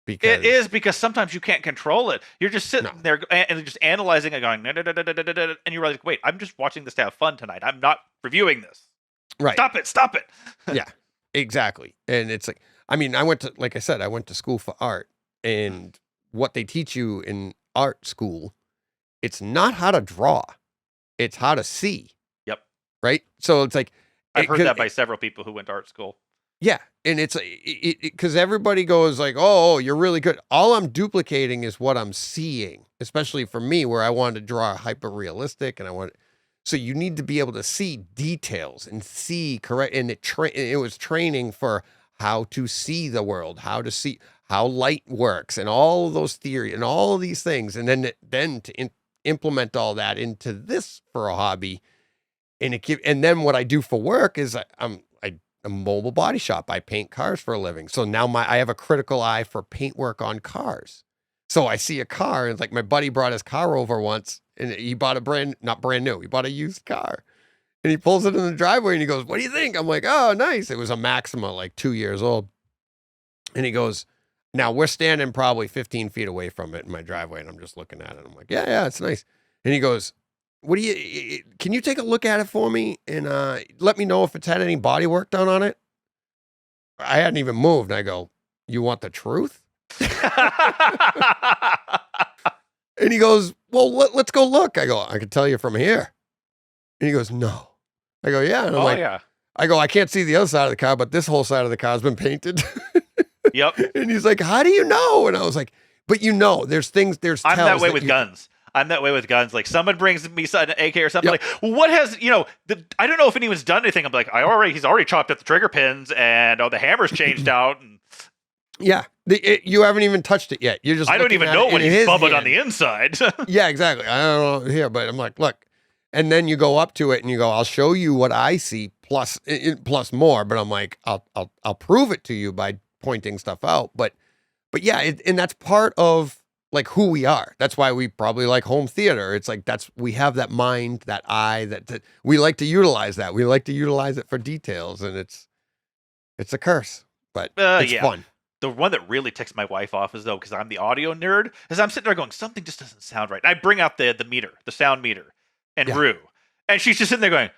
S3: Because sometimes you can't control it. You're just sitting there and just analyzing it, going, and you're like, wait, I'm just watching this to have fun tonight. I'm not reviewing this.
S4: Right.
S3: Stop it.
S4: Yeah, exactly. And it's like, I mean, I went to school for art, and what they teach you in art school, it's not how to draw, it's how to see.
S3: Yep.
S4: Right. So it's like,
S3: I've heard that by several people who went to art school.
S4: Yeah. And it's because everybody goes like, oh, you're really good. All I'm duplicating is what I'm seeing, especially for me, where I wanted to draw hyper realistic and so you need to be able to see details and see correct. And it was training for how to see the world, how to see how light works and all of those theories and all of these things. And then to implement all that into this for a hobby. And then what I do for work is I'm a mobile body shop. I paint cars for a living. So now I have a critical eye for paint work on cars. So I see a car, and it's like my buddy brought his car over once, and he bought not brand new. He bought a used car, and he pulls it in the driveway, and he goes, "What do you think?" I'm like, "Oh, nice." It was a Maxima, like 2 years old. And he goes, now we're standing probably 15 feet away from it in my driveway, and I'm just looking at it. I'm like, yeah, it's nice. And he goes, can you take a look at it for me and let me know if it's had any body work done on it? I hadn't even moved. And I go, you want the truth? And he goes, well, let's go look. I go, I can tell you from here. And he goes, no. I go, yeah. And I'm like, yeah. I go, I can't see the other side of the car, but this whole side of the car has been painted.
S3: Yep.
S4: And he's like, how do you know? And I was like, but there's tells.
S3: I'm that way with guns. I'm that way with guns. Like someone brings me an AK or something. Yep. Like, well, what has I don't know if anyone's done anything. I'm like, he's already chopped up the trigger pins and the hammer's changed out. And
S4: yeah, you haven't even touched it yet. You're just.
S3: I don't even know when he's bubbled on the inside.
S4: Yeah, exactly. I don't know here, but I'm like, look, and then you go up to it and you go, I'll show you what I see plus more. But I'm like, I'll prove it to you by pointing stuff out. But yeah, and that's part of like who we are. That's why we probably like home theater. It's like we have that mind, that eye, that we like to utilize that. We like to utilize it for details, and it's a curse, but it's fun.
S3: The one that really ticks my wife off is, though, because I'm the audio nerd, is I'm sitting there going, something just doesn't sound right. And I bring out the meter, the sound meter, and Rue. And she's just sitting there going,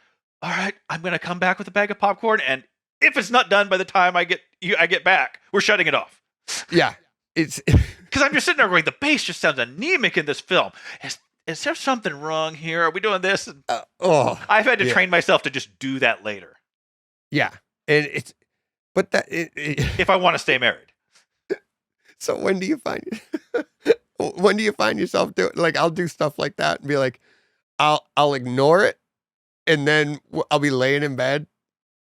S3: all right, I'm going to come back with a bag of popcorn, and if it's not done by the time I get back, we're shutting it off.
S4: Yeah. It's
S3: because I'm just sitting there going, the bass just sounds anemic in this film. Is there something wrong here? Are we doing this? I've had to train myself to just do that later.
S4: Yeah. And if
S3: I want to stay married.
S4: So when do you find yourself doing, like, I'll do stuff like that and be like, I'll ignore it, and then I'll be laying in bed,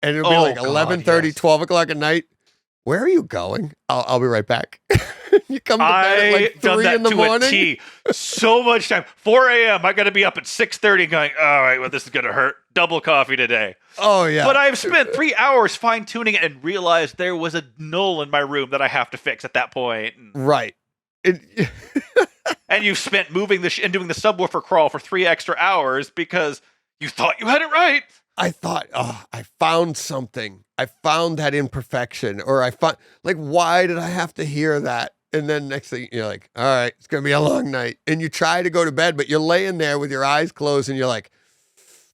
S4: and it'll be like 11:30, 12 o'clock at night. Where are you going? I'll be right back. You come to bed at like 3 in the morning. A T.
S3: So much time. 4 a.m. I got to be up at 6:30 going, all right, well, this is going to hurt. Double coffee today.
S4: Oh, yeah.
S3: But I've spent 3 hours fine-tuning it and realized there was a null in my room that I have to fix at that point.
S4: Right.
S3: And you've spent moving and doing the subwoofer crawl for 3 extra hours because you thought you had it right.
S4: I thought, I found something. I found that imperfection, or I found, like, why did I have to hear that? And then next thing you're like, all right, it's going to be a long night. And you try to go to bed, but you're laying there with your eyes closed and you're like,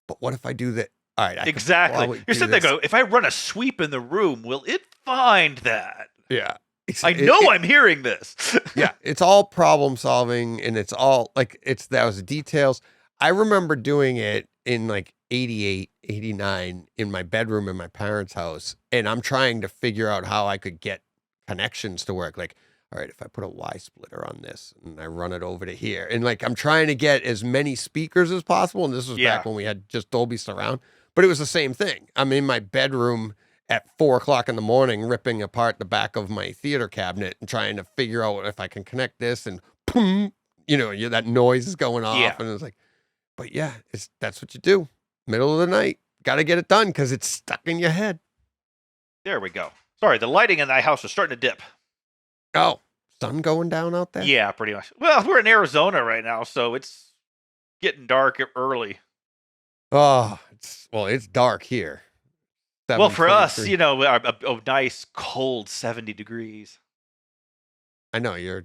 S4: but what if I do that? All right.
S3: Exactly. You're sitting there going, if I run a sweep in the room, will it find that?
S4: Yeah.
S3: I know I'm hearing this.
S4: Yeah. It's all problem solving, and it's all like, those details. I remember doing it in like 88, 89 in my bedroom in my parents' house. And I'm trying to figure out how I could get connections to work. Like, all right, if I put a Y splitter on this and I run it over to here, and like, I'm trying to get as many speakers as possible. And this was back when we had just Dolby Surround, but it was the same thing. I'm in my bedroom at 4 o'clock in the morning, ripping apart the back of my theater cabinet and trying to figure out if I can connect this, and boom, that noise is going off.
S3: Yeah.
S4: And it's like, but yeah, that's what you do. Middle of the night, got to get it done because it's stuck in your head.
S3: There we go. Sorry, the lighting in the house is starting to dip.
S4: Oh, sun going down out there?
S3: Yeah, pretty much. Well, we're in Arizona right now, so it's getting dark early.
S4: It's dark here.
S3: Well, for us, a nice cold 70 degrees.
S4: I know you're.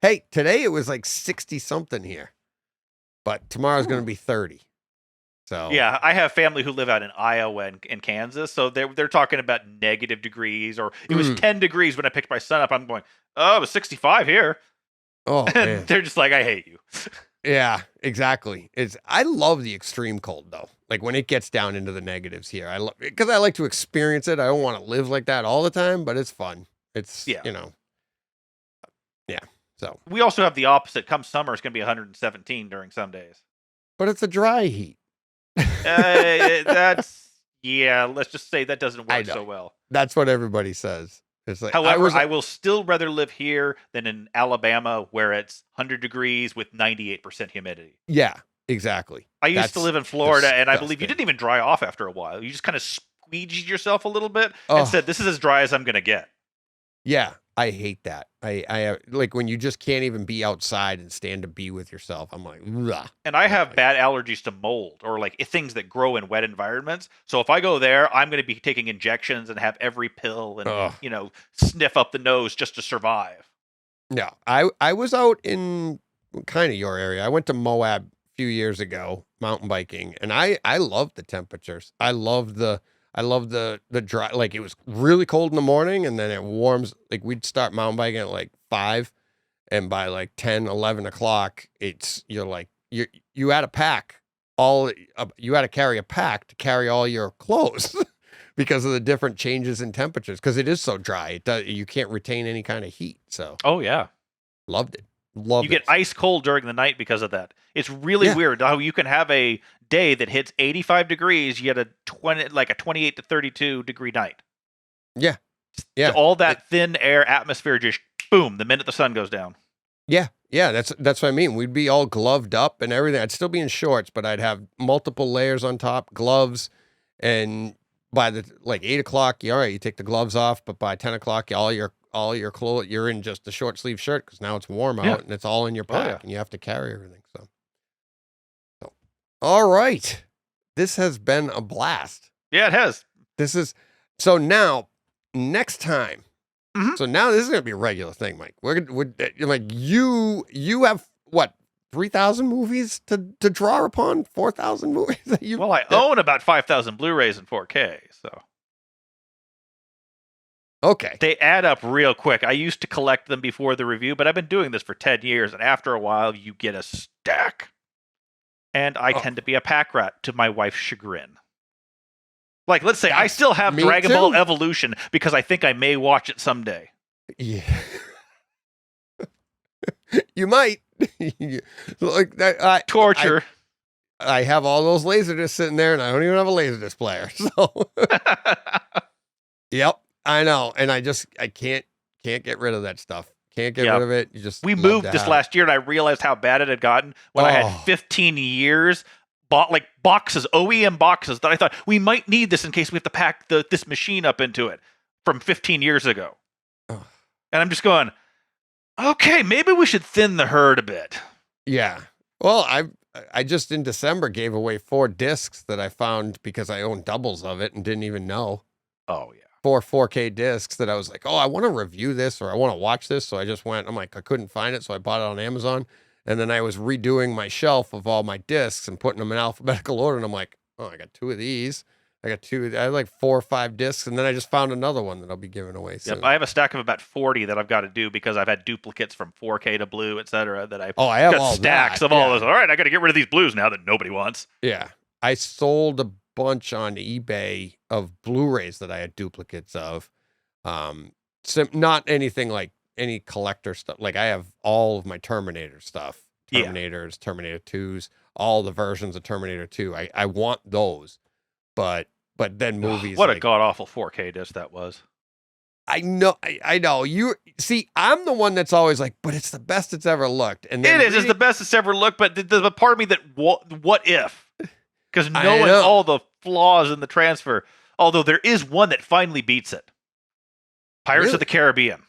S4: Hey, today it was like 60 something here, but tomorrow's going to be 30. So
S3: yeah, I have family who live out in Iowa and Kansas, so they're talking about negative degrees, or it was 10 degrees when I picked my son up. I'm going, it was 65 here.
S4: Oh,
S3: and
S4: man.
S3: They're just like, I hate you.
S4: Yeah, exactly. I love the extreme cold though. Like when it gets down into the negatives here, because I like to experience it. I don't want to live like that all the time, but it's fun. It's yeah. So
S3: we also have the opposite. Come summer, it's going to be 117 during some days.
S4: But it's a dry heat.
S3: Let's just say that doesn't work so well.
S4: That's what everybody says. It's like,
S3: however, I will still rather live here than in Alabama, where it's 100 degrees with 98% humidity.
S4: Yeah, exactly.
S3: I used to live in Florida, and I believe you didn't even dry off after a while. You just kind of squeegeed yourself a little bit and said, this is as dry as I'm going to get.
S4: Yeah, I hate that. I like when you just can't even be outside and stand to be with yourself. I'm like, ugh.
S3: And I have bad allergies to mold or like things that grow in wet environments. So if I go there, I'm going to be taking injections and have every pill and, sniff up the nose just to survive.
S4: Yeah, I was out in kind of your area. I went to Moab a few years ago, mountain biking, and I love the temperatures. I love the dry, like it was really cold in the morning and then it warms, like we'd start mountain biking at like 5 and by like 10, 11 o'clock, you had to pack you had to carry a pack to carry all your clothes because of the different changes in temperatures. Cause it is so dry. You can't retain any kind of heat. So,
S3: oh yeah.
S4: Loved it.
S3: You get ice cold during the night because of that. It's really weird how you can have a day that hits 85 degrees, you get a 28 to 32 degree night.
S4: Yeah. Yeah.
S3: All that thin air atmosphere just boom, the minute the sun goes down.
S4: Yeah. Yeah. That's what I mean. We'd be all gloved up and everything. I'd still be in shorts, but I'd have multiple layers on top, gloves, and by the 8 o'clock, all right, you take the gloves off, but by 10 o'clock, all all your clothes. You're in just a short sleeve shirt because now it's warm out and it's all in your pack and you have to carry everything. So, all right. This has been a blast.
S3: Yeah, it has.
S4: So now, next time. So now this is going to be a regular thing, Mike. We're like, you have what, 3,000 movies to draw upon? 4,000 movies?
S3: I own about 5,000 Blu-rays in 4K, so.
S4: Okay.
S3: They add up real quick. I used to collect them before the review, but I've been doing this for 10 years, and after a while, you get a stack. And I tend to be a pack rat, to my wife's chagrin. Like, let's say I still have Dragon Ball Evolution because I think I may watch it someday.
S4: Yeah. You might. Like that,
S3: Torture.
S4: I have all those Laserdiscs sitting there, and I don't even have a Laserdisc player. So, yep, I know, and I can't get rid of that stuff. Can't get rid of it.
S3: We moved this last year, and I realized how bad it had gotten when I had 15 years. Bought like boxes, OEM boxes that I thought we might need this in case we have to pack this machine up into it from 15 years ago. And I'm just going, okay, maybe we should thin the herd a bit.
S4: Yeah. Well, I just in December gave away 4 discs that I found because I owned doubles of it and didn't even know.
S3: Oh, yeah.
S4: 4 4K discs that I was like, I want to review this or I want to watch this. So I just went, I couldn't find it. So I bought it on Amazon. And then I was redoing my shelf of all my discs and putting them in alphabetical order. And I'm like, I got 2 of these. I had like 4 or 5 discs. And then I just found another one that I'll be giving away soon.
S3: Yep, I have a stack of about 40 that I've got to do because I've had duplicates from 4K to blue, et cetera, that I've
S4: I have
S3: got
S4: all
S3: stacks
S4: that.
S3: of all those. All right, I got to get rid of these blues now that nobody wants.
S4: Yeah. I sold a bunch on eBay of Blu-rays that I had duplicates of. Not anything like any collector stuff. Like I have all of my Terminator stuff. Terminators, Terminator 2s, all the versions of Terminator 2. I want those. But then movies.
S3: What a god awful 4K disc that was.
S4: I know. I know. You see, I'm the one that's always like, but it's the best it's ever looked. And then
S3: it's the best it's ever looked. But there's a part of me that what if? Because knowing all the flaws in the transfer, although there is one that finally beats it. Pirates of the Caribbean.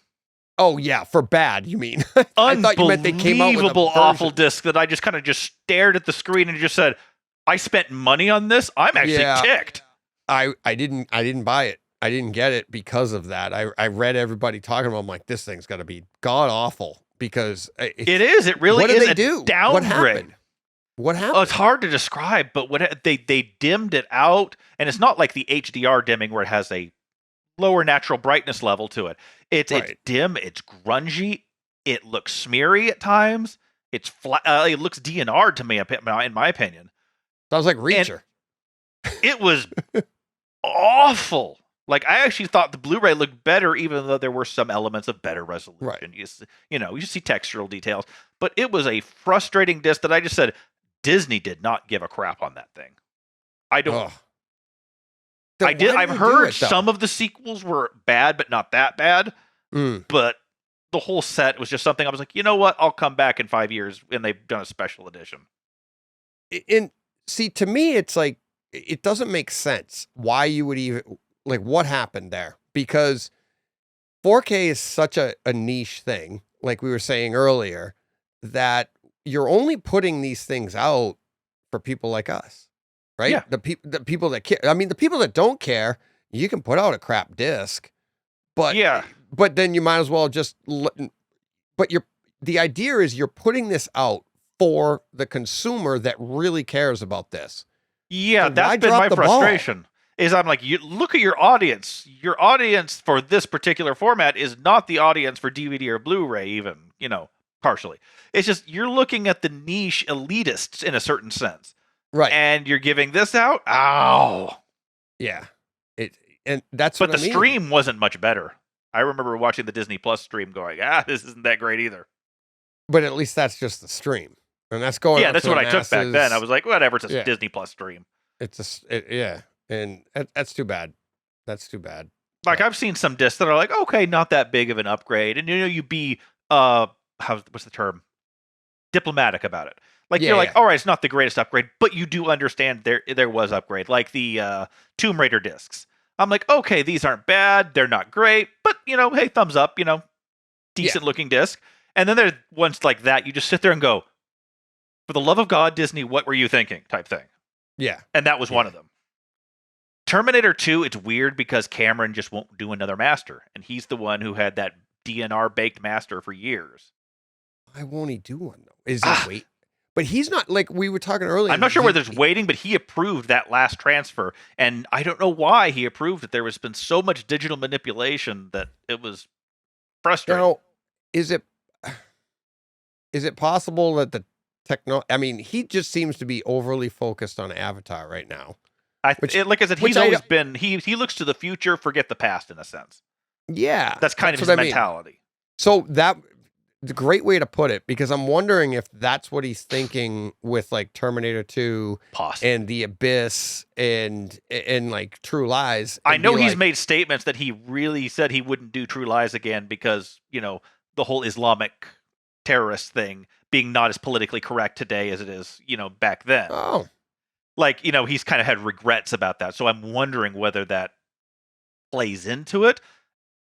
S4: Oh yeah, for bad, you mean? I thought you meant they came out with a
S3: awful disc that I just kind of stared at the screen and just said, I spent money on this. I'm actually ticked.
S4: I didn't buy it. I didn't get it because of that. I read everybody talking about. I'm like, this thing's got to be god awful because
S3: it is. It really is. What did they do? Downgrade.
S4: What happened?
S3: Oh, it's hard to describe, but they dimmed it out, and it's not like the HDR dimming where it has a lower natural brightness level to it. It's dim, it's grungy, it looks smeary at times. It's flat. It looks DNR'd to me, in my opinion.
S4: Sounds like Reacher.
S3: And it was awful. Like I actually thought the Blu-ray looked better, even though there were some elements of better resolution.
S4: Right.
S3: You see textural details, but it was a frustrating disc that I just said Disney did not give a crap on that thing. I don't. I've heard some of the sequels were bad, but not that bad. But the whole set was just something I was like, you know what? I'll come back in 5 years when they've done a special edition.
S4: And see, to me, it's like, it doesn't make sense why you would even, like, what happened there? Because 4K is such a niche thing, like we were saying earlier, that you're only putting these things out for people like us. Right?
S3: Yeah.
S4: The people that care. I mean, the people that don't care, you can put out a crap disc, but then you might as well just. But the idea is you're putting this out for the consumer that really cares about this.
S3: Yeah, so that's been my frustration. Is I'm like, you look at your audience. Your audience for this particular format is not the audience for DVD or Blu-ray, even partially. It's just you're looking at the niche elitists in a certain sense.
S4: Right.
S3: And you're giving this out? Ow.
S4: Yeah. And that's
S3: but
S4: what
S3: the stream wasn't much better. I remember watching the Disney Plus stream going, this isn't that great either.
S4: But at least that's just the stream. And that's going
S3: that's what I took back then. I was like, whatever, it's a Disney Plus stream.
S4: And that's too bad. That's too bad.
S3: Like I've seen some discs that are like, okay, not that big of an upgrade. And you be what's the term? Diplomatic about it. Like you're like, all right, it's not the greatest upgrade, but you do understand there was upgrade, like the Tomb Raider discs. I'm like, okay, these aren't bad. They're not great, but hey, thumbs up. Decent looking disc. And then there's ones like that. You just sit there and go, for the love of God, Disney, what were you thinking? Type thing.
S4: Yeah.
S3: And that was one of them. Terminator 2, it's weird because Cameron just won't do another master. And he's the one who had that DNR baked master for years.
S4: Why won't he do one, though? Is it wait? But he's not, like we were talking earlier.
S3: I'm not sure where there's waiting, but he approved that last transfer. And I don't know why he approved it. There has been so much digital manipulation that it was frustrating.
S4: Now, is it possible that the I mean, he just seems to be overly focused on Avatar right now.
S3: Like I said, he's always been, he looks to the future, forget the past in a sense.
S4: Yeah.
S3: That's kind of his mentality.
S4: So the great way to put it, because I'm wondering if that's what he's thinking with like Terminator 2 and The Abyss and like True Lies.
S3: I know he's made statements that he really said he wouldn't do True Lies again because, the whole Islamic terrorist thing being not as politically correct today as it is, back then.
S4: Oh.
S3: Like, he's kind of had regrets about that. So I'm wondering whether that plays into it.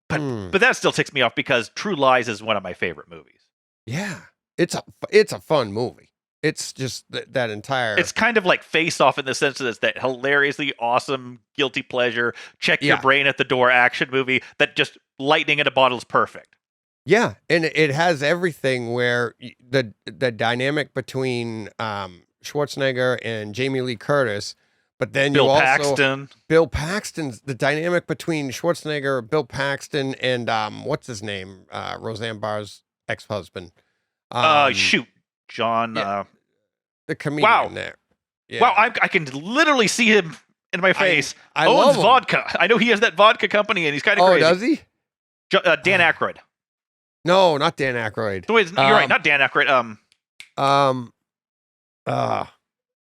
S3: But that still ticks me off because True Lies is one of my favorite movies.
S4: Yeah. It's a fun movie. It's just that entire...
S3: It's kind of like Face Off in the sense that it's that hilariously awesome, guilty pleasure, check your brain at the door action movie that just lightning in a bottle is perfect.
S4: Yeah, and it has everything where the dynamic between Schwarzenegger and Jamie Lee Curtis, but then
S3: Bill Paxton.
S4: Bill Paxton's the dynamic between Schwarzenegger, Bill Paxton, and what's his name? Roseanne Barr's ex-husband.
S3: John.
S4: The comedian there. Yeah.
S3: Wow, I can literally see him in my face.
S4: I
S3: owns
S4: love
S3: vodka. I know he has that vodka company, and he's kind of crazy.
S4: Oh, does he?
S3: Dan Aykroyd.
S4: No, not Dan Aykroyd.
S3: Wait, you're right, not Dan Aykroyd.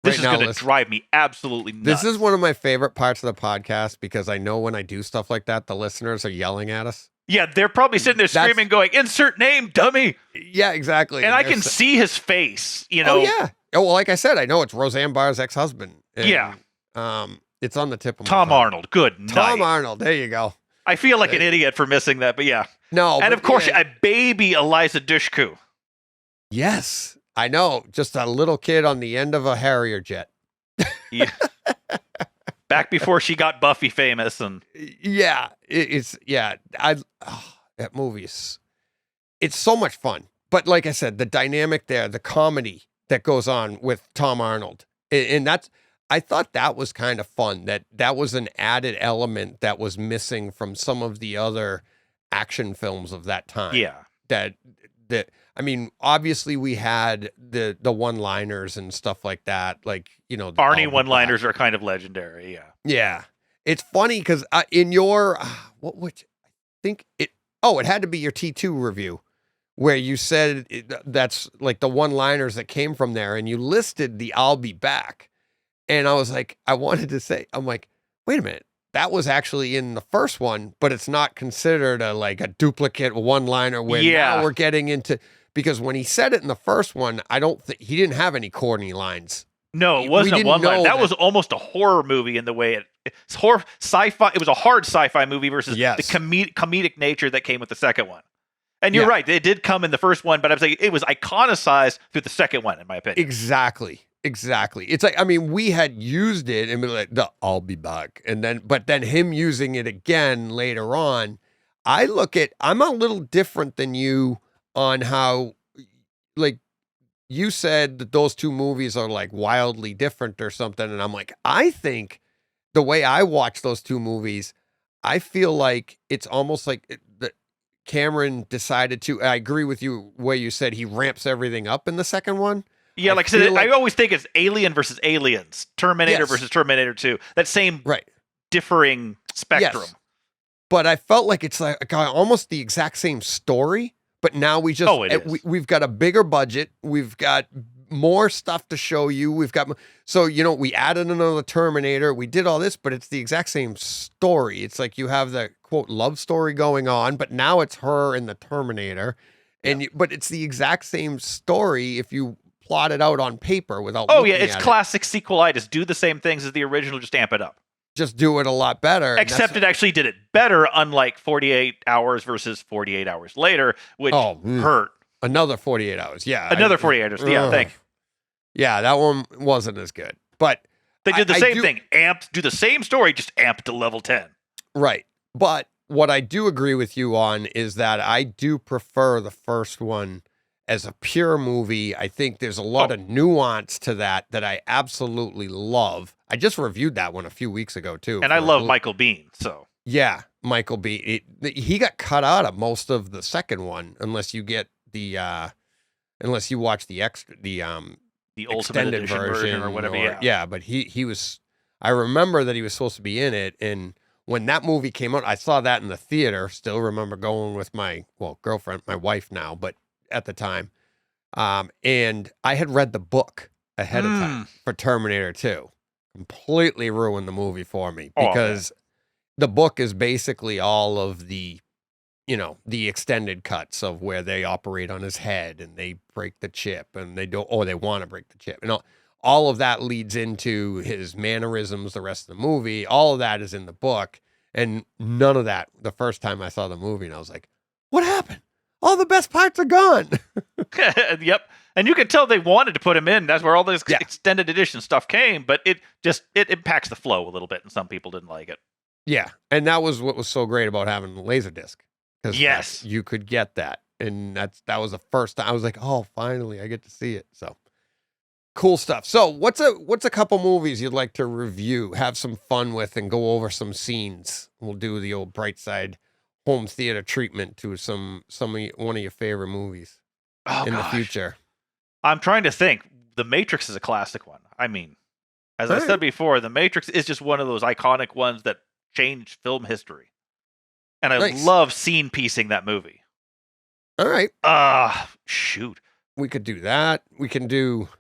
S3: This is going to drive me absolutely nuts.
S4: This is one of my favorite parts of the podcast because I know when I do stuff like that, the listeners are yelling at us.
S3: Yeah, they're probably sitting there screaming, going, "Insert name, dummy!"
S4: Yeah, exactly.
S3: And I can see his face.
S4: Oh yeah. Oh well, like I said, I know it's Roseanne Barr's ex-husband. And,
S3: yeah.
S4: It's on the tip of my
S3: Tom
S4: tongue.
S3: Arnold. Good night.
S4: Tom Arnold. There you go.
S3: I feel like an idiot for missing that, but yeah.
S4: No.
S3: And of course, a baby Eliza Dushku.
S4: Yes, I know. Just a little kid on the end of a Harrier jet.
S3: Yeah. Back before she got Buffy famous, and
S4: that movie is, it's so much fun. But like I said, the dynamic there, the comedy that goes on with Tom Arnold, and I thought that was kind of fun. That was an added element that was missing from some of the other action films of that time.
S3: Yeah,
S4: that I mean, obviously we had the one-liners and stuff like that, like
S3: Arnie one-liners are kind of legendary. Yeah,
S4: yeah. It's funny because in your it had to be your T2 review where you said that's like the one-liners that came from there, and you listed the "I'll be back," and I was like, I wanted to say, I'm like, wait a minute. That was actually in the first one, but it's not considered a duplicate one-liner where now we're getting into, because when he said it in the first one, I don't think he didn't have any corny lines.
S3: No, it wasn't a one-line. That was almost a horror movie in the way it's horror sci-fi. It was a hard sci-fi movie versus the comedic nature that came with the second one. And you're right, it did come in the first one, but I'm saying it was iconicized through the second one, in my opinion.
S4: Exactly. It's like, I mean, we had used it and be like, "I'll be back," but then him using it again later on. I'm a little different than you on how, like, you said that those two movies are like wildly different or something, and I'm like, I think the way I watch those two movies, I feel like it's almost like Cameron decided to. I agree with you where you said he ramps everything up in the second one.
S3: Yeah, like I said, I always think it's Alien versus Aliens, Terminator versus Terminator 2. That same differing spectrum. Yes.
S4: But I felt like it's like almost the exact same story, but now we just we've got a bigger budget, we've got more stuff to show you. We added another Terminator, we did all this, but it's the exact same story. It's like you have the quote love story going on, but now it's her and the Terminator, but it's the exact same story if you plot it out on paper without.
S3: Oh yeah, it's classic sequelitis. Do the same things as the original, just amp it up.
S4: just do it a lot better. And
S3: Except it actually did it better, unlike 48 hours versus 48 hours later, which hurt.
S4: Another 48 hours. Yeah.
S3: Another 48 hours. Yeah, thank you.
S4: Yeah, that one wasn't as good. But
S3: they did the same thing. Do the same story, just amped to level 10.
S4: Right. But what I do agree with you on is that I do prefer the first one as a pure movie. I think there's a lot of nuance to that I absolutely love. I just reviewed that one a few weeks ago, too.
S3: And I love Michael Biehn, so.
S4: Yeah, Michael Biehn. He got cut out of most of the second one, unless you get unless you watch the
S3: Ultimate Edition version or whatever.
S4: Yeah, but he was. I remember that he was supposed to be in it, and when that movie came out, I saw that in the theater. Still remember going with my girlfriend, my wife now, but at the time, and I had read the book ahead of time for Terminator 2. Completely ruined the movie for me because the book is basically all of the extended cuts of where they operate on his head and they break the chip and they want to break the chip. And all of that leads into his mannerisms, the rest of the movie. All of that is in the book. And none of that the first time I saw the movie. And I was like, what happened? All the best parts are gone.
S3: Yep. And you could tell they wanted to put him in. That's where all this extended edition stuff came. But it impacts the flow a little bit. And some people didn't like it.
S4: Yeah. And that was what was so great about having the Laserdisc.
S3: Yes,
S4: you could get that, and that was the first time I was like, "Oh, finally, I get to see it." So cool stuff. So, what's a couple movies you'd like to review, have some fun with, and go over some scenes? We'll do the old bright side home theater treatment to one of your favorite movies the future.
S3: I'm trying to think. The Matrix is a classic one. I mean, as I said before, The Matrix is just one of those iconic ones that changed film history. And I love scene piecing that movie.
S4: All right.
S3: Shoot.
S4: We could do that. We can do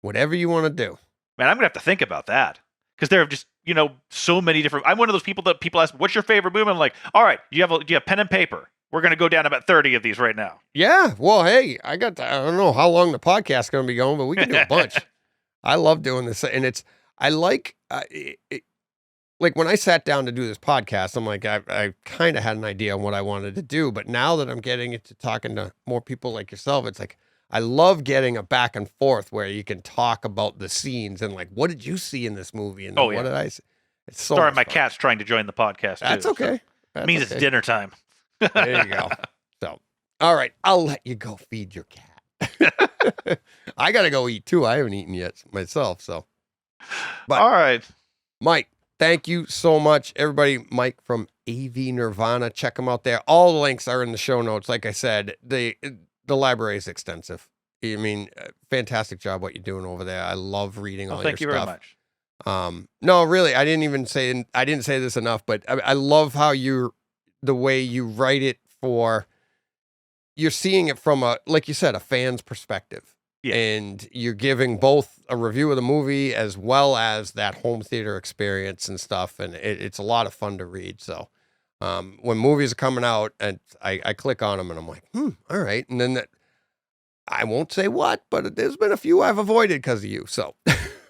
S4: whatever you want to do.
S3: Man, I'm going to have to think about that. Because there are just, so many different... I'm one of those people that people ask, what's your favorite movie? I'm like, all right, do you have pen and paper? We're going to go down about 30 of these right now.
S4: Yeah. Well, hey, I don't know how long the podcast's going to be going, but we can do a bunch. I love doing this. And I like... Like when I sat down to do this podcast, I'm like, I kind of had an idea on what I wanted to do, but now that I'm getting into talking to more people like yourself, it's like, I love getting a back and forth where you can talk about the scenes and like, what did you see in this movie? And what did I see? It's so
S3: Sorry, my cat's trying to join the podcast too.
S4: That's okay.
S3: It means it's dinner time.
S4: There you go. So, all right, I'll let you go feed your cat. I got to go eat too. I haven't eaten yet myself. So,
S3: but, all right,
S4: Mike. Thank you so much, everybody. Mike from AV Nirvana. Check them out there. All the links are in the show notes. Like I said, the library is extensive. I mean, fantastic job what you're doing over there. I love reading all your stuff.
S3: Thank you very much.
S4: No, really, I didn't say this enough, but I love how the way you write it you're seeing it from like you said, a fan's perspective. Yeah. And you're giving both a review of the movie as well as that home theater experience and stuff. And it's a lot of fun to read. So when movies are coming out and I click on them and I'm like, all right. And then I won't say what, but there's been a few I've avoided because of you. So.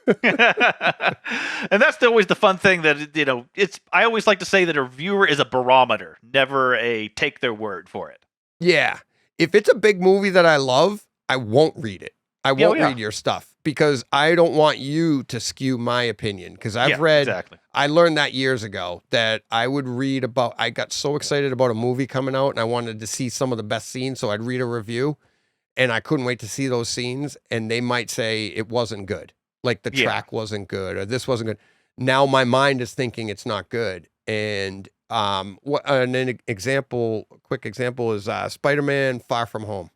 S3: And that's always the fun thing that, I always like to say that a reviewer is a barometer, never a take their word for it.
S4: Yeah. If it's a big movie that I love, I won't read it. I won't read your stuff because I don't want you to skew my opinion. Because I've read, I learned that years ago that I would read about, I got so excited about a movie coming out and I wanted to see some of the best scenes. So I'd read a review and I couldn't wait to see those scenes. And they might say it wasn't good. Like the track wasn't good or this wasn't good. Now my mind is thinking it's not good. And a quick example is Spider-Man Far From Home.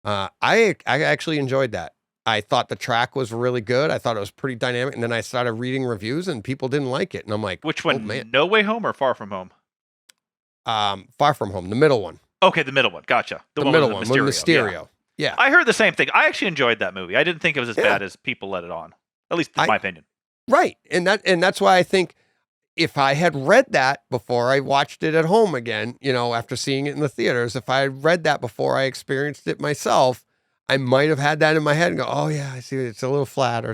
S4: I actually enjoyed that. I thought the track was really good. I thought it was pretty dynamic. And then I started reading reviews and people didn't like it. And I'm like,
S3: which one?
S4: Oh, man.
S3: No Way Home or Far From Home?
S4: Far From Home, the middle one.
S3: Okay, the middle one. Gotcha.
S4: The middle one with Mysterio. Yeah.
S3: I heard the same thing. I actually enjoyed that movie. I didn't think it was as bad as people let it on. At least in my opinion.
S4: Right. And that's why I think if I had read that before I watched it at home again, after seeing it in the theaters, if I had read that before I experienced it myself, I might have had that in my head and go, oh yeah, I see it's a little flat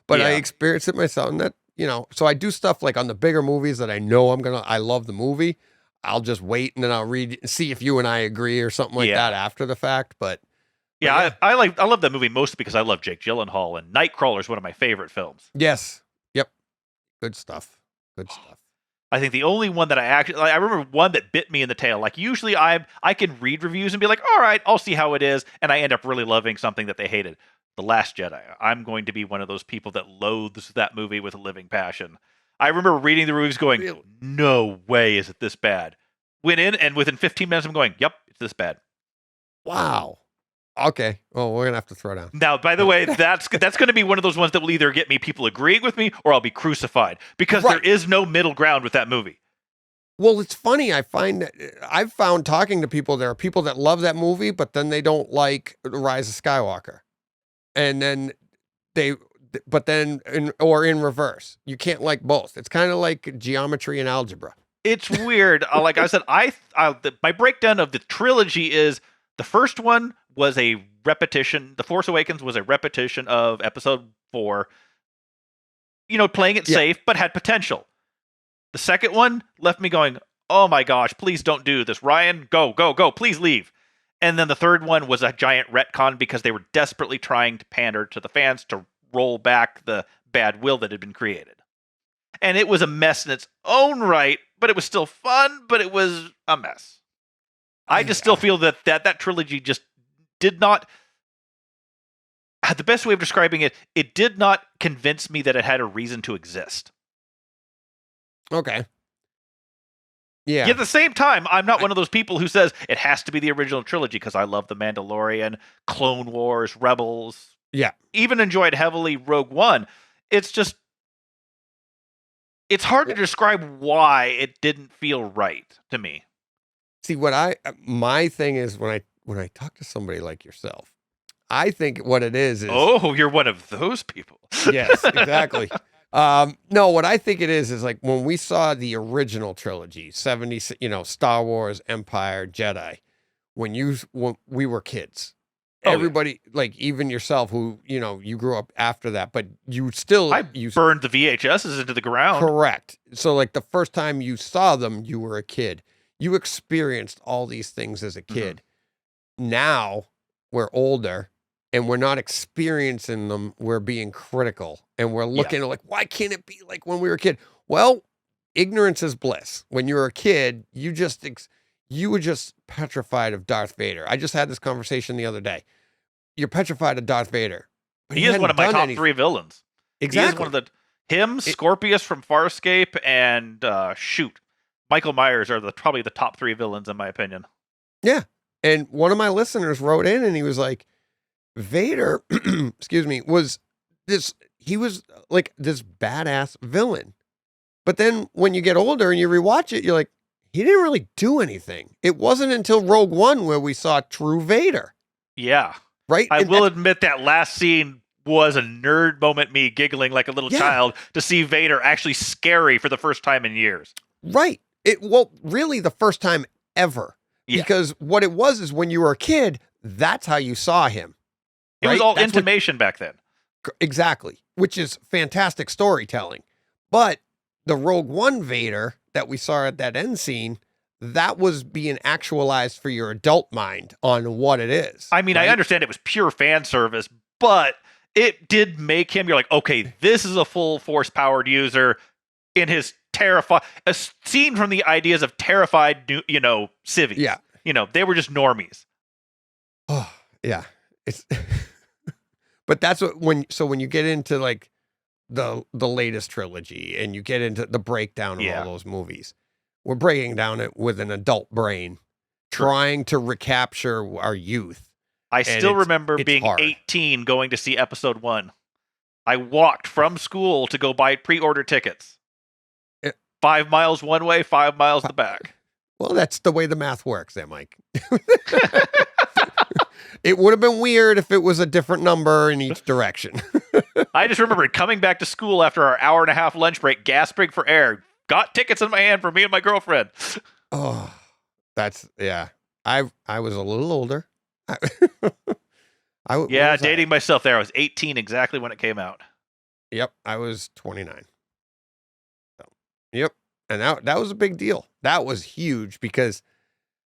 S4: but I experienced it myself and so I do stuff like on the bigger movies that I know I love the movie. I'll just wait and then I'll see if you and I agree or something like that after the fact. But
S3: yeah, I love that movie mostly because I love Jake Gyllenhaal, and Nightcrawler is one of my favorite films.
S4: Yes. Yep. Good stuff.
S3: I think the only one that I remember one that bit me in the tail. Like usually I can read reviews and be like, all right, I'll see how it is, and I end up really loving something that they hated. The Last Jedi. I'm going to be one of those people that loathes that movie with a living passion. I remember reading the reviews going,
S4: Really?
S3: No way is it this bad. Went in, and within 15 minutes I'm going, yep, it's this bad.
S4: Wow. Okay. Well, we're going to have to throw down.
S3: Now, by the way, that's going to be one of those ones that will either get me people agreeing with me or I'll be crucified because there is no middle ground with that movie.
S4: Well, it's funny. I've found talking to people, there are people that love that movie, but then they don't like The Rise of Skywalker. And then in reverse. You can't like both. It's kind of like geometry and algebra.
S3: It's weird. Like I said, my breakdown of the trilogy is the first one was a repetition. The Force Awakens was a repetition of Episode 4. Playing it safe, but had potential. The second one left me going, oh my gosh, please don't do this. Ryan, go, please leave. And then the third one was a giant retcon because they were desperately trying to pander to the fans to roll back the bad will that had been created. And it was a mess in its own right, but it was still fun, but it was a mess. I just still feel that trilogy just did not... The best way of describing it did not convince me that it had a reason to exist.
S4: Okay. Yeah.
S3: Yet at the same time, I'm not one of those people who says it has to be the original trilogy because I love The Mandalorian, Clone Wars, Rebels.
S4: Yeah.
S3: Even enjoyed heavily Rogue One. It's just... It's hard to describe why it didn't feel right to me.
S4: See, my thing is when I talk to somebody like yourself, I think what it is...
S3: Oh, you're one of those people.
S4: Yes, exactly. No, what I think it is like when we saw the original trilogy, 70, Star Wars, Empire, Jedi, when we were kids, everybody, like even yourself who, you grew up after that, but you still... you
S3: burned the VHSs into the ground.
S4: Correct. So like the first time you saw them, you were a kid. You experienced all these things as a kid. Mm-hmm. Now we're older and we're not experiencing them. We're being critical and we're looking like, why can't it be like when we were a kid? Well, ignorance is bliss. When you were a kid, you were just petrified of Darth Vader. I just had this conversation the other day. You're petrified of Darth Vader.
S3: He is one of my top three villains.
S4: Exactly.
S3: He is one of Scorpius from Farscape, and Michael Myers are probably the top three villains in my opinion.
S4: Yeah. And one of my listeners wrote in and he was like, Vader, excuse me, he was like this badass villain. But then when you get older and you rewatch it, you're like, he didn't really do anything. It wasn't until Rogue One where we saw true Vader.
S3: Yeah.
S4: Right?
S3: I will admit that last scene was a nerd moment, me giggling like a little child to see Vader actually scary for the first time in years.
S4: Right. Really the first time ever. Yeah. Because what it was is when you were a kid, that's how you saw him.
S3: It was all intimation back then.
S4: Exactly. Which is fantastic storytelling. But the Rogue One Vader that we saw at that end scene, that was being actualized for your adult mind on what it is.
S3: I mean, right? I understand it was pure fan service, but it did make him, you're like, okay, this is a full force powered user in his a scene from the ideas of terrified, civvies.
S4: Yeah.
S3: They were just normies.
S4: Oh, yeah. But that's when you get into like the latest trilogy and you get into the breakdown of all those movies, we're breaking down it with an adult brain, trying to recapture our youth.
S3: I still remember being hard. 18 going to see Episode 1. I walked from school to go buy pre-order tickets. 5 miles one way, 5 miles the back.
S4: Well, that's the way the math works there, Mike. It would have been weird if it was a different number in each direction.
S3: I just remember coming back to school after our hour-and-a-half lunch break, gasping for air, got tickets in my hand for me and my girlfriend.
S4: Oh, I was a little older.
S3: Dating myself there. I was 18 exactly when it came out.
S4: Yep, I was 29. Yep. And that was a big deal. That was huge because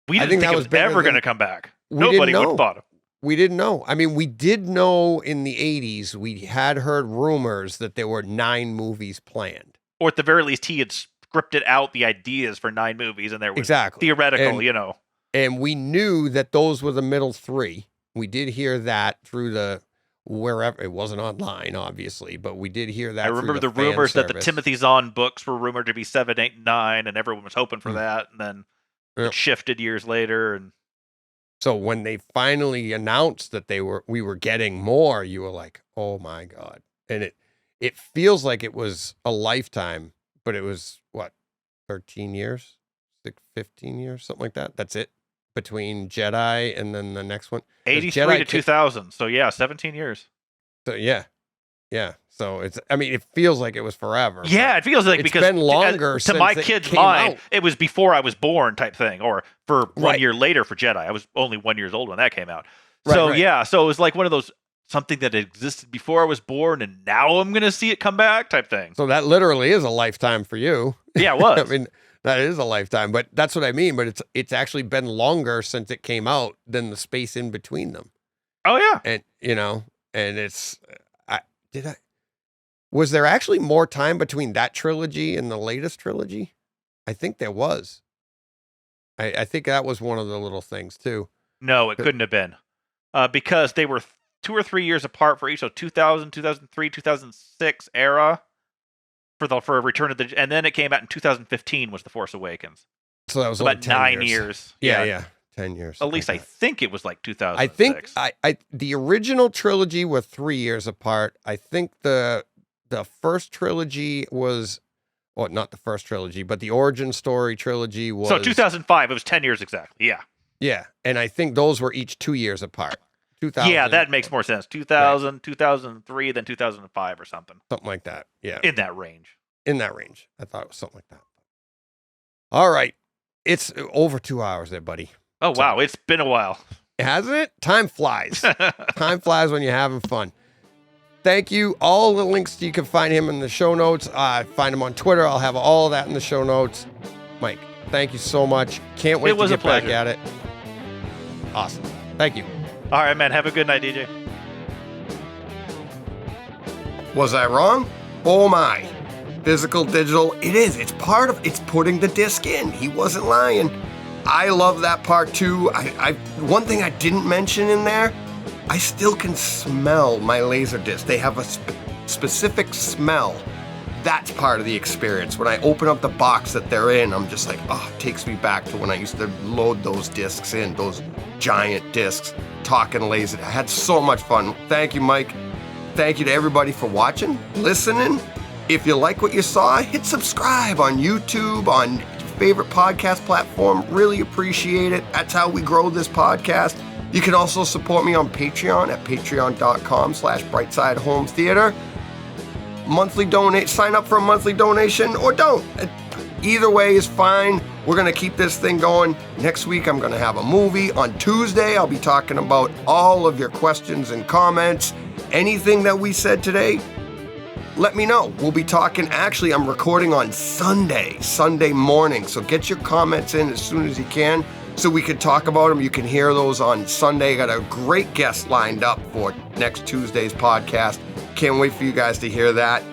S3: We
S4: I
S3: didn't
S4: think
S3: think
S4: that
S3: it
S4: was
S3: was
S4: bigger
S3: ever
S4: than-
S3: going to come back.
S4: We
S3: Nobody
S4: didn't
S3: would
S4: know.
S3: have bought it.
S4: we didn't know. I mean, we did know in the 80s, we had heard rumors that there were 9 movies planned.
S3: Or at the very least, he had scripted out the ideas for 9 movies, and there was
S4: Exactly.
S3: theoretical,
S4: And- And we knew that those were the middle 3. We did hear that through the wherever. It wasn't online, obviously, but we did hear that.
S3: I
S4: through
S3: remember the
S4: fan
S3: rumors that the
S4: service.
S3: Timothy Zahn books were rumored to be 7, 8, and 9, and everyone was hoping for that, and then
S4: Yep.
S3: it shifted years later. And
S4: So when they finally announced that we were getting more, you were like, "Oh my God." And it feels like it was a lifetime, but it was what, 13 years, 15 years, something like that. That's it between Jedi and then the next one. 'Cause
S3: 83
S4: Jedi
S3: to
S4: ca-
S3: 2000. So yeah, 17 years.
S4: So yeah. So I mean, it feels like it was forever.
S3: Yeah, it feels like
S4: it's
S3: because
S4: been longer
S3: to
S4: since
S3: my
S4: it
S3: kid's
S4: came
S3: mind,
S4: out.
S3: it was before I was born type thing, or for 1
S4: Right.
S3: year later for Jedi. I was only 1 year old when that came out.
S4: Right,
S3: So
S4: right.
S3: yeah, so it was like one of those something that existed before I was born, and now I'm gonna see it come back type thing.
S4: So that literally is a lifetime for you.
S3: Yeah, it was.
S4: I mean, that is a lifetime, but that's what I mean. But it's actually been longer since it came out than the space in between them.
S3: Oh yeah.
S4: And and it's was there actually more time between that trilogy and the latest trilogy? I think there was. I think that was one of the little things too.
S3: No, it couldn't have been. Because they were 2 or 3 years apart for each. So 2000, 2003, 2006 era for Return of the, and then it came out in 2015 was The Force Awakens.
S4: So that was
S3: So
S4: only
S3: about
S4: 10
S3: 9 years.
S4: Yeah, 10 years.
S3: At least I think it was like 2006.
S4: I think the original trilogy were 3 years apart. I think the first trilogy was, well, not the first trilogy, but the origin story trilogy was.
S3: So 2005, it was 10 years exactly. Yeah.
S4: Yeah, and I think those were each 2 years apart. 2000.
S3: Yeah, that makes more sense. 2000, 2003, then 2005 or something.
S4: Something like that. Yeah,
S3: In that range.
S4: in that range. I thought it was something like that. All right, it's over 2 hours there, buddy.
S3: Oh, wow. It's been a while.
S4: Hasn't it? Time flies. Time flies when you're having fun. Thank you. All the links, you can find him in the show notes. Find him on Twitter. I'll have all of that in the show notes. Mike, thank you so much. Can't wait
S3: It was
S4: to
S3: a
S4: get back
S3: pleasure.
S4: at it. Awesome. Thank you.
S3: All right, man. Have a good night, DJ.
S1: Was I wrong? Oh my. Physical, digital, it is. It's putting the disc in. He wasn't lying. I love that part too. One thing I didn't mention in there, I still can smell my laser disc. They have a specific smell. That's part of the experience. When I open up the box that they're in, I'm just like, oh, it takes me back to when I used to load those discs in, those giant discs, talking laser. I had so much fun. Thank you, Mike. Thank you to everybody for watching, listening. If you like what you saw, hit subscribe on YouTube, on your favorite podcast platform. Really appreciate it. That's how we grow this podcast. You can also support me on Patreon at patreon.com/BrightsideHomeTheater. Monthly donate, sign up for a monthly donation or don't. Either way is fine. We're going to keep this thing going. Next week, I'm going to have a movie. On Tuesday, I'll be talking about all of your questions and comments. Anything that we said today, let me know. We'll be talking. Actually, I'm recording on Sunday morning. So get your comments in as soon as you can so we can talk about them. You can hear those on Sunday. Got a great guest lined up for next Tuesday's podcast. Can't wait for you guys to hear that.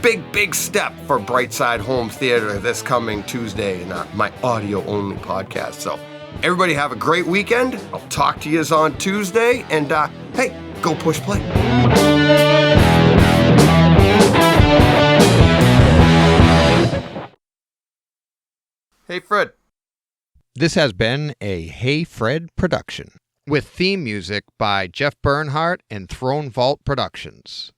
S1: Big step for Brightside Home Theater this coming Tuesday in my audio-only podcast. So everybody have a great weekend. I'll talk to you on Tuesday. And hey, go push play. Hey, Fred.
S4: This has been a Hey Fred production with theme music by Jeff Bernhardt and Throne Vault Productions.